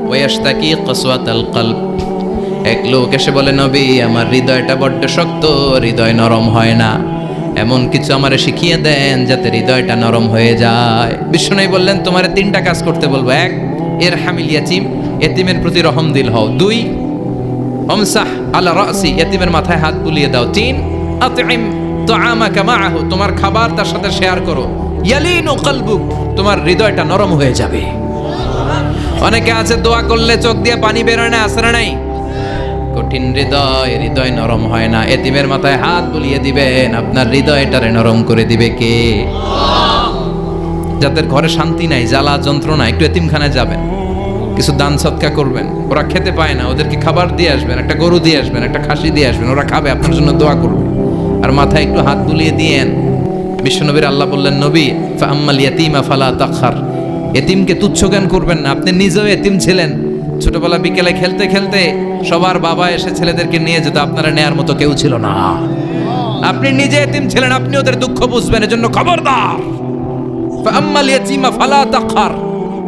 ওয়া ইয়াশতাকি কাসওয়াতাল কলব। এক লোক এসে বলে, নবী, আমার হৃদয়টা বড্ড শক্ত, হৃদয় নরম হয় না, এমন কিছু আমারে শিখিয়ে দেন যাতে হৃদয়টা নরম হয়ে যায়। বিশ্বনবী বললেন, তোমারে 3টা কাজ করতে বলবো। 1, ইরহামিল ইয়াতীম, এতিমের প্রতি রহম দিল হও। 2, আমসাহ আলা রাসি, এতিমের মাথায় হাত বুলিয়ে দাও। 3, আতইম তুআমাকা মাআহু, তোমার খাবার তার সাথে শেয়ার করো। ইয়ালিনু কলবুক, তোমার হৃদয়টা নরম হয়ে যাবে। অনেকে আছে দোয়া করলে চোখ দিয়ে পানি বের হয় না, আছে না নাই? কঠিন হৃদয়, হৃদয় নরম হয় না। এতিমের মাথায় হাত বুলিয়ে দিবেন, আপনার হৃদয়টারে নরম করে দিবে কে? যাদের ঘরে শান্তি নাই, জ্বালা যন্ত্রণা, একটু এতিমখানায় যাবেন, কিছু দান সদকা করবেন। ওরা খেতে পায় না, ওদেরকে খাবার দিয়ে আসবেন, একটা গরু দিয়ে আসবেন, একটা খাসি দিয়ে আসবেন, ওরা খাবে, আপনার জন্য দোয়া করবে। আর মাথায় একটু হাত বুলিয়ে দিয়েন। বিশ্বনবীর আল্লাহ বললেন, নবী, ফাআম্মাল ইয়াতীমা ফালা তাকহার, এতিমকে তুচ্ছ জ্ঞান করবেন না। আপনি নিজেও এতিম ছিলেন। ছোটবেলা বিকেলে খেলতে খেলতে সবার বাবা এসে ছেলেদেরকে নিয়ে যেত, আপনারা নেয়ার মতো কেউ ছিল না। আপনি নিজে এতিম ছিলেন, আপনি ওদের দুঃখ বুঝবেন, এজন্য খবরদার। ফাআম্মাল ইয়াতীমা ফালা তাকহার,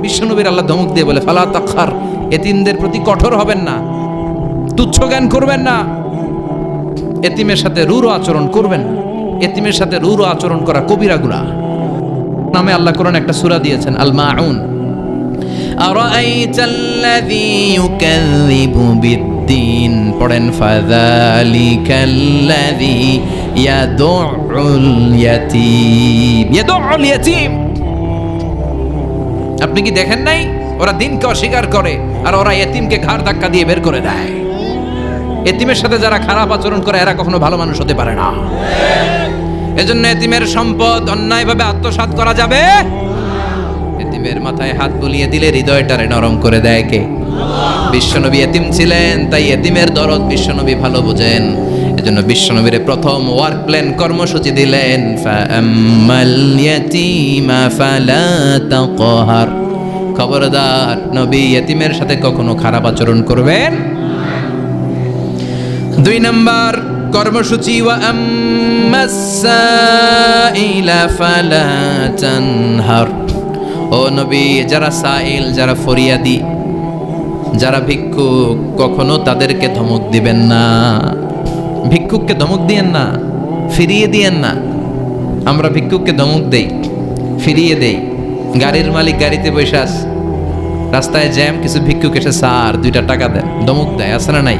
বিশ্বনবীর আল্লাহ ধমক দিয়ে বলে, ফালা তাকহার, এতিমদের প্রতি কঠোর হবেন না, তুচ্ছ জ্ঞান করবেন না, এতিমের সাথে রূঢ় আচরণ করবেন না। এতিমের সাথে রূঢ় আচরণ করা কবিরা গুনাহ। নামে আল্লাহ কোরআন একটা সূরা দিয়েছেন, আল মাউন। আরাআইতাল্লাযী ইউকাযযিবু বিদ্দীন, পড়েন, ফাযালিকাল্লাযী ইয়াদুউল ইয়াতীম। ইয়াদুউল ইয়াতীম, আপনি কি দেখেন নাই? ওরা দিনকে অস্বীকার করে আর ওরা এতিমকে ঘাড় ধাক্কা দিয়ে বের করে দেয়। এতিমের সাথে যারা খারাপ আচরণ করে এরা কখনো ভালো মানুষ হতে পারে না। এজন্য এতিমের সম্পদ অন্যায়ভাবে আত্মসাৎ করা যাবে। এতিমের মাথায় হাত বুলিয়ে দিলে হৃদয়টারে নরম করে দেয় কে? বিশ্বনবী এতিম ছিলেন, তাই এতিমের দরদ বিশ্বনবী ভালো বোঝেন। এজন্য বিশ্বনবীর প্রথম ওয়ার্ক প্ল্যান, কর্মসূচি দিলেন, ফাআম্মাল ইয়াতীমা ফালা তাকহার, খবরদার নবী এতিমের সাথে কখনো খারাপ আচরণ করবেন। 2 নম্বর কর্মসূচি, ওয়া আম্মাস সাইলা ফালা তানহার। ও নবী, যারা সাইল, যারা ফরিয়াদি, যারা ভিক্ষুক কখনো তাদেরকে ধমক দিবেন না। ভিক্ষুককে ধমক দিয়েন না, ফিরিয়ে দিয়েন না। আমরা ভিক্ষুককে ধমক দেই, ফিরিয়ে দেই। গাড়ির মালিক গাড়িতে বসে আছে, রাস্তায় জ্যাম, কিছু ভিক্ষুক এসে স্যার 2টা টাকা দেন, ধমক দেয়, আছে না নাই?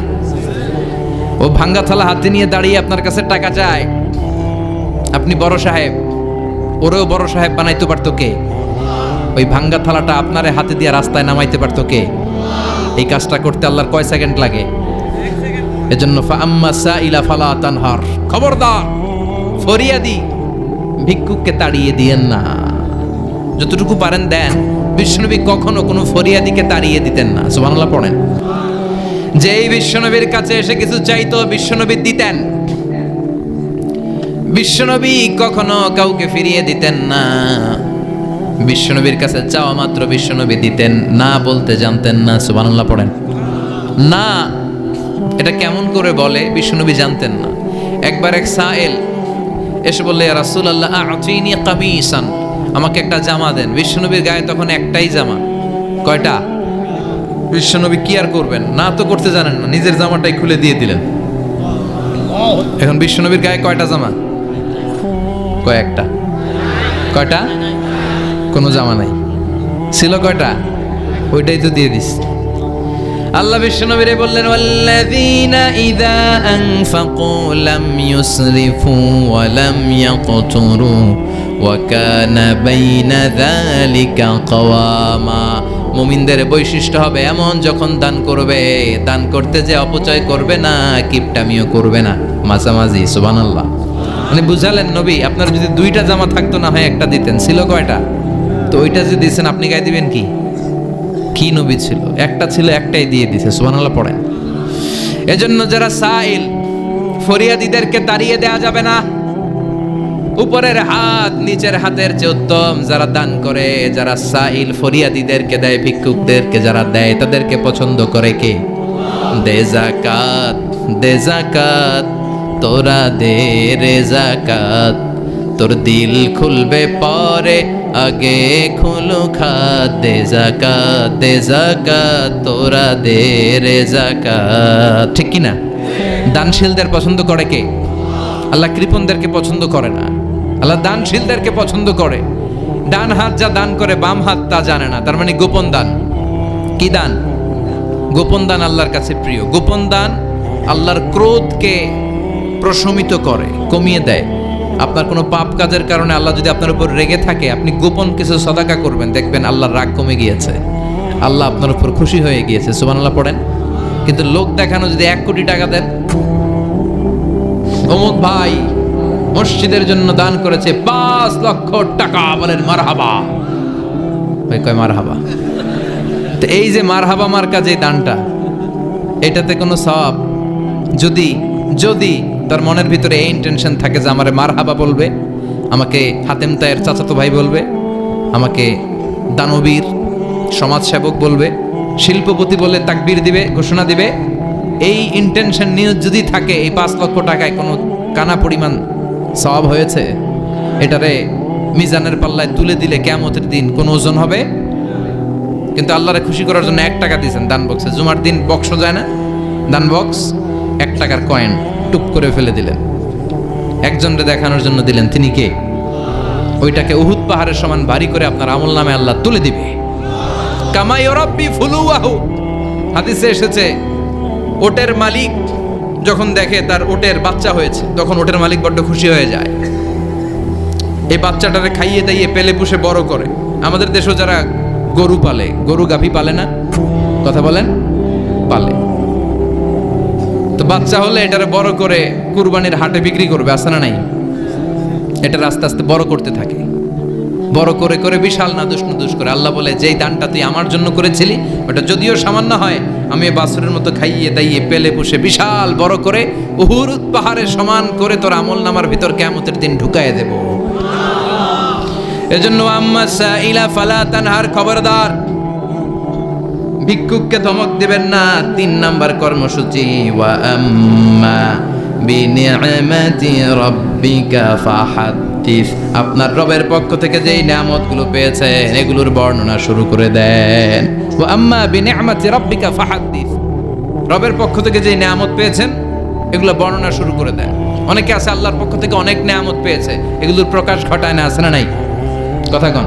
ও ভাঙ্গা থালা হাতে নিয়ে দাঁড়িয়ে আপনার কাছে টাকা চায়। আপনি বড় সাহেব, ওরেও বড় সাহেব বানাইতে পারতো কে? ওই ভাঙ্গা থালাটা আপনারে হাতে দিয়ে রাস্তায় নামাইতে পারতো কে? এই কাজটা করতে আল্লাহর কয় সেকেন্ড লাগে? এজন্য ফাআম্মা সাইলা ফালা তানহার, খবরদার ফরিয়াদি ভিক্ষুককে তাড়িয়ে দিয়েন না। যতটুকু পারেন দেন। বিশ্বনবী কখনো কোনো ফরিয়াদিকে তাড়িয়ে দিতেন না। সুবহানাল্লাহ পড়েন। যেই বিশ্বনবীর কাছে এসে কিছু চাইতো বিশ্বনবী দিতেন। বিশ্বনবী কখনো কাউকে ফিরিয়ে দিতেন না। বিশ্বনবীর কাছে চাওয়া মাত্র বিশ্বনবী দিতেন, না বলতে জানতেন না। সুবহানাল্লাহ পড়েন। না এটা কেমন করে বলে বিশ্বনবী জানতেন না। একবার এক সায়েল এসে বললে, ইয়া রাসূলুল্লাহ আ'তিনি কামিসান, আমাকে একটা জামা দেন। বিশ্বনবীর গায়ে তখন একটাই জামা। কয়টা? বিশ্বনবী কি আর করবেন, না তো করতে জানেন না, নিজের জামাটাই খুলে দিয়ে দিলেন। এখন বিশ্বনবীর গায়ে কয়টা জামা? কয়েকটা। কয়টা? কোনো জামা নাই। ছিল কয়টা? ওইটাই তো দিয়ে দিস। আল্লাহ বিশ্বনবীরে বললেন, ওয়াল্লাযীনা ইযা আনফাকু লাম ইউসরিফু ওয়া লাম ইয়াকতুরু ওয়া কানা বাইনা যালিকা কাওয়ামা। মুমিনদের বৈশিষ্ট্য হবে এমন, যখন দান করবে, দান করতে যে অপচয় করবে না, কিপটামিও করবে না, মাঝামাঝি। সুবহানাল্লাহ। মানে বুঝালেন নবী, আপনার যদি 2টা জামা থাকতো না হয় একটা দিতেন। ছিল কয়টা? তো ওইটা যে দিয়েছেন আপনি গায়ে দিবেন কি? কি নবী ছিল? একটা ছিল, একটাই দিয়ে দিছে। সুবহানাল্লাহ পড়েন। এজন্য যারা সাইল, ফরিয়াদিদেরকে তাড়িয়ে দেয়া যাবে না। উপরের হাত নিচের হাতের চেয়ে উত্তম। যারা দান করে, যারা সাইল ফরিয়াদিদেরকে দেয়, ভিক্ষুকদেরকে যারা দেয়, তাদেরকে পছন্দ করে কে? দে যাকাত, দে যাকাত, তোরা দে রে যাকাত, তোর দিল খুলবে পরে, আগে খুলু খাত। দে যাকাত, দে যাকাত, তোরা দে রে যাকাত। ঠিক কি না? দানশীলদের পছন্দ করে কে? আল্লাহ কৃপণদেরকে পছন্দ করে না। আল্লাহ দানশীলদেরকে পছন্দ করে। ডান হাত যা দান করে, বাম হাত তা জানে না। তার মানে গোপন দান। কি দান? গোপন দান আল্লাহর কাছে প্রিয়। গোপন দান আল্লাহর ক্রোধকে প্রশমিত করে, কমিয়ে দেয়। আপনার কোনো পাপ কাজের কারণে আল্লাহ যদি আপনার উপর রেগে থাকে, আপনি গোপন কিছু সদাকা করবেন, দেখবেন আল্লাহর রাগ কমে গিয়েছে, আল্লাহ আপনার উপর খুশি হয়ে গিয়েছে। সুবহানাল্লাহ পড়েন। কিন্তু লোক দেখানো যদি 1 কোটি টাকা দেন, অমুক ভাই মসজিদের জন্য দান করেছে 5 লক্ষ টাকা, বলেন মারহাবা। ভাই কয় মারহাবা। তো এই যে মারহাবা মার্কা যে দানটা, এটাতে কোনো সওয়াব যদি যদি তার মনের ভিতরে এই ইন্টেনশন থাকে যে আমারে মারহাবা বলবে, আমাকে হাতেম তায়ের চাচাতো ভাই বলবে, আমাকে দানবীর সমাজসেবক বলবে, শিল্পপতি বলে তাকবীর দিবে, ঘোষণা দিবে, এই ইন্টেনশন নিয়ে যদি থাকে, এই 5 লক্ষ টাকায় কোনো কানা পরিমাণ সওয়াব হয়েছে, এটারে মিজানের পাল্লায় তুলে দিলে কিয়ামতের দিন কোন ওজন হবে? কিন্তু আল্লাহরে খুশি করার জন্য 1 টাকা দিয়েছেন দান বক্সে। জুমার দিন বক্স যায় না, দান বক্স, 1 টাকার কয়েন টুপ করে ফেলে দিলেন, একজনকে দেখানোর জন্য দিলেন। তিনি কে? ওইটাকে উহুদ পাহাড়ের সমান ভারী করে আপনার আমল নামে আল্লাহ তুলে দিবে। কামা ইউরাব্বি ফুলুয়াহু, হাদিসে এসেছে, ওটের মালিক যখন দেখে তার ওটের বাচ্চা হয়েছে, তখন ওটের মালিক বড্ড খুশি হয়ে যায়। এই বাচ্চাটারে খাইয়ে দাইয়ে পেলে পুষে বড় করে। আমাদের দেশেও যারা গরু পালে, গরু গাভী পালে না, কথা বলেন, পালে, তো বাচ্চা হলে এটারে বড় করে কুরবানির হাটে বিক্রি করবে, আছে না নাই? এটা আস্তে আস্তে বড় করতে থাকে, বড় করে করে বিশাল নাদুস নুদুস করে। আল্লাহ বলে, যেই দানটা তুই আমার জন্য করেছিলি, ওটা যদিও সামান্য হয়, আমি বাছুরের মতো খাইয়ে দাইয়ে পেলে পুষে বিশাল বড় করে উহুদ পাহাড়ের সমান করে তোর আমল নামার ভিতর কিয়ামতের দিন ঢুকায় দেব। এজন্য আম্মা সাইলা ফালা তানহার, খবরদার ভিক্ষুককে ধমক দিবেন না। 3 নাম্বার কর্মসূচি, ওয়া আম্মা বিনিআমাতি রাব্বিকা ফাহাদ্দিস। ফাহাদ্দিস, আপনার রবের পক্ষ থেকে যেই নিয়ামতগুলো পেয়েছেন এগুলোর বর্ণনা শুরু করে দেন। ওয়া আম্মা বিনিআমাতি রাব্বিকা ফাহাদ্দিস, রবের পক্ষ থেকে যেই নিয়ামত পেয়েছেন এগুলো বর্ণনা শুরু করে দেন। অনেকে আছে আল্লাহর পক্ষ থেকে অনেক নিয়ামত পেয়েছে, এগুলোর প্রকাশ ঘটায় না, আছে না নাই? কথা কন।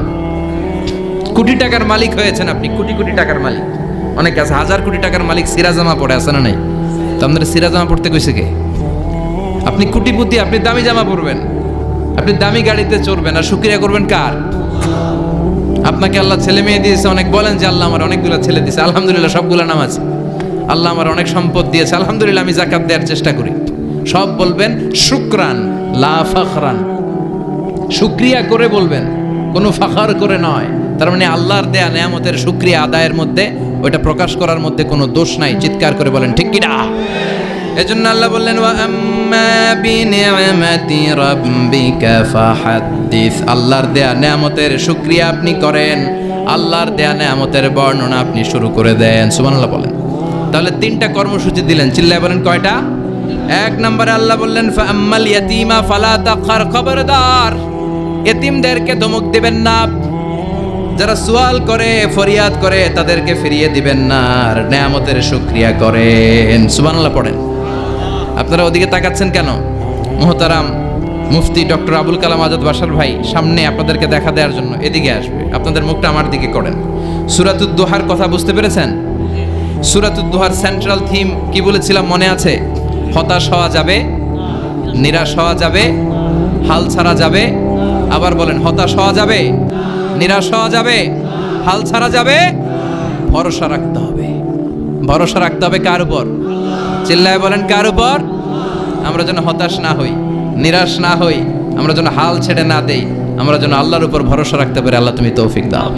কোটি টাকার মালিক হয়েছেন আপনি, কোটি কোটি টাকার মালিক। অনেকে আছে হাজার কোটি টাকার মালিক, সিরা জামা পড়ে, আছে না নাই? তো আপনাদের সিরা জামা পড়তে কইছে কে? আপনি কোটিপতি, আপনি দামি জামা পরবেন, আপনি দামি গাড়িতে চড়বেন, আর শুকরিয়া করবেন কার? আপনাকে আল্লাহ ছেলে মেয়ে দিয়েছে, অনেক বলেন যে আল্লাহ আমার অনেকগুলো ছেলে দিয়েছে, আলহামদুলিল্লাহ সবগুলো নামাজ। আল্লাহ আমার অনেক সম্পদ দিয়েছে, আলহামদুলিল্লাহ আমি যাকাত দেওয়ার চেষ্টা করি। সব বলবেন শুকরান লা ফাখরান, শুকরিয়া করে বলবেন, কোনো ফাখার করে নয়। তার মানে আল্লাহর দেয়া নিয়ামতের শুকরিয়া আদায়ের মধ্যে, ওইটা প্রকাশ করার মধ্যে কোনো দোষ নাই। চিৎকার করে বলেন ঠিক কি না? এজন্য আল্লাহ বললেন ওয়া আম্মা বিনিআমাতি রাব্বিকা ফাহাদ্দিস, আল্লাহর দেয়া নিয়ামতের শুকরিয়া আপনি করেন, আল্লাহর দেয়া নিয়ামতের বর্ণনা আপনি শুরু করে দেন। সুবহানাল্লাহ বলেন। তাহলে তিনটা কর্মসূচি দিলেন, চিল্লায় বলেন কয়টা? এক নম্বরে আল্লাহ বললেন ফা আম্মাল ইয়াতীমা ফালা তাকহার, খবরদার এতিমদেরকে ধমক দিবেন না, যারা সুয়াল করে ফরিয়াদ করে তাদেরকে ফিরিয়ে দিবেন না, আর নিয়ামতের শুকরিয়া করেন। সুবহানাল্লাহ পড়েন। আপনারা ওদিকে তাকাচ্ছেন কেন? মুহতারাম মুফতি ডক্টর আবুল কালাম আজাদ বাশার ভাই সামনে আপনাদেরকে দেখা দেওয়ার জন্য এদিকে আসবে, আপনাদের মুখটা আমার দিকে করেন। সূরাতুদ দুহার কথা বুঝতে পেরেছেন? সূরাতুদ দুহার সেন্ট্রাল থিম কি বলেছিলাম মনে আছে? হতাশ হওয়া যাবে, নিরাশ হওয়া যাবে, হাল ছাড়া যাবে। আবার বলেন, হতাশ হওয়া যাবে, নিরাশ হওয়া যাবে, হাল ছাড়া যাবে, ভরসা রাখতে হবে। ভরসা রাখতে হবে কার উপর? চিল্লায় বলেন কার উপর? আমরা যেন হতাশ না হই, নিরাশ না হই, আমরা যেন হাল ছেড়ে না দেই, আমরা যেন আল্লাহর উপর ভরসা রাখতে পারি। আল্লাহ তুমি তৌফিক দাও।